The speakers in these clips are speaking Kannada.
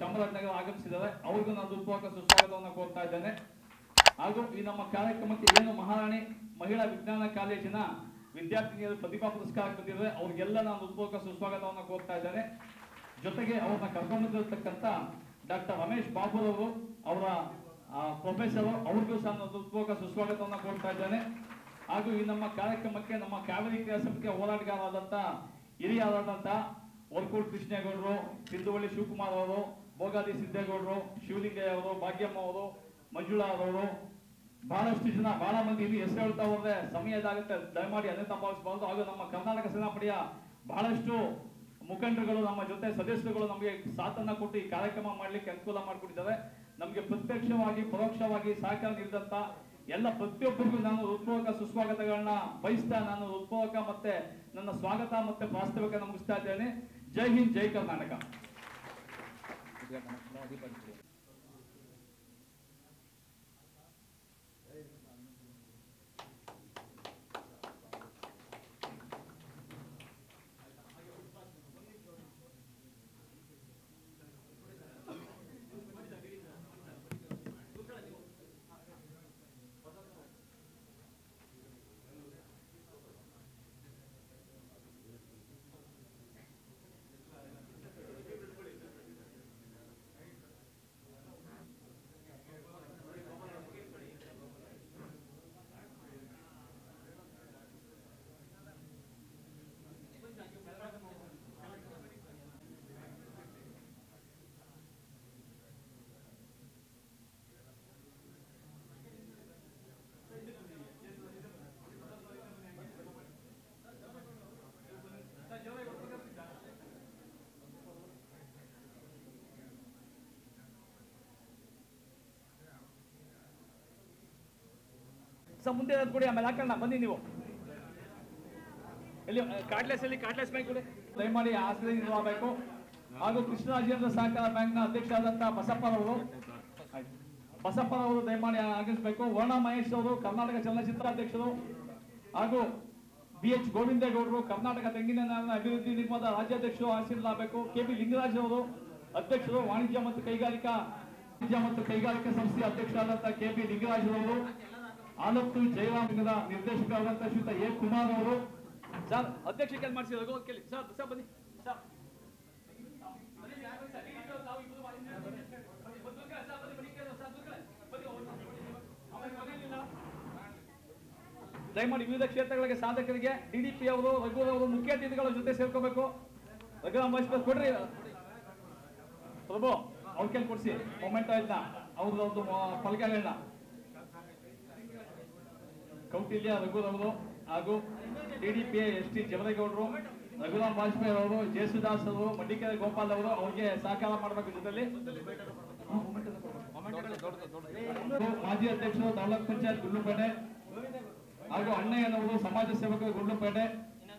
ಚಾಮರಾಜನಗರ ಆಗಮಿಸಿದ್ದಾರೆ. ಅವರಿಗೂ ನಾನು ಹೃತ್ಪೂರ್ವಕ ಸುಸ್ವಾಗತವನ್ನು ಕೋರ್ತಾ ಇದ್ದೇನೆ. ಹಾಗೂ ಈ ನಮ್ಮ ಕಾರ್ಯಕ್ರಮಕ್ಕೆ ಏನು ಮಹಾರಾಣಿ ಮಹಿಳಾ ವಿಜ್ಞಾನ ಕಾಲೇಜಿನ ವಿದ್ಯಾರ್ಥಿನಿಯರು ಪ್ರತಿಭಾ ಪುರಸ್ಕಾರಕ್ಕೆ ಬಂದಿದ್ದಾರೆ, ಅವ್ರಿಗೆಲ್ಲ ನಾನು ಹೃತ್ಪೂರ್ವಕ ಸುಸ್ವಾಗತವನ್ನು ಕೋರ್ತಾ ಇದ್ದೇನೆ. ಜೊತೆಗೆ ಅವ್ರನ್ನ ಕರ್ಕೊಂಡ್ಬಂದಿರತಕ್ಕಂಥ ಡಾಕ್ಟರ್ ರಮೇಶ್ ಬಾಬುರವರು, ಅವರ ಪ್ರೊಫೆಸರ್, ಅವ್ರಿಗೂ ಸಹ ನಾನು ಹೃತ್ಪೂರ್ವಕ ಸುಸ್ವಾಗತವನ್ನು ಕೋರ್ತಾ ಇದ್ದೇನೆ. ಹಾಗೂ ಈ ನಮ್ಮ ಕಾರ್ಯಕ್ರಮಕ್ಕೆ ನಮ್ಮ ಕಾವೇರಿ ಕ್ರಿಯಾ ಸಮಿತಿಯ ಹೋರಾಟಗಾರರಾದಂಥ ಹಿರಿಯರಾದಂಥ ವರ್ಕೂರ್ ಕೃಷ್ಣೇಗೌಡರು, ಸಿಂಧುವಳ್ಳಿ ಶಿವಕುಮಾರ್ ಅವರು, ಭೋಗಾದಿ ಸಿದ್ದೇಗೌಡರು, ಶಿವಲಿಂಗಯ್ಯ ಅವರು, ಭಾಗ್ಯಮ್ಮ ಅವರು, ಮಂಜುಳಾ ಅವರು, ಬಹಳಷ್ಟು ಜನ ಬಹಳ ಮಂದಿ ಇಲ್ಲಿ ಹೆಸರು ಹೇಳ್ತಾ ಹೋದ್ರೆ ಸಮಯ ಇದಾಗುತ್ತೆ, ದಯಮಾಡಿ ಅನ್ಯತಾ ಭಾವಿಸಬಾರದು. ಹಾಗೂ ನಮ್ಮ ಕರ್ನಾಟಕ ಸೇನಾಪಡೆಯ ಬಹಳಷ್ಟು ಮುಖಂಡರುಗಳು, ನಮ್ಮ ಜೊತೆ ಸದಸ್ಯರುಗಳು ನಮಗೆ ಸಾಥನ್ನ ಕೊಟ್ಟು ಈ ಕಾರ್ಯಕ್ರಮ ಮಾಡಲಿಕ್ಕೆ ಅನುಕೂಲ ಮಾಡಿಕೊಟ್ಟಿದ್ದಾರೆ. ನಮಗೆ ಪ್ರತ್ಯಕ್ಷವಾಗಿ ಪರೋಕ್ಷವಾಗಿ ಸಹಕಾರ ನೀಡಿದಂತ ಎಲ್ಲ ಪ್ರತಿಯೊಬ್ಬರಿಗೂ ನಾನು ಹೃತ್ಪೂರ್ವಕ ಸುಸ್ವಾಗತಗಳನ್ನ ಬಯಸ್ತಾ ನಾನು ಹೃತ್ಪೂರ್ವಕ ಮತ್ತೆ ನನ್ನ ಸ್ವಾಗತ ಮತ್ತೆ ಪ್ರಾಸ್ತಾವಿಕ ಮುಗಿಸ್ತಾ ಇದ್ದೇನೆ. ಜೈ ಹಿಂದ್, ಜೈ ಕರ್ನಾಟಕ. ಮುಂದೆ ಕೊಡಿ, ಆಮೇಲೆ ಹಾಕೋಣ ಬನ್ನಿ. ನೀವು ಎಲ್ಲಿ ಕಾಟ್ಲೆಸ್ ಬ್ಯಾಂಕ್ ಕೊಡಿ, ದಯಮಾಡಿ ಆಶ್ರಯಬೇಕು. ಹಾಗೂ ಕೃಷ್ಣರಾಜೇಂದ್ರ ಸಹಕಾರ ಬ್ಯಾಂಕ್ನ ಅಧ್ಯಕ್ಷರಾದಂತಹ ಬಸಪ್ಪರವರು ದಯಮಾಡಿ ಆಗಮಿಸಬೇಕು. ವರ್ಣ ಮಹೇಶ್ ಅವರು ಕರ್ನಾಟಕ ಚಲನಚಿತ್ರ ಅಧ್ಯಕ್ಷರು, ಹಾಗೂ BH ಗೋವಿಂದೇಗೌಡರು ಕರ್ನಾಟಕ ತೆಂಗಿನ ನಾರಿನ ಅಭಿವೃದ್ಧಿ ನಿಗಮದ ರಾಜ್ಯಾಧ್ಯಕ್ಷರು ಆಶೀರ್ವಾದಬೇಕು. KB ಲಿಂಗರಾಜ್ ಅವರು ಅಧ್ಯಕ್ಷರು, ವಾಣಿಜ್ಯ ಮತ್ತು ಕೈಗಾರಿಕಾ ಸಂಸ್ಥೆಯ ಅಧ್ಯಕ್ಷರಾದಂತಹ KB ಲಿಂಗರಾಜ್ ಅವರು, ಆಲತ್ತು ಜಯರಾಮದ ನಿರ್ದೇಶಕರಾದಂತಹ ಶ್ರೀಯುತ A ಕುಮಾರ್ ಅವರು, ಸರ್ ಅಧ್ಯಕ್ಷ ಕೆಲಸ ಮಾಡಿಸಿದ್ರು ಸರ್ ಬನ್ನಿ ಸರ್. ದಯಮಾಡಿ ವಿವಿಧ ಕ್ಷೇತ್ರಗಳಿಗೆ ಸಾಧಕರಿಗೆ DDP ಅವರು, ರಘುರವರು ಮುಖ್ಯ ಅತಿಥಿಗಳ ಜೊತೆ ಸೇರ್ಕೋಬೇಕು. ರಘುರಾಮ್ ವಾಜಪೇಯಿ ಕೊಡ್ರಿ ಪ್ರಭು, ಅವ್ರ ಕೆಲ್ ಕೊಡ್ಸಿ ಮೊಮೆಂಟ್ ಆಯ್ತಾ ಅವ್ರದ್ದು ಫಲಕಗಳನ್ನ. ಕೌಟಿಲ್ಯ ರಘುರವರು ಹಾಗೂ DDP ST ಜವರೇಗೌಡರು, ರಘುರಾಮ್ ವಾಜಪೇಯಿ ಅವರು, ಜೇಸುದಾಸ್ ಅವರು, ಮಡ್ಡಿಕೆರೆ ಗೋಪಾಲ್ ಅವರು ಅವ್ರಿಗೆ ಸಹಕಾರ ಮಾಡಬೇಕು. ಜೊತೆಲಿ ಮಾಜಿ ಅಧ್ಯಕ್ಷರು ತಾಲೂಕ್ ಪಂಚಾಯತ್ ಗುಂಡ್ಲುಪೇಟೆ, ಹಾಗೂ ಅಣ್ಣಯ್ಯನವರು ಸಮಾಜ ಸೇವಕರು ಗುಂಡ್ಲುಪೇಟೆ,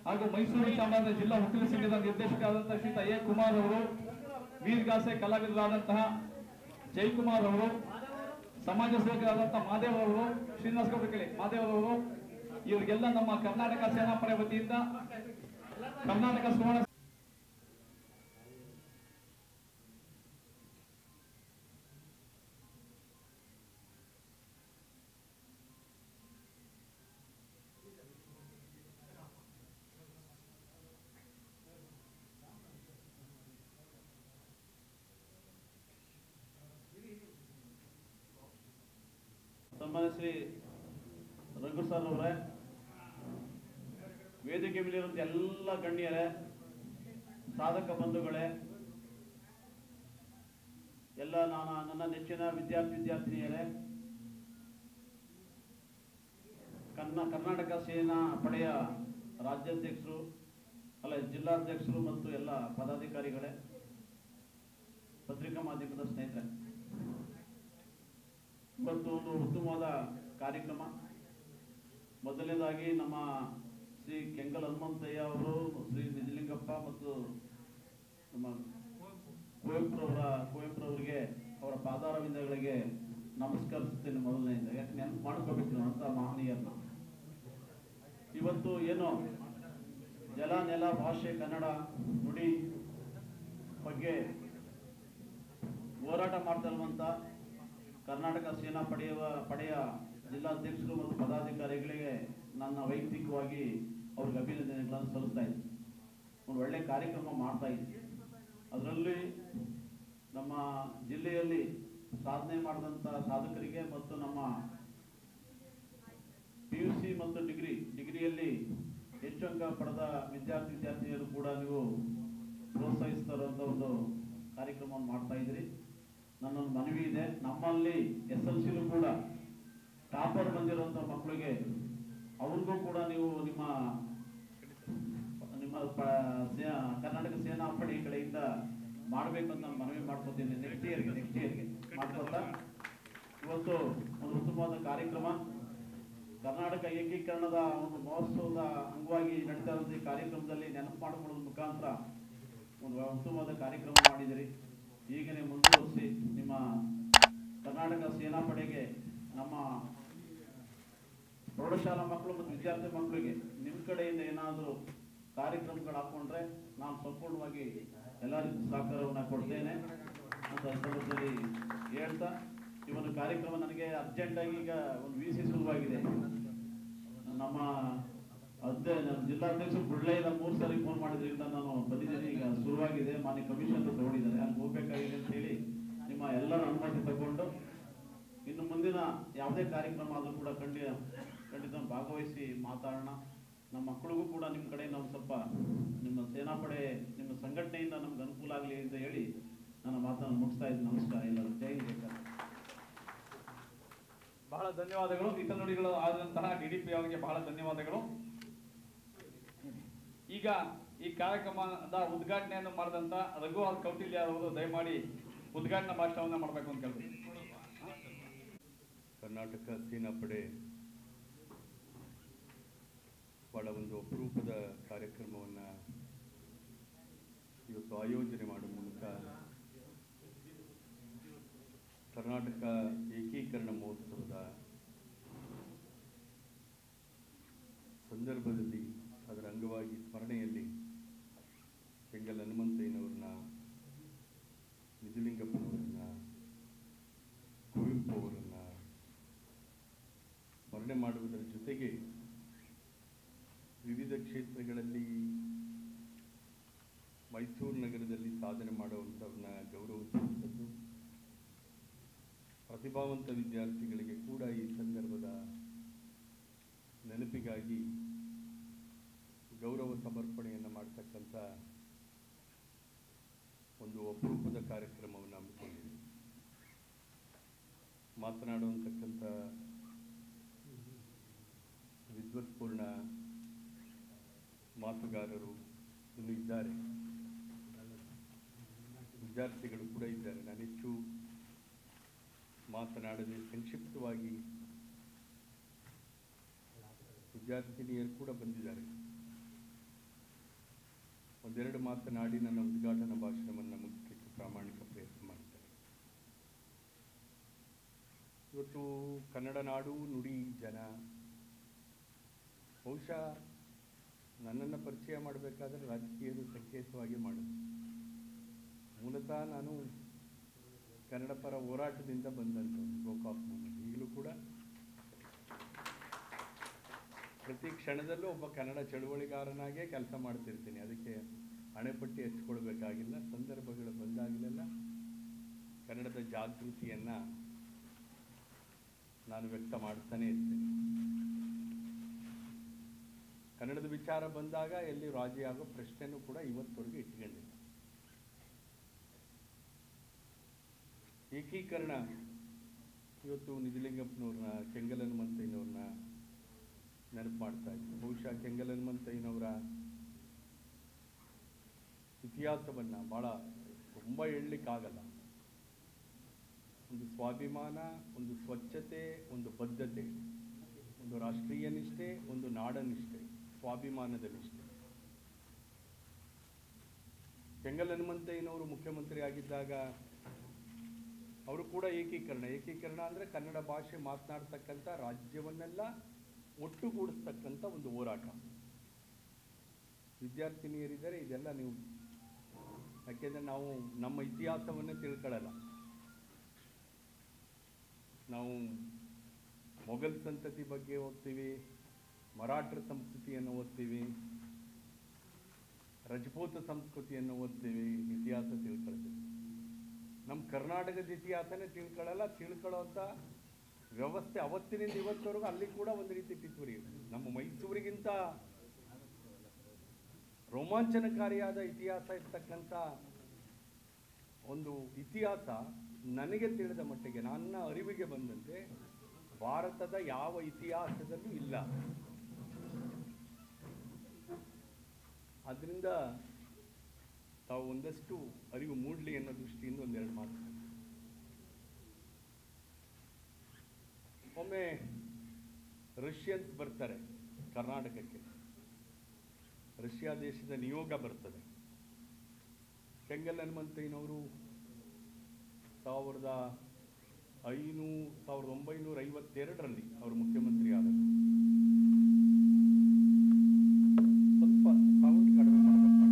ಹಾಗೂ ಮೈಸೂರು ಚಾಮರಾಜನಗರ ಜಿಲ್ಲಾ ವಕೀಲ ಸಂಘದ ನಿರ್ದೇಶಕರಾದಂತಹ ಶ್ರೀಯುತ A ಕುಮಾರ್ ಅವರು, ವೀರಗಾಸೆ ಕಲಾವಿದರಾದಂತಹ ಜಯಕುಮಾರ್ ಅವರು, ಸಮಾಜ ಸೇವಕರಾದಂತಹ ಮಾದೇವ್ ಅವರು, ಶ್ರೀನಿವಾಸ ಗೌಡ ಮಾದೇವ್ ಅವರು, ಇವರಿಗೆಲ್ಲ ನಮ್ಮ ಕರ್ನಾಟಕ ಸೇನಾಪಡೆ ವತಿಯಿಂದ ಕರ್ನಾಟಕ ಸುವರ್ಣ ಸನ್ಮಾನ್ಯ ಶ್ರೀ ರಘು ಸರ್ ಅವರೇ, ವೇದಿಕೆ ಮೇಲಿರುವಂತ ಎಲ್ಲ ಗಣ್ಯರೇ, ಸಾಧಕ ಬಂಧುಗಳೇ, ಎಲ್ಲ ನನ್ನ ನೆಚ್ಚಿನ ವಿದ್ಯಾರ್ಥಿನಿಯರೇ, ಕರ್ನಾಟಕ ಸೇನಾ ಪಡೆಯ ರಾಜ್ಯಾಧ್ಯಕ್ಷರು ಜಿಲ್ಲಾಧ್ಯಕ್ಷರು ಮತ್ತು ಎಲ್ಲ ಪದಾಧಿಕಾರಿಗಳೇ, ಪತ್ರಿಕಾ ಮಾಧ್ಯಮದ ಸ್ನೇಹಿತರೆ, ಇವತ್ತು ಒಂದು ಉತ್ತಮವಾದ ಕಾರ್ಯಕ್ರಮ. ಮೊದಲನೇದಾಗಿ ನಮ್ಮ ಶ್ರೀ ಕೆಂಗಲ್ ಹನುಮಂತಯ್ಯ ಅವರು, ಶ್ರೀ ನಿಜಲಿಂಗಪ್ಪ ಮತ್ತು ನಮ್ಮ ಕುವೆಂಪುರವರಿಗೆ ಅವರ ಪಾದಾರವಿಂದಗಳಿಗೆ ನಮಸ್ಕರಿಸುತ್ತೇನೆ. ಮೊದಲನೇದು ಯಾಕೆ ನೆನಪು ಮಾಡ್ಕೋಬೇಕು ಅಂತ ಮಹನೀಯರನ್ನ. ಇವತ್ತು ಏನು ಜಲ, ನೆಲ, ಭಾಷೆ, ಕನ್ನಡ ನುಡಿ ಬಗ್ಗೆ ಹೋರಾಟ ಮಾಡ್ತಾ ಇರುವಂಥ ಕರ್ನಾಟಕ ಸೇನಾ ಪಡೆಯ ಜಿಲ್ಲಾಧ್ಯಕ್ಷರು ಮತ್ತು ಪದಾಧಿಕಾರಿಗಳಿಗೆ ನನ್ನ ವೈಯಕ್ತಿಕವಾಗಿ ಅವ್ರಿಗೆ ಅಭಿನಂದನೆಗಳನ್ನು ಸಲ್ಲಿಸ್ತಾ ಇದ್ದೀನಿ. ಒಂದು ಒಳ್ಳೆ ಕಾರ್ಯಕ್ರಮ ಮಾಡ್ತಾ ಇದ್ದೀನಿ. ಅದರಲ್ಲಿ ನಮ್ಮ ಜಿಲ್ಲೆಯಲ್ಲಿ ಸಾಧನೆ ಮಾಡಿದಂಥ ಸಾಧಕರಿಗೆ ಮತ್ತು ನಮ್ಮ PUC ಮತ್ತು ಡಿಗ್ರಿಯಲ್ಲಿ ಹೆಚ್ಚು ಅಂಕ ಪಡೆದ ವಿದ್ಯಾರ್ಥಿನಿಯರು ಕೂಡ ನೀವು ಪ್ರೋತ್ಸಾಹಿಸ್ತಾ ಇರುವಂಥ ಒಂದು ಕಾರ್ಯಕ್ರಮವನ್ನು ಮಾಡ್ತಾ ಇದ್ದೀರಿ. ನನ್ನೊಂದು ಮನವಿ ಇದೆ, ನಮ್ಮಲ್ಲಿ SLCಲೂ ಕೂಡ ಟಾಪರ್ ಬಂದಿರುವಂಥ ಮಕ್ಕಳಿಗೆ ಅವ್ರಿಗೂ ಕೂಡ ನೀವು ನಿಮ್ಮ ಕರ್ನಾಟಕ ಸೇನಾ ಪಡೆ ಕಡೆಯಿಂದ ಮಾಡಬೇಕು ಅಂತ ನಾನು ಮನವಿ ಮಾಡ್ಕೊತೀನಿ. ನೆಕ್ಸ್ಟ್ ಇಯರ್ಗೆ ಮಾಡ್ಕೊತಾ ಇವತ್ತು ಒಂದು ಉತ್ತಮವಾದ ಕಾರ್ಯಕ್ರಮ, ಕರ್ನಾಟಕ ಏಕೀಕರಣದ ಒಂದು ಮಹೋತ್ಸವದ ಅಂಗವಾಗಿ ನಡೀತಾ ಇರೋದು. ಈ ಕಾರ್ಯಕ್ರಮದಲ್ಲಿ ನೆನಪು ಮಾಡಿಕೊಳ್ಳೋದ್ರ ಮುಖಾಂತರ ಒಂದು ಉತ್ತಮವಾದ ಕಾರ್ಯಕ್ರಮ ಮಾಡಿದಿರಿ. ಈಗಲೇ ಮುಂದುವರಿಸಿ ನಿಮ್ಮ ಕರ್ನಾಟಕ ಸೇನಾ ಪಡೆಗೆ ನಮ್ಮ ಪ್ರೌಢಶಾಲಾ ಮಕ್ಕಳು ಮತ್ತು ವಿದ್ಯಾರ್ಥಿ ಮಕ್ಕಳಿಗೆ ನಿಮ್ಮ ಕಡೆಯಿಂದ ಏನಾದರೂ ಕಾರ್ಯಕ್ರಮಗಳು ಹಾಕೊಂಡ್ರೆ ನಾನು ಸಂಪೂರ್ಣವಾಗಿ ಎಲ್ಲ ರೀತಿ ಸಹಕಾರವನ್ನು ಕೊಡ್ತೇನೆ ಅಂತ ಸಂದರ್ಭದಲ್ಲಿ ಹೇಳ್ತಾ, ಈ ಒಂದು ಕಾರ್ಯಕ್ರಮ ನನಗೆ ಅರ್ಜೆಂಟಾಗಿ ಈಗ ಒಂದು VC ಶುರುವಾಗಿದೆ. ನಮ್ಮ ಜಿಲ್ಲಾಧ್ಯಕ್ಷರು ಬಿಡಲೇ ಇಲ್ಲ, 3 ಸಾರಿ ಫೋನ್ ಮಾಡಿದ್ರಿಂದ ನಾನು ಬಂದಿದ್ದೀನಿ. ಈಗ ಶುರುವಾಗಿದೆ, ಮಾನ್ಯ ಕಮಿಷನರ್ ತಗೊಂಡಿದ್ದಾರೆ, ಅಲ್ಲಿ ಹೋಗ್ಬೇಕಾಗಿದೆ ಅಂತ ಹೇಳಿ ನಿಮ್ಮ ಎಲ್ಲರ ಅನುಮತಿ ತಗೊಂಡು ಇನ್ನು ಮುಂದಿನ ಯಾವುದೇ ಕಾರ್ಯಕ್ರಮ ಆದರೂ ಕೂಡ ಖಂಡಿತ ಭಾಗವಹಿಸಿ ಮಾತಾಡೋಣ. ನಮ್ಮ ಮಕ್ಕಳಿಗೂ ಕೂಡ ನಿಮ್ಮ ಕಡೆಯಿಂದ ಒಂದು ಸ್ವಲ್ಪ ನಿಮ್ಮ ಸೇನಾಪಡೆ ನಿಮ್ಮ ಸಂಘಟನೆಯಿಂದ ನಮ್ಗೆ ಅನುಕೂಲ ಆಗಲಿ ಅಂತ ಹೇಳಿ ನನ್ನ ಮಾತನ್ನು ಮುಗಿಸ್ತಾ ಇದ್ದೀನಿ. ನಮಸ್ಕಾರ ಎಲ್ಲರೂ. ಜೈ ಹಿಂದ್. ಬಹಳ ಧನ್ಯವಾದಗಳು. ಹಿತನುಡಿಗಳು ಆದಂತಹ DDP ಅವರಿಗೆ ಬಹಳ ಧನ್ಯವಾದಗಳು. ಈಗ ಈ ಕಾರ್ಯಕ್ರಮದ ಉದ್ಘಾಟನೆಯನ್ನು ಮಾಡಿದಂತ ರಘುವಾಲ್ ಕೌಟಿಲ್ಯ ಅವರು ದಯಮಾಡಿ ಉದ್ಘಾಟನಾ ಭಾಷಣವನ್ನು ಮಾಡಬೇಕು ಅಂತ ಹೇಳ್ತೀನಿ. ಕರ್ನಾಟಕ ಸೇನಾ ಪಡೆ ಬಹಳ ಒಂದು ಅಪರೂಪದ ಕಾರ್ಯಕ್ರಮವನ್ನು ಇವತ್ತು ಆಯೋಜನೆ ಮಾಡುವ ಮೂಲಕ ಕರ್ನಾಟಕ ಏಕೀಕರಣ ಮಹೋತ್ಸವದ ಸಂದರ್ಭದಲ್ಲಿ ಅದರ ಅಂಗವಾಗಿ ಸ್ಮರಣೆಯಲ್ಲಿ ಕೆಂಗಲ್ ಹನುಮಂತಯ್ಯನವ್ರನ್ನ, ನಿಜಲಿಂಗಪ್ಪನವ್ರನ್ನ, ಕುವೆಂಪು ಅವರನ್ನ ಸ್ಮರಣೆ ಮಾಡುವುದರ ಜೊತೆಗೆ ವಿವಿಧ ಕ್ಷೇತ್ರಗಳಲ್ಲಿ ಮೈಸೂರು ನಗರದಲ್ಲಿ ಸಾಧನೆ ಮಾಡುವಂಥವ್ರನ್ನ ಗೌರವಿಸುವಂಥದ್ದು, ಪ್ರತಿಭಾವಂತ ವಿದ್ಯಾರ್ಥಿಗಳಿಗೆ ಕೂಡ ಈ ಸಂದರ್ಭದ ನೆನಪಿಗಾಗಿ ಗೌರವ ಸಮರ್ಪಣೆಯನ್ನು ಮಾಡ್ತಕ್ಕಂಥ ಒಂದು ಅಪರೂಪದ ಕಾರ್ಯಕ್ರಮವನ್ನು ಹಮ್ಮಿಕೊಂಡಿದೆ. ಮಾತನಾಡುವಂತಕ್ಕಂಥ ವಿದ್ವತ್ಪೂರ್ಣ ಮಾತುಗಾರರು ಇನ್ನೂ ಇದ್ದಾರೆ, ವಿದ್ಯಾರ್ಥಿಗಳು ಕೂಡ ಇದ್ದಾರೆ. ನಾನು ಹೆಚ್ಚು ಮಾತನಾಡದೆ ಸಂಕ್ಷಿಪ್ತವಾಗಿ ವಿದ್ಯಾರ್ಥಿನಿಯರು ಕೂಡ ಬಂದಿದ್ದಾರೆ. ಒಂದೆರಡು ಮಾತನಾಡಿ ನನ್ನ ಉದ್ಘಾಟನಾ ಭಾಷಣವನ್ನು ಮುಗಿಸಲಿಕ್ಕೆ ಪ್ರಾಮಾಣಿಕ ಪ್ರಯತ್ನ ಮಾಡ್ತಾರೆ. ಇವತ್ತು ಕನ್ನಡ ನಾಡು ನುಡಿ ಜನ, ಬಹುಶಃ ನನ್ನನ್ನು ಪರಿಚಯ ಮಾಡಬೇಕಾದ್ರೆ ರಾಜಕೀಯದ ಸಂಕೇತವಾಗಿ ಮಾಡೋದು. ಮೂಲತಃ ನಾನು ಕನ್ನಡ ಪರ ಹೋರಾಟದಿಂದ ಬಂದಂಥದ್ದು, ಗೋಕಾಕ್ ಮೂವ್ಮೆಂಟ್. ಈಗಲೂ ಕೂಡ ಪ್ರತಿ ಕ್ಷಣದಲ್ಲೂ ಒಬ್ಬ ಕನ್ನಡ ಚಳುವಳಿಗಾರನಾಗೇ ಕೆಲಸ ಮಾಡ್ತಿರ್ತೀನಿ. ಅದಕ್ಕೆ ಹಣೆಪಟ್ಟಿ ಹಚ್ಕೊಳ್ಬೇಕಾಗಿಲ್ಲ. ಸಂದರ್ಭಗಳು ಬಂದಾಗಲೆಲ್ಲ ಕನ್ನಡದ ಜಾಗೃತಿಯನ್ನು ನಾನು ವ್ಯಕ್ತ ಮಾಡ್ತಾನೆ ಇರ್ತೇನೆ. ಕನ್ನಡದ ವಿಚಾರ ಬಂದಾಗ ಎಲ್ಲಿ ರಾಜಿ ಆಗೋ ಪ್ರಶ್ನೆನೂ ಕೂಡ ಇವತ್ತವರೆಗೂ ಇಟ್ಕೊಂಡಿಲ್ಲ. ಏಕೀಕರಣ ಇವತ್ತು ನಿಜಲಿಂಗಪ್ಪನವ್ರನ್ನ, ಕೆಂಗಲ್ ಹನುಮಂತಯ್ಯನವ್ರನ್ನ ನೆನಪು ಮಾಡ್ತಾ ಇದ್ದೆ. ಬಹುಶಃ ಕೆಂಗಲ್ ಹನುಮಂತಯ್ಯನವರ ಇತಿಹಾಸವನ್ನು ಭಾಳ ತುಂಬ ಹೇಳಲಿಕ್ಕಾಗಲ್ಲ. ಒಂದು ಸ್ವಾಭಿಮಾನ, ಒಂದು ಸ್ವಚ್ಛತೆ, ಒಂದು ಬದ್ಧತೆ, ಒಂದು ರಾಷ್ಟ್ರೀಯ ನಿಷ್ಠೆ, ಒಂದು ನಾಡನಿಷ್ಠೆ, ಸ್ವಾಭಿಮಾನದ ನಿಷ್ಠೆ. ಕೆಂಗಲ್ ಹನುಮಂತಯ್ಯನವರು ಮುಖ್ಯಮಂತ್ರಿ ಆಗಿದ್ದಾಗ ಅವರು ಕೂಡ ಏಕೀಕರಣ ಅಂದರೆ ಕನ್ನಡ ಭಾಷೆ ಮಾತನಾಡ್ತಕ್ಕಂಥ ರಾಜ್ಯವನ್ನೆಲ್ಲ ಒಟ್ಟುಗೂಡಿಸ್ತಕ್ಕಂಥ ಒಂದು ಹೋರಾಟ. ವಿದ್ಯಾರ್ಥಿನಿಯರಿದ್ದಾರೆ, ಇದೆಲ್ಲ ನೀವು, ಯಾಕೆಂದರೆ ನಾವು ನಮ್ಮ ಇತಿಹಾಸವನ್ನೇ ತಿಳ್ಕೊಳ್ಳಲ್ಲ. ನಾವು ಮೊಘಲ್ ಸಂತತಿ ಬಗ್ಗೆ ಓದ್ತೀವಿ, ಮರಾಠರ ಸಂಸ್ಕೃತಿಯನ್ನು ಓದ್ತೀವಿ, ರಜಪೂತ ಸಂಸ್ಕೃತಿಯನ್ನು ಓದ್ತೀವಿ, ಇತಿಹಾಸ ತಿಳ್ಕೊಳ್ತೀವಿ. ನಮ್ಮ ಕರ್ನಾಟಕದ ಇತಿಹಾಸನೇ ತಿಳ್ಕೊಳ್ಳೋಂಥ ವ್ಯವಸ್ಥೆ ಅವತ್ತಿನಿಂದ ಇವತ್ತವರೆಗೂ ಅಲ್ಲಿ ಕೂಡ ಒಂದು ರೀತಿ ಪಿತೂರಿ. ನಮ್ಮ ಮೈಸೂರಿಗಿಂತ ರೋಮಾಂಚನಕಾರಿಯಾದ ಇತಿಹಾಸ ಇರ್ತಕ್ಕಂಥ ಒಂದು ಇತಿಹಾಸ ನನಗೆ ತಿಳಿದ ಮಟ್ಟಿಗೆ, ನನ್ನ ಅರಿವಿಗೆ ಬಂದಂತೆ ಭಾರತದ ಯಾವ ಇತಿಹಾಸದಲ್ಲೂ ಇಲ್ಲ. ಅದರಿಂದ ತಾವು ಒಂದಷ್ಟು ಅರಿವು ಮೂಡಲಿ ಅನ್ನೋ ದೃಷ್ಟಿಯಿಂದ ಒಂದೆರಡು ಮಾತು. ಒಮ್ಮೆ ರಷ್ಯನ್ಸ್ ಬರ್ತಾರೆ ಕರ್ನಾಟಕಕ್ಕೆ, ರಷ್ಯಾ ದೇಶದ ನಿಯೋಗ ಬರ್ತದೆ. ಕೆಂಗಲ್ ಹನುಮಂತಯ್ಯನವರು 1952ರಲ್ಲಿ ಅವರು ಮುಖ್ಯಮಂತ್ರಿ ಆದರು. ಸ್ವಲ್ಪ ಸೌಂಡ್ ಕಡಿಮೆ ಮಾಡಬೇಕು.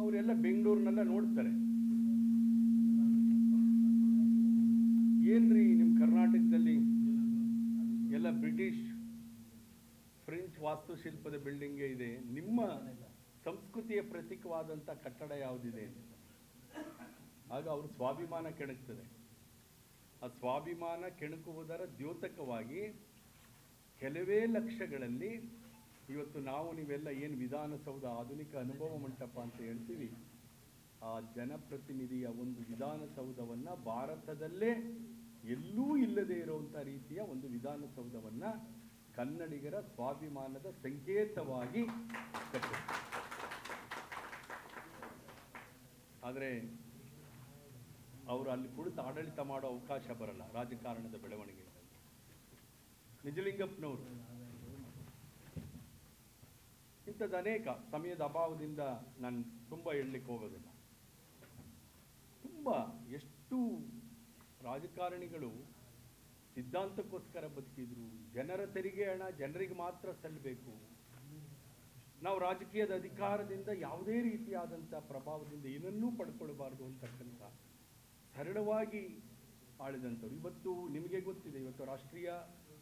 ಅವರೆಲ್ಲ ಬೆಂಗಳೂರಿನೆಲ್ಲ ನೋಡ್ತಾರೆ. ಏನ್ರಿ ನಿಮ್ಮ ಕರ್ನಾಟಕದಲ್ಲಿ ಎಲ್ಲ ಬ್ರಿಟಿಷ್ ಫ್ರೆಂಚ್ ವಾಸ್ತುಶಿಲ್ಪದ ಬಿಲ್ಡಿಂಗೇ ಇದೆ, ನಿಮ್ಮ ಸಂಸ್ಕೃತಿಯ ಪ್ರತೀಕವಾದಂಥ ಕಟ್ಟಡ ಯಾವುದಿದೆ? ಆಗ ಅವರು ಸ್ವಾಭಿಮಾನ ಕೆಣಕ್ತದೆ. ಆ ಸ್ವಾಭಿಮಾನ ಕೆಣಕುವುದರ ದ್ಯೋತಕವಾಗಿ ಕೆಲವೇ ಲಕ್ಷಗಳಲ್ಲಿ ಇವತ್ತು ನೀವೆಲ್ಲ ಏನು ವಿಧಾನಸೌಧ ಆಧುನಿಕ ಅನುಭವ ಮಂಟಪ ಅಂತ ಹೇಳ್ತೀವಿ, ಆ ಜನಪ್ರತಿನಿಧಿಯ ಒಂದು ವಿಧಾನಸೌಧವನ್ನು ಭಾರತದಲ್ಲೇ ಎಲ್ಲೂ ಇಲ್ಲದೆ ಇರುವಂಥ ರೀತಿಯ ಒಂದು ವಿಧಾನಸೌಧವನ್ನು ಕನ್ನಡಿಗರ ಸ್ವಾಭಿಮಾನದ ಸಂಕೇತವಾಗಿ ಕಟ್ಟಿದೆ. ಆದರೆ ಅವರು ಅಲ್ಲಿ ಕುಳಿತು ಆಡಳಿತ ಮಾಡೋ ಅವಕಾಶ ಬರಲ್ಲ ರಾಜಕಾರಣದ ಬೆಳವಣಿಗೆ. ನಿಜಲಿಂಗಪ್ಪನವರು ಇಂಥದ್ದು ಅನೇಕ ಸಮಯದ ಅಭಾವದಿಂದ ನಾನು ತುಂಬ ಹೇಳಲಿಕ್ಕೆ ಹೋಗೋದಿಲ್ಲ. ತುಂಬ ಎಷ್ಟು ರಾಜಕಾರಣಿಗಳು ಸಿದ್ಧಾಂತಕ್ಕೋಸ್ಕರ ಬದುಕಿದ್ರು. ಜನರ ತೆರಿಗೆ ಹಣ ಜನರಿಗೆ ಮಾತ್ರ ಸಲ್ಲಬೇಕು, ನಾವು ರಾಜಕೀಯದ ಅಧಿಕಾರದಿಂದ ಯಾವುದೇ ರೀತಿಯಾದಂಥ ಪ್ರಭಾವದಿಂದ ಏನನ್ನೂ ಪಡ್ಕೊಳ್ಬಾರ್ದು ಅಂತಕ್ಕಂಥ ಸರಳವಾಗಿ ಆಳಿದಂಥವ್ರು. ಇವತ್ತು ನಿಮಗೆ ಗೊತ್ತಿದೆ, ಇವತ್ತು ರಾಷ್ಟ್ರೀಯ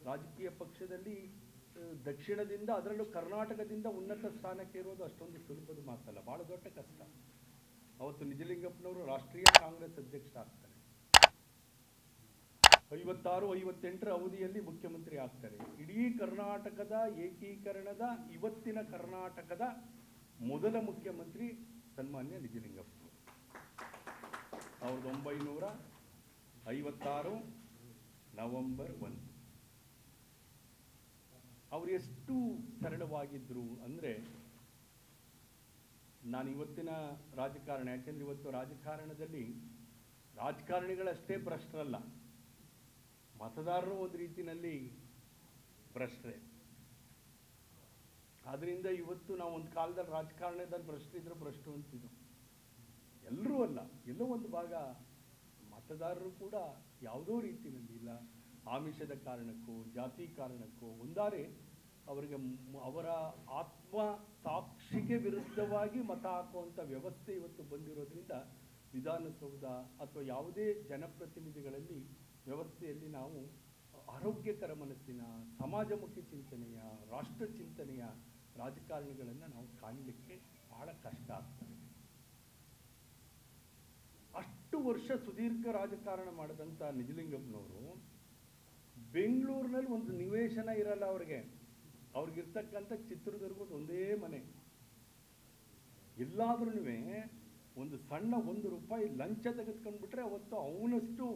ರಾಜಕೀಯ ಪಕ್ಷದಲ್ಲಿ ದಕ್ಷಿಣದಿಂದ, ಅದರಲ್ಲೂ ಕರ್ನಾಟಕದಿಂದ ಉನ್ನತ ಸ್ಥಾನಕ್ಕೆ ಇರೋದು ಅಷ್ಟೊಂದು ಸುಲಭದ ಮಾತಲ್ಲ, ಭಾಳ ದೊಡ್ಡ ಕಷ್ಟ. ಅವತ್ತು ನಿಜಲಿಂಗಪ್ಪನವರು ರಾಷ್ಟ್ರೀಯ ಕಾಂಗ್ರೆಸ್ ಅಧ್ಯಕ್ಷರಾಗ್ತಾರೆ. 56-58ರ ಅವಧಿಯಲ್ಲಿ ಮುಖ್ಯಮಂತ್ರಿ ಆಗ್ತಾರೆ. ಇಡೀ ಕರ್ನಾಟಕದ ಏಕೀಕರಣದ, ಇವತ್ತಿನ ಕರ್ನಾಟಕದ ಮೊದಲ ಮುಖ್ಯಮಂತ್ರಿ ಸನ್ಮಾನ್ಯ ನಿಜಲಿಂಗಪ್ಪನವರು. 1956 ನವೆಂಬರ್ 1. ಅವರು ಎಷ್ಟು ಸರಳವಾಗಿದ್ದರು ಅಂದರೆ, ನಾನು ಇವತ್ತಿನ ರಾಜಕಾರಣ, ಯಾಕೆಂದರೆ ಇವತ್ತು ರಾಜಕಾರಣದಲ್ಲಿ ರಾಜಕಾರಣಿಗಳಷ್ಟೇ ಭ್ರಷ್ಟರಲ್ಲ, ಮತದಾರರು ಒಂದು ರೀತಿಯಲ್ಲಿ ಭ್ರಷ್ಟರೇ. ಆದ್ದರಿಂದ ಇವತ್ತು ನಾವು ಒಂದು ಕಾಲದಲ್ಲಿ ರಾಜಕಾರಣದಲ್ಲಿ ಭ್ರಷ್ಟು ಅಂತಿದ್ದು, ಎಲ್ಲರೂ ಅಲ್ಲ, ಎಲ್ಲೋ ಒಂದು ಭಾಗ ಮತದಾರರು ಕೂಡ ಯಾವುದೋ ರೀತಿಯಲ್ಲಿ ಇಲ್ಲ, ಆಮಿಷದ ಕಾರಣಕ್ಕೋ ಜಾತಿ ಕಾರಣಕ್ಕೋ ಒಂದಾರೆ ಅವರಿಗೆ ಅವರ ಆತ್ಮ ಸಾಕ್ಷಿಗೆ ವಿರುದ್ಧವಾಗಿ ಮತ ಹಾಕುವಂಥ ವ್ಯವಸ್ಥೆ ಇವತ್ತು ಬಂದಿರೋದ್ರಿಂದ ವಿಧಾನಸೌಧ ಅಥವಾ ಯಾವುದೇ ಜನಪ್ರತಿನಿಧಿಗಳಲ್ಲಿ ವ್ಯವಸ್ಥೆಯಲ್ಲಿ ನಾವು ಆರೋಗ್ಯಕರ ಮನಸ್ಸಿನ, ಸಮಾಜಮುಖಿ ಚಿಂತನೆಯ, ರಾಷ್ಟ್ರ ಚಿಂತನೆಯ ರಾಜಕಾರಣಿಗಳನ್ನು ನಾವು ಕಾಣಲಿಕ್ಕೆ ಬಹಳ ಕಷ್ಟ ಆಗ್ತದೆ. ಅಷ್ಟು ವರ್ಷ ಸುದೀರ್ಘ ರಾಜಕಾರಣ ಮಾಡಿದಂಥ ನಿಜಲಿಂಗಪ್ಪನವರು ಬೆಂಗಳೂರಿನಲ್ಲಿ ಒಂದು ನಿವೇಶನ ಇರಲ್ಲ ಅವ್ರಿಗಿರ್ತಕ್ಕಂಥ ಚಿತ್ರದುರ್ಗದ ಒಂದೇ ಮನೆ. ಎಲ್ಲಾದ್ರೂ ಒಂದು ಸಣ್ಣ ₹1 ಲಂಚ ತೆಗೆದುಕೊಂಡ್ಬಿಟ್ರೆ ಅವತ್ತು ಅವನಷ್ಟು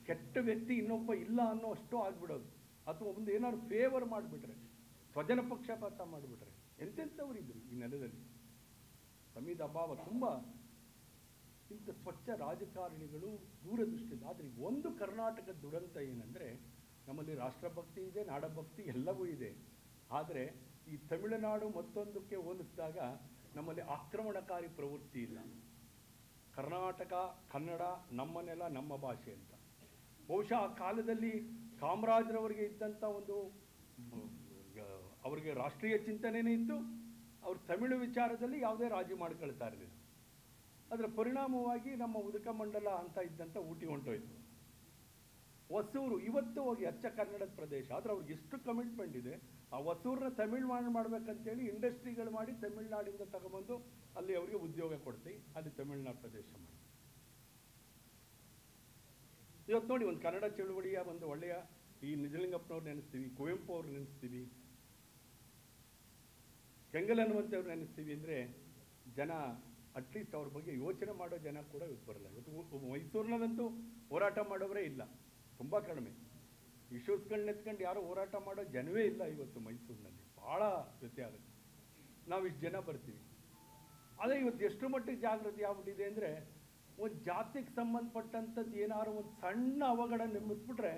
ಕೆಟ್ಟ ವ್ಯಕ್ತಿ ಇನ್ನೊಬ್ಬ ಇಲ್ಲ ಅನ್ನೋ ಅಷ್ಟು ಆಗ್ಬಿಡೋದು. ಅಥವಾ ಒಂದು ಏನಾದ್ರು ಫೇವರ್ ಮಾಡಿಬಿಟ್ರೆ, ಸ್ವಜನ ಪಕ್ಷಪಾತ ಮಾಡಿಬಿಟ್ರೆ, ಎಂತೆಂಥವರಿದ್ರು ಈ ನೆಲದಲ್ಲಿ. ಸಮಯದ ಅಭಾವ, ತುಂಬ ಇಂಥ ಸ್ವಚ್ಛ ರಾಜಕಾರಣಿಗಳು ದೂರದೃಷ್ಟಿಯಿಂದ. ಆದರೆ ಒಂದು ಕರ್ನಾಟಕದ ದುರಂತ ಏನಂದರೆ, ನಮ್ಮಲ್ಲಿ ರಾಷ್ಟ್ರಭಕ್ತಿ ಇದೆ, ನಾಡಭಕ್ತಿ ಎಲ್ಲವೂ ಇದೆ. ಆದರೆ ಈ ತಮಿಳುನಾಡು ಮತ್ತೊಂದಕ್ಕೆ ಹೋಲಿಸಿದಾಗ ನಮ್ಮಲ್ಲಿ ಆಕ್ರಮಣಕಾರಿ ಪ್ರವೃತ್ತಿ ಇಲ್ಲ. ಕರ್ನಾಟಕ, ಕನ್ನಡ ನಮ್ಮ ನೆಲ, ನಮ್ಮ ಭಾಷೆ ಅಂತ. ಬಹುಶಃ ಆ ಕಾಲದಲ್ಲಿ ಕಾಮರಾಜರವರಿಗೆ ಇದ್ದಂಥ ಒಂದು, ಅವರಿಗೆ ರಾಷ್ಟ್ರೀಯ ಚಿಂತನೆಯೇ ಇತ್ತು. ಅವರು ತಮಿಳು ವಿಚಾರದಲ್ಲಿ ಯಾವುದೇ ರಾಜಿ ಮಾಡ್ಕೊಳ್ತಾ ಇರಲಿಲ್ಲ. ಅದರ ಪರಿಣಾಮವಾಗಿ ನಮ್ಮ ಉದಕಮಂಡಲ ಅಂತ ಇದ್ದಂಥ ಊಟಿ ಹೊಂಟೋಯ್ತು. ಹೊಸೂರು ಇವತ್ತು ಹೋಗಿ ಅಚ್ಚ ಕನ್ನಡದ ಪ್ರದೇಶ, ಆದರೆ ಅವ್ರಿಗೆ ಎಷ್ಟು ಕಮಿಟ್ಮೆಂಟ್ ಇದೆ. ಆ ಹೊಸೂರನ್ನ ತಮಿಳ್ನಾಡು ಮಾಡ್ಬೇಕಂತೇಳಿ ಇಂಡಸ್ಟ್ರಿಗಳು ಮಾಡಿ ತಮಿಳ್ನಾಡಿಂದ ತಗೊಂಬಂದು ಅಲ್ಲಿ ಅವರಿಗೆ ಉದ್ಯೋಗ ಕೊಡ್ತೀವಿ, ಅಲ್ಲಿ ತಮಿಳ್ನಾಡು ಪ್ರದೇಶ ಮಾಡಿ. ಇವತ್ತು ನೋಡಿ, ಒಂದು ಕನ್ನಡ ಚಳುವಳಿಯ ಒಂದು ಒಳ್ಳೆಯ ಈ ನಿಜಲಿಂಗಪ್ಪನವ್ರು ನೆನೆಸ್ತೀವಿ, ಕುವೆಂಪು ಅವ್ರು ನೆನೆಸ್ತೀವಿ, ಕೆಂಗಲ್ ಹನುಮಂತವ್ರು ನೆನೆಸ್ತೀವಿ ಅಂದರೆ ಜನ ಅಟ್ಲೀಸ್ಟ್ ಅವ್ರ ಬಗ್ಗೆ ಯೋಚನೆ ಮಾಡೋ ಜನ ಕೂಡ ಇವತ್ತು ಬರಲ್ಲ. ಇವತ್ತು ಮೈಸೂರಿನಲ್ಲಂತೂ ಹೋರಾಟ ಮಾಡೋರೇ ಇಲ್ಲ, ತುಂಬ ಕಡಿಮೆ. ಇಶ್ಯೂಸ್ಗಳನ್ನ ಎತ್ಕೊಂಡು ಯಾರು ಹೋರಾಟ ಮಾಡೋ ಜನವೇ ಇಲ್ಲ ಇವತ್ತು ಮೈಸೂರಿನಲ್ಲಿ. ಭಾಳ ವ್ಯತ್ಯಾಸ ಆಗುತ್ತೆ. ನಾವು ಇಷ್ಟು ಜನ ಬರ್ತೀವಿ. ಅದೇ ಇವತ್ತು ಎಷ್ಟು ಮಟ್ಟಿಗೆ ಜಾಗೃತಿ ಆಗ್ಬಿಟ್ಟಿದೆ ಅಂದರೆ, ಒಂದು ಜಾತಿಗೆ ಸಂಬಂಧಪಟ್ಟಂಥದ್ದು ಏನಾದ್ರು ಒಂದು ಸಣ್ಣ ಅವಘಡ ನೆಮ್ಮಿಸ್ಬಿಟ್ರೆ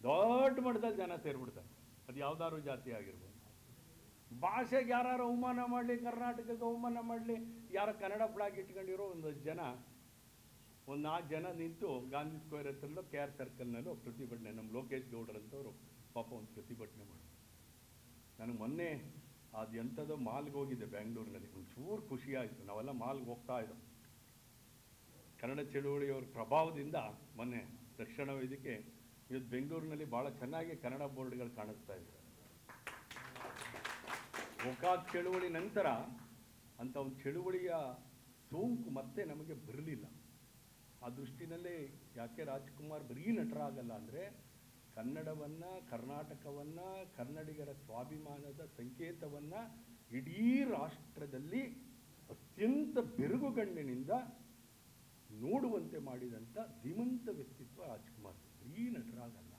ದೊಡ್ಡ ಮಟ್ಟದಲ್ಲಿ ಜನ ಸೇರಿಬಿಡ್ತಾರೆ. ಅದು ಯಾವ್ದಾದ್ರು ಜಾತಿ ಆಗಿರ್ಬೋದು. ಭಾಷೆಗೆ ಯಾರು ಅವಮಾನ ಮಾಡಲಿ, ಕರ್ನಾಟಕಕ್ಕೆ ಅವಮಾನ ಮಾಡಲಿ, ಯಾರು ಕನ್ನಡ ಫ್ಲಾಗ್ ಇಟ್ಕೊಂಡಿರೋ ಒಂದು ಜನ, ಒಂದು 4 ಜನ ನಿಂತು ಗಾಂಧಿ ಸ್ಕ್ವೇರ್ ಹತ್ರಲ್ಲೋ KR ಸರ್ಕಲ್ನಲ್ಲೂ ಪ್ರತಿಭಟನೆ, ನಮ್ಮ ಲೋಕೇಶ್ ಗೌಡ್ರಂಥವ್ರು ಪಾಪ ಒಂದು ಪ್ರತಿಭಟನೆ ಮಾಡಿ. ನನಗೆ ಮೊನ್ನೆ ಅದು ಎಂಥದೋ ಮಾಲ್ಗೆ ಹೋಗಿದ್ದೆ ಬೆಂಗಳೂರಿನಲ್ಲಿ, ಒಂಚೂರು ಖುಷಿ ಆಯಿತು. ನಾವೆಲ್ಲ ಮಾಲ್ಗೆ ಹೋಗ್ತಾ ಇದ್ದೋ ಕನ್ನಡ ಚಳುವಳಿಯವ್ರ ಪ್ರಭಾವದಿಂದ. ಮೊನ್ನೆ ರಕ್ಷಣಾ ವೇದಿಕೆ ಇವತ್ತು ಬೆಂಗಳೂರಿನಲ್ಲಿ ಭಾಳ ಚೆನ್ನಾಗಿ ಕನ್ನಡ ಬೋರ್ಡ್ಗಳು ಕಾಣಿಸ್ತಾ ಇದೆ. ಗೋಕಾಕ್ ಚಳುವಳಿ ನಂತರ ಅಂಥ ಒಂದು ಚಳುವಳಿಯ ಸೋಂಕು ಮತ್ತೆ ನಮಗೆ ಬರಲಿಲ್ಲ. ಆ ದೃಷ್ಟಿನಲ್ಲೇ ಯಾಕೆ ರಾಜ್ಕುಮಾರ್ ಬರೀ ನಟರಾಗಲ್ಲ ಅಂದರೆ, ಕನ್ನಡವನ್ನು, ಕರ್ನಾಟಕವನ್ನು, ಕನ್ನಡಿಗರ ಸ್ವಾಭಿಮಾನದ ಸಂಕೇತವನ್ನು ಇಡೀ ರಾಷ್ಟ್ರದಲ್ಲಿ ಅತ್ಯಂತ ಬೆರಗುಗಣ್ಣಿನಿಂದ ನೋಡುವಂತೆ ಮಾಡಿದಂಥ ಧೀಮಂತ ವ್ಯಕ್ತಿತ್ವ ರಾಜ್ಕುಮಾರ್. ಬರೀ ನಟರಾಗಲ್ಲ.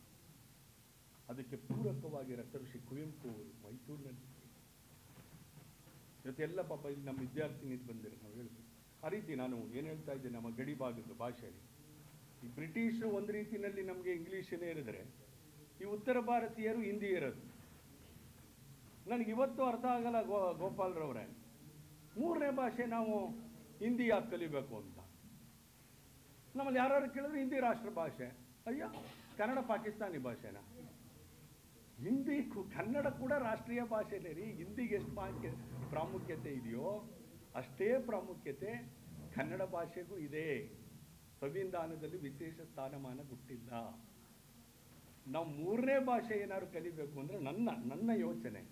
ಅದಕ್ಕೆ ಪೂರಕವಾಗಿ ರಸಋಷಿ ಕುವೆಂಪು ಅವರು ಮೈಸೂರಿನಲ್ಲಿ ಇವತ್ತೆಲ್ಲ ಪಾಪ ಇಲ್ಲಿ ನಮ್ಮ ವಿದ್ಯಾರ್ಥಿನಿ ಬಂದಿರೋ ನಾವು ಹೇಳ್ತೀವಿ. ಆ ರೀತಿ ನಾನು ಏನು ಹೇಳ್ತಾ ಇದ್ದೆ, ನಮ್ಮ ಗಡಿ ಭಾಗದ ಭಾಷೆಯಲ್ಲಿ ಈ ಬ್ರಿಟಿಷರು ಒಂದು ರೀತಿಯಲ್ಲಿ ನಮಗೆ ಇಂಗ್ಲೀಷನ್ನೇ ಇರಿದ್ರೆ, ಈ ಉತ್ತರ ಭಾರತೀಯರು ಹಿಂದಿ ಇರೋದು. ನನಗೆ ಇವತ್ತು ಅರ್ಥ ಆಗಲ್ಲ ಗೋಪಾಲ್ರವ್ರೆ, 3ನೇ ಭಾಷೆ ನಾವು ಹಿಂದಿ ಯಾಕೆ ಕಲಿಬೇಕು ಅಂತ. ನಮ್ಮಲ್ಲಿ ಯಾರು ಕೇಳಿದ್ರೆ ಹಿಂದಿ ರಾಷ್ಟ್ರ ಭಾಷೆ. ಅಯ್ಯೋ, ಕನ್ನಡ ಪಾಕಿಸ್ತಾನಿ ಭಾಷೆನಾ? ಹಿಂದಿ ಕನ್ನಡ ಕೂಡ ರಾಷ್ಟ್ರೀಯ ಭಾಷೆನೇ ರೀ. ಹಿಂದಿಗೆ ಎಷ್ಟು ಪ್ರಾಮುಖ್ಯತೆ ಇದೆಯೋ ಅಷ್ಟೇ ಪ್ರಾಮುಖ್ಯತೆ ಕನ್ನಡ ಭಾಷೆಗೂ ಇದೆ. ಸಂವಿಧಾನದಲ್ಲಿ ವಿಶೇಷ ಸ್ಥಾನಮಾನ ಕೊಟ್ಟಿಲ್ಲ. ನಾವು 3ನೇ ಭಾಷೆ ಏನಾದ್ರು ಕಲಿಬೇಕು ಅಂದರೆ ನನ್ನ ಯೋಚನೆ,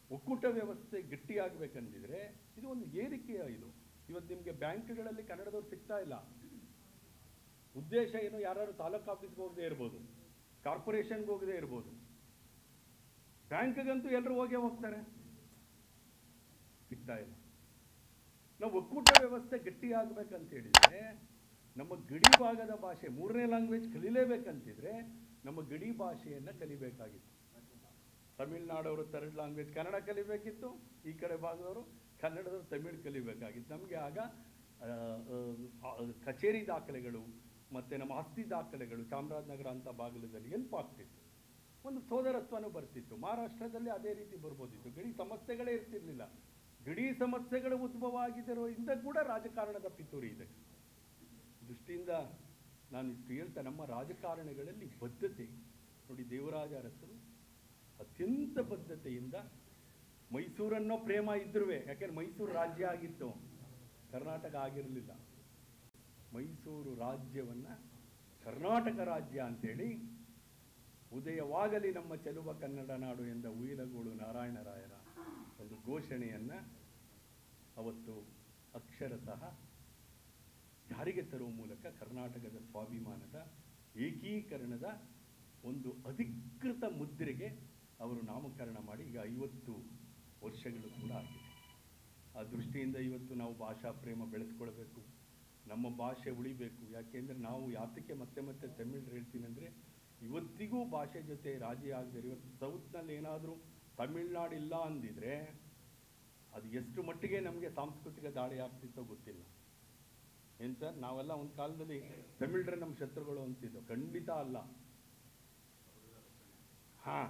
ಒಕ್ಕೂಟ ವ್ಯವಸ್ಥೆ ಗಟ್ಟಿಯಾಗಬೇಕಂದಿದ್ರೆ ಇದು ಒಂದು ಏರಿಕೆಯ ಇದು. ಇವತ್ತು ನಿಮಗೆ ಬ್ಯಾಂಕ್ಗಳಲ್ಲಿ ಕನ್ನಡದವ್ರು ಸಿಗ್ತಾ ಇಲ್ಲ. ಉದ್ದೇಶ ಏನು? ಯಾರು ತಾಲೂಕು ಆಫೀಸ್ಗೆ ಹೋಗದೆ ಇರ್ಬೋದು, ಕಾರ್ಪೊರೇಷನ್ಗೆ ಹೋಗದೆ ಇರ್ಬೋದು, ಬ್ಯಾಂಕ್ಗಂತೂ ಎಲ್ಲರೂ ಹೋಗ್ತಾರೆ, ಸಿಗ್ತಾ ಇಲ್ಲ. ನಾವು ಒಕ್ಕೂಟ ವ್ಯವಸ್ಥೆ ಗಟ್ಟಿಯಾಗಬೇಕಂತ ಹೇಳಿದರೆ ನಮ್ಮ ಗಡಿ ಭಾಗದ ಭಾಷೆ 3ನೇ ಲ್ಯಾಂಗ್ವೇಜ್ ಕಲಿಲೇಬೇಕಂತಿದ್ರೆ ನಮ್ಮ ಗಡಿ ಭಾಷೆಯನ್ನು ಕಲಿಬೇಕಾಗಿತ್ತು. ತಮಿಳ್ನಾಡವರು 3rd ಲ್ಯಾಂಗ್ವೇಜ್ ಕನ್ನಡ ಕಲಿಬೇಕಿತ್ತು, ಈ ಕಡೆ ಭಾಗದವರು ಕನ್ನಡದವರು ತಮಿಳು ಕಲಿಬೇಕಾಗಿತ್ತು. ನಮಗೆ ಆಗ ಕಚೇರಿ ದಾಖಲೆಗಳು ಮತ್ತು ನಮ್ಮ ಆಸ್ತಿ ದಾಖಲೆಗಳು ಚಾಮರಾಜನಗರ ಅಂತ ಭಾಗದಲ್ಲಿ ಹೆಲ್ಪ್ ಆಗ್ತಿತ್ತು. ಒಂದು ಸೋದರತ್ವನೂ ಬರ್ತಿತ್ತು. ಮಹಾರಾಷ್ಟ್ರದಲ್ಲಿ ಅದೇ ರೀತಿ ಬರ್ಬೋದಿತ್ತು. ಗಡಿ ಸಮಸ್ಯೆಗಳೇ ಇರ್ತಿರ್ಲಿಲ್ಲ. ಗಡಿ ಸಮಸ್ಯೆಗಳು ಉದ್ಭವ ಆಗಿದ್ದರಿಂದ ಕೂಡ ರಾಜಕಾರಣದ ಪಿತೂರಿ ಇದೆ. ದೃಷ್ಟಿಯಿಂದ ನಾನು ಇಷ್ಟು ಹೇಳ್ತಾ, ನಮ್ಮ ರಾಜಕಾರಣಗಳಲ್ಲಿ ಬದ್ಧತೆ ನೋಡಿ. ದೇವರಾಜ ಅರಸರು ಅತ್ಯಂತ ಬದ್ಧತೆಯಿಂದ ಮೈಸೂರನ್ನೋ ಪ್ರೇಮ ಇದ್ರೂ, ಯಾಕೆಂದ್ರೆ ಮೈಸೂರು ರಾಜ್ಯ ಆಗಿತ್ತು, ಕರ್ನಾಟಕ ಆಗಿರಲಿಲ್ಲ. ಮೈಸೂರು ರಾಜ್ಯವನ್ನು ಕರ್ನಾಟಕ ರಾಜ್ಯ ಅಂತೇಳಿ ಉದಯವಾಗಲಿ ನಮ್ಮ ಚೆಲುವ ಕನ್ನಡ ನಾಡು ಎಂದ ಉಯಿಲಗೋಡು ನಾರಾಯಣರಾಯರ ಒಂದು ಘೋಷಣೆಯನ್ನು ಅವತ್ತು ಅಕ್ಷರಶಃ ಜಾರಿಗೆ ತರುವ ಮೂಲಕ ಕರ್ನಾಟಕದ ಸ್ವಾಭಿಮಾನದ ಏಕೀಕರಣದ ಒಂದು ಅಧಿಕೃತ ಮುದ್ರೆಗೆ ಅವರು ನಾಮಕರಣ ಮಾಡಿ ಈಗ 50 ವರ್ಷಗಳು ಕೂಡ ಆಗಿದೆ. ಆ ದೃಷ್ಟಿಯಿಂದ ಇವತ್ತು ನಾವು ಭಾಷಾ ಪ್ರೇಮ ಬೆಳೆಸ್ಕೊಳ್ಬೇಕು, ನಮ್ಮ ಭಾಷೆ ಉಳಿಬೇಕು. ಯಾಕೆಂದರೆ ನಾವು ಯಾತಕ್ಕೆ ಮತ್ತೆ ತಮಿಳು ಹೇಳ್ತೀನಿ ಅಂದರೆ, ಇವತ್ತಿಗೂ ಭಾಷೆ ಜೊತೆ ರಾಜಿ ಆಗದೆ. ಇವತ್ತು ಸೌತ್ನಲ್ಲಿ ಏನಾದರೂ ತಮಿಳ್ನಾಡು ಇಲ್ಲ ಅಂದಿದ್ರೆ ಅದು ಎಷ್ಟು ಮಟ್ಟಿಗೆ ನಮಗೆ ಸಾಂಸ್ಕೃತಿಕ ದಾಳಿ ಆಗ್ತಿತ್ತೋ ಗೊತ್ತಿಲ್ಲ. ಏನು ಸರ್, ನಾವೆಲ್ಲ ಒಂದು ಕಾಲದಲ್ಲಿ ತಮಿಳ್ರೆ ನಮ್ಮ ಶತ್ರುಗಳು ಅಂತಿದ್ದೋ? ಖಂಡಿತ ಅಲ್ಲ. ಹಾಂ,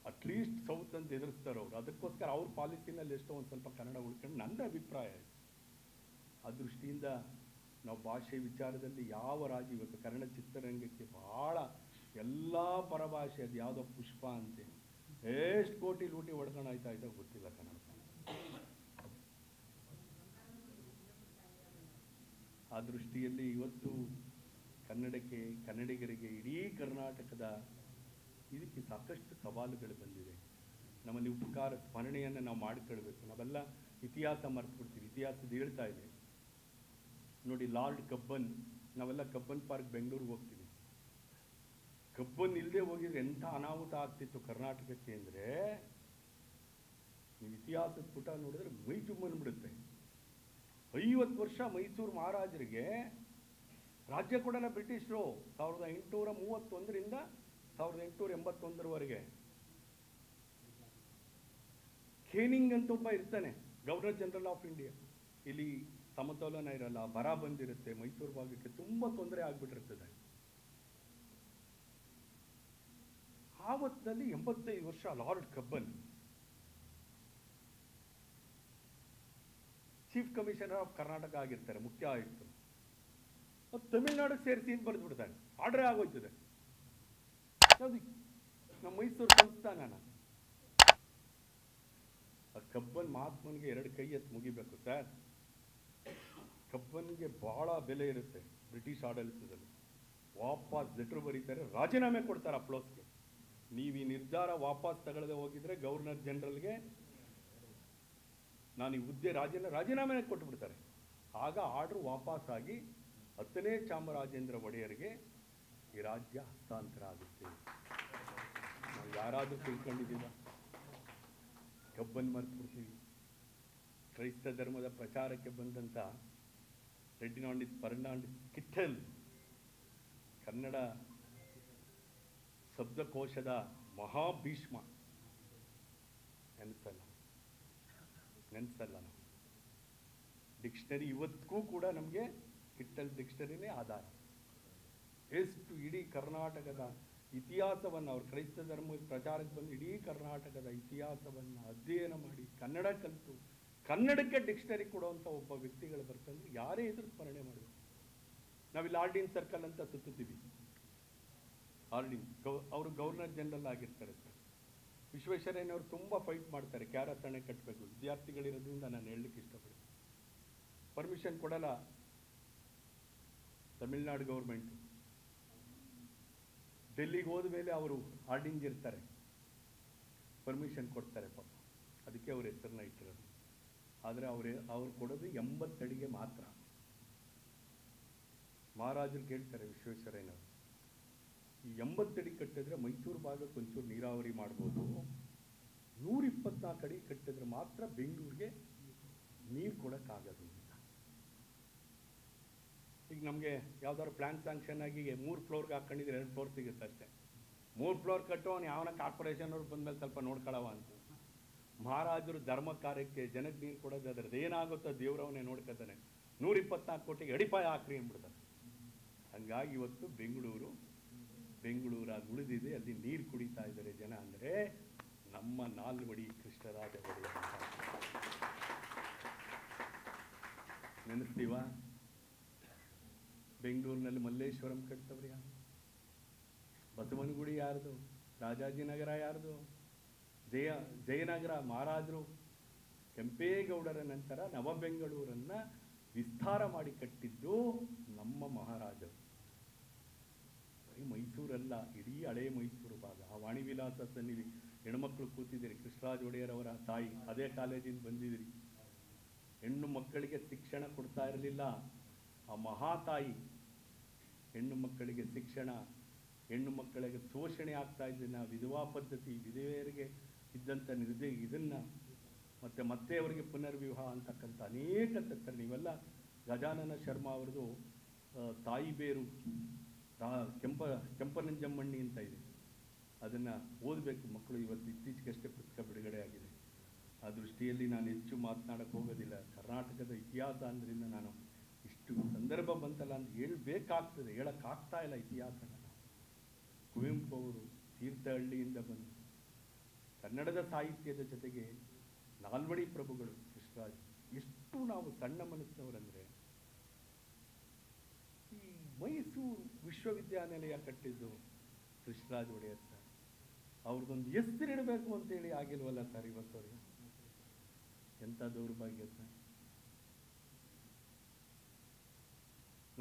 ಅಟ್ಲೀಸ್ಟ್ ಸೌತ್ ಅಂತ ಎದುರಿಸ್ತಾರೆ ಅವರು. ಅದಕ್ಕೋಸ್ಕರ ಅವ್ರ ಪಾಲಿಸಿನಲ್ಲಿ ಎಷ್ಟೋ ಒಂದು ಸ್ವಲ್ಪ ಕನ್ನಡ ಉಳ್ಕೊಂಡು ನನ್ನ ಅಭಿಪ್ರಾಯ. ಆ ದೃಷ್ಟಿಯಿಂದ ನಾವು ಭಾಷೆ ವಿಚಾರದಲ್ಲಿ ಯಾವ ರಾಜ್ಯ ಇವತ್ತು ಕನ್ನಡ ಚಿತ್ರರಂಗಕ್ಕೆ ಭಾಳ ಎಲ್ಲ ಪರಭಾಷೆ, ಅದು ಯಾವುದೋ ಪುಷ್ಪ ಅಂತೆ ಎಷ್ಟು ಕೋಟಿ ಲೂಟಿ ಹೊಡ್ಕೊಂಡು ಆಯ್ತಾ ಗೊತ್ತಿಲ್ಲ ಕನ್ನಡ. ಆ ದೃಷ್ಟಿಯಲ್ಲಿ ಇವತ್ತು ಕನ್ನಡಕ್ಕೆ, ಕನ್ನಡಿಗರಿಗೆ, ಇಡೀ ಕರ್ನಾಟಕದ ಇದಕ್ಕೆ ಸಾಕಷ್ಟು ಸವಾಲುಗಳು ಬಂದಿದೆ. ನಮ್ಮಲ್ಲಿ ಉಪಕಾರ ಸ್ಮರಣೆಯನ್ನು ನಾವು ಮಾಡಿಕೊಳ್ಬೇಕು. ನಾವೆಲ್ಲ ಇತಿಹಾಸ ಮರ್ತು ಬಿಡ್ತೀವಿ. ಇತಿಹಾಸದ ಹೇಳ್ತಾ ಇದೆ ನೋಡಿ, ಲಾರ್ಡ್ ಕಬ್ಬನ್, ನಾವೆಲ್ಲ ಕಬ್ಬನ್ ಪಾರ್ಕ್ ಬೆಂಗಳೂರಿಗೆ ಹೋಗ್ತೀವಿ. ಕಬ್ಬನ್ ಇಲ್ಲದೆ ಹೋಗಿದ್ರೆ ಎಂಥ ಅನಾಹುತ ಆಗ್ತಿತ್ತು ಕರ್ನಾಟಕಕ್ಕೆ ಅಂದರೆ, ನೀವು ಇತಿಹಾಸದ ಪುಟ ನೋಡಿದ್ರೆ ಮೈ ಜುಮ್ಮನ್ಬಿಡುತ್ತೆ. 50 ವರ್ಷ ಮೈಸೂರು ಮಹಾರಾಜರಿಗೆ ರಾಜ್ಯ ಕೊಡಲ್ಲ ಬ್ರಿಟಿಷರು. 1831ರಿಂದ 1881ರವರೆಗೆ. ಖೇನಿಂಗ್ ಅಂತ ಒಬ್ಬ ಇರ್ತಾನೆ, ಗವರ್ನರ್ ಜನರಲ್ ಆಫ್ ಇಂಡಿಯಾ. ಇಲ್ಲಿ ಸಮತೋಲನ ಇರಲ್ಲ, ಬರ ಬಂದಿರುತ್ತೆ, ಮೈಸೂರು ಭಾಗಕ್ಕೆ ತುಂಬ ತೊಂದರೆ ಆಗ್ಬಿಟ್ಟಿರ್ತದೆ. ಆವತ್ತಿನಲ್ಲಿ 85 ವರ್ಷ lord Cubbon chief commissioner of Karnataka ಆಗಿರ್ತಾರೆ, ಮುಖ್ಯ ಆಯುಕ್ತರು. ಅದು ತಮಿಳ್ನಾಡು ಸೇರಿಸಿ ಅಂತ ಬರೆದು ಬಿಡ್ತಾನೆ, ಆರ್ಡರ್ ಆಗೋಯ್ತದೆ. ನಮ್ಮ ಮೈಸೂರು ಸಂಸ್ಥಾನ. ಕಬ್ಬನ್ ಮಹಾತ್ಮನಿಗೆ 2 ಕೈ ಎತ್ತು ಮುಗಿಬೇಕು ಸರ್. ಕಬ್ಬನ್ಗೆ ಬಹಳ ಬೆಲೆ ಇರುತ್ತೆ ಬ್ರಿಟಿಷ್ ಆಡಳಿತದಲ್ಲಿ. ವಾಪಸ್ ಲೆಟರ್ ಬರೀತಾರೆ, ರಾಜೀನಾಮೆ ಕೊಡ್ತಾರೆ ಅಪ್ಲೋಸ್ಗೆ. ನೀವು ಈ ನಿರ್ಧಾರ ವಾಪಸ್ ತಗೊಳ್ಳದೆ ಹೋಗಿದ್ರೆ ಗವರ್ನರ್ ಜನರಲ್ಗೆ ನಾನು ಈ ಹುದ್ದೆ ರಾಜೀನಾಮೆ ಕೊಟ್ಟುಬಿಡ್ತಾರೆ. ಆಗ ಆರ್ಡರ್ ವಾಪಸ್ ಆಗಿ 10ನೇ ಚಾಮರಾಜೇಂದ್ರ ಒಡೆಯರಿಗೆ ಈ ರಾಜ್ಯ ಹಸ್ತಾಂತರ ಆಗುತ್ತೆ. ನಾವು ಯಾರಾದರೂ ತಿಳ್ಕೊಂಡಿದ್ದೀವ? ಕಬ್ಬನ್ ಮರ್ತು ಬಿಡ್ತೀವಿ. ಕ್ರೈಸ್ತ ಧರ್ಮದ ಪ್ರಚಾರಕ್ಕೆ ಬಂದಂಥ ರೆಡ್ಡಿನಾಂಡಿಸ್ ಫರ್ನಾಂಡಿಸ್ ಕಿಟ್ಟೆಲ್ ಕನ್ನಡ ಶಬ್ದಕೋಶದ ಮಹಾಭೀಷ್ಮ. ನೆನೆಸಲ್ಲ ನಾವು. ಡಿಕ್ಷನರಿ ಇವತ್ತಿಗೂ ಕೂಡ ನಮಗೆ ಕಿಟ್ಟೆಲ್ ಡಿಕ್ಷನರಿನೇ ಆಧಾರ. ಎಷ್ಟು ಇಡೀ ಕರ್ನಾಟಕದ ಇತಿಹಾಸವನ್ನು, ಅವ್ರು ಕ್ರೈಸ್ತ ಧರ್ಮದ ಪ್ರಚಾರಕ್ಕೆ ಬಂದು ಇಡೀ ಕರ್ನಾಟಕದ ಇತಿಹಾಸವನ್ನು ಅಧ್ಯಯನ ಮಾಡಿ ಕನ್ನಡ ಕಲಿತು ಕನ್ನಡಕ್ಕೆ ಡಿಕ್ಷನರಿ ಕೊಡುವಂಥ ಒಬ್ಬ ವ್ಯಕ್ತಿಗಳು ಬರ್ತಂದ್ರೆ ಯಾರೇ ಎದುರು ಸ್ಮರಣೆ ಮಾಡಬೇಕು. ನಾವಿಲ್ಲಿ ಆರ್ಡಿನ್ ಸರ್ಕಲ್ ಅಂತ ಸುತ್ತೀವಿ. ಆರ್ಡಿನ್ ಅವರು ಗವರ್ನರ್ ಜನರಲ್ ಆಗಿರ್ತಾರೆ ಸರ್. ವಿಶ್ವೇಶ್ವರಯ್ಯನವರು ತುಂಬ ಫೈಟ್ ಮಾಡ್ತಾರೆ, ಕ್ಯಾರಸ್ ಅಣೆ ಕಟ್ಟಬೇಕು. ವಿದ್ಯಾರ್ಥಿಗಳಿರೋದ್ರಿಂದ ನಾನು ಹೇಳಲಿಕ್ಕೆ ಇಷ್ಟಪಡ್ತೀನಿ. ಪರ್ಮಿಷನ್ ಕೊಡಲ್ಲ ತಮಿಳ್ನಾಡು ಗೌರ್ಮೆಂಟು. ಡೆಲ್ಲಿಗೆ ಹೋದ ಮೇಲೆ ಅವರು ಆರ್ಡಿನ್ಗೆ ಇರ್ತಾರೆ, ಪರ್ಮಿಷನ್ ಕೊಡ್ತಾರೆ ಪಾಪ. ಅದಕ್ಕೆ ಅವ್ರ ಹೆಸರನ್ನ ಇಟ್ಟಿರೋದು. ಆದರೆ ಅವ್ರು ಕೊಡೋದು 80 ಅಡಿಗೆ ಮಾತ್ರ. ಮಹಾರಾಜರು ಕೇಳ್ತಾರೆ ವಿಶ್ವೇಶ್ವರಯ್ಯನವರು, ಈ 80 ಅಡಿ ಕಟ್ಟಿದ್ರೆ ಮೈಸೂರು ಭಾಗಕ್ಕೆ ಒಂಚೂರು ನೀರಾವರಿ ಮಾಡ್ಬೋದು, 124 ಅಡಿ ಕಟ್ಟಿದ್ರೆ ಮಾತ್ರ ಬೆಂಗಳೂರಿಗೆ ನೀರು ಕೊಡೋಕ್ಕಾಗೋದು ಅಂತ. ಈಗ ನಮಗೆ ಯಾವ್ದಾದ್ರು ಪ್ಲಾನ್ ಸ್ಯಾಂಕ್ಷನ್ ಆಗಿ 3 ಫ್ಲೋರ್ಗೆ ಹಾಕೊಂಡಿದ್ರೆ 2 ಫ್ಲೋರ್ ಸಿಗುತ್ತೆ ಅಷ್ಟೇ. 3 ಫ್ಲೋರ್ ಕಟ್ಟೋನು ಯಾವನ ಕಾರ್ಪೊರೇಷನ್ ಅವ್ರು ಬಂದ್ಮೇಲೆ ಸ್ವಲ್ಪ ನೋಡ್ಕೊಳ್ಳವ ಅಂತ. ಮಹಾರಾಜರು ಧರ್ಮ ಕಾರ್ಯಕ್ಕೆ ಜನಕ್ಕೆ ನೀರು ಕೊಡೋದು ಅದ್ರದ್ದು ಏನಾಗುತ್ತೋ ದೇವ್ರವನ್ನೇ ನೋಡ್ಕೊತಾನೆ. 124 ಕೋಟಿಗೆ ಅಡಿಪಾಯ ಹಾಕ್ರಿ ಅಂದ್ಬಿಡ್ತಾರೆ. ಹಂಗಾಗಿ ಇವತ್ತು ಬೆಂಗಳೂರಾಗಿ ಉಳಿದಿದೆ, ಅಲ್ಲಿ ನೀರು ಕುಡಿತಾ ಇದ್ದಾರೆ ಜನ. ಅಂದರೆ ನಮ್ಮ ನಾಲ್ವಡಿ ಕೃಷ್ಣರಾಜ ಒಡೆಯರ್ ನೆನೆಸ್ತೀವ? ಬೆಂಗಳೂರಿನಲ್ಲಿ ಮಲ್ಲೇಶ್ವರಂ ಕಟ್ತವ್ರು ಯಾರು? ಬಸವನಗುಡಿ ಯಾರ್ದು? ರಾಜಾಜಿನಗರ ಯಾರ್ದು? ಜಯನಗರ ಮಹಾರಾಜರು ಕೆಂಪೇಗೌಡರ ನಂತರ ನವಬೆಂಗಳೂರನ್ನು ವಿಸ್ತಾರ ಮಾಡಿ ಕಟ್ಟಿದ್ದು ನಮ್ಮ ಮಹಾರಾಜರು. ಬರೀ ಮೈಸೂರಲ್ಲ, ಇಡೀ ಹಳೇ ಮೈಸೂರು ಭಾಗ. ಆ ವಾಣಿವಿಲಾಸ ಸನ್ನಿಧಿ ಹೆಣ್ಮಕ್ಳು ಕೂತಿದ್ದೀರಿ, ಕೃಷ್ಣರಾಜ ಒಡೆಯರವರ ತಾಯಿ ಅದೇ ಕಾಲೇಜಿಂದ ಬಂದಿದ್ದೀರಿ. ಹೆಣ್ಣು ಮಕ್ಕಳಿಗೆ ಶಿಕ್ಷಣ ಕೊಡ್ತಾ ಇರಲಿಲ್ಲ ಆ ಮಹಾತಾಯಿ. ಹೆಣ್ಣು ಮಕ್ಕಳಿಗೆ ಶಿಕ್ಷಣ, ಹೆಣ್ಣು ಮಕ್ಕಳಿಗೆ ಶೋಷಣೆ ಆಗ್ತಾ ಇದ್ದನ್ನ ವಿಧವಾ ಪದ್ಧತಿ, ವಿಧವೆಯರಿಗೆ ಇದ್ದಂಥ ಇದನ್ನು ಮತ್ತೆ ಅವರಿಗೆ ಪುನರ್ವಿವಾಹ ಅಂತಕ್ಕಂಥ ಅನೇಕ ತತ್ತರ. ನೀವೆಲ್ಲ ಗಜಾನನ ಶರ್ಮಾ ಅವ್ರದ್ದು ತಾಯಿ ಬೇರು ಕೆಂಪನಂಜಮ್ಮಣ್ಣಿ ಅಂತ ಇದೆ, ಅದನ್ನು ಓದಬೇಕು ಮಕ್ಕಳು. ಇವತ್ತು ಇತ್ತೀಚೆಗಷ್ಟೇ ಪುಸ್ತಕ ಬಿಡುಗಡೆ ಆಗಿದೆ. ಆ ದೃಷ್ಟಿಯಲ್ಲಿ ನಾನು ಹೆಚ್ಚು ಮಾತನಾಡಕ್ಕೆ ಹೋಗೋದಿಲ್ಲ. ಕರ್ನಾಟಕದ ಇತಿಹಾಸ ಅಂದ್ರಿಂದ ನಾನು ಇಷ್ಟು ಸಂದರ್ಭ ಬಂತಲ್ಲ ಅಂತ ಹೇಳಬೇಕಾಗ್ತದೆ, ಹೇಳೋಕ್ಕಾಗ್ತಾ ಇಲ್ಲ ಇತಿಹಾಸನ. ಕುವೆಂಪು ಅವರು ತೀರ್ಥಹಳ್ಳಿಯಿಂದ ಬಂದು ಕನ್ನಡದ ಸಾಹಿತ್ಯದ ಜೊತೆಗೆ ನಾಲ್ವಡಿ ಪ್ರಭುಗಳು ಕೃಷ್ಣರಾಜ. ಎಷ್ಟು ನಾವು ಸಣ್ಣ ಮನಸ್ಸಿನವರಂದರೆ, ಈ ಮೈಸೂರು ವಿಶ್ವವಿದ್ಯಾನಿಲಯ ಕಟ್ಟಿದ್ದು ಕೃಷ್ಣರಾಜ ಒಡೆಯರ್ ಸರ್. ಅವ್ರದ್ದೊಂದು ಹೆಸರಿಡಬೇಕು ಅಂತೇಳಿ ಆಗಿಲ್ವಲ್ಲ ಸರ್ ಇವತ್ತವ್ರಿಗೆ. ಎಂಥ ದೌರ್ಭಾಗ್ಯ ಸರ್.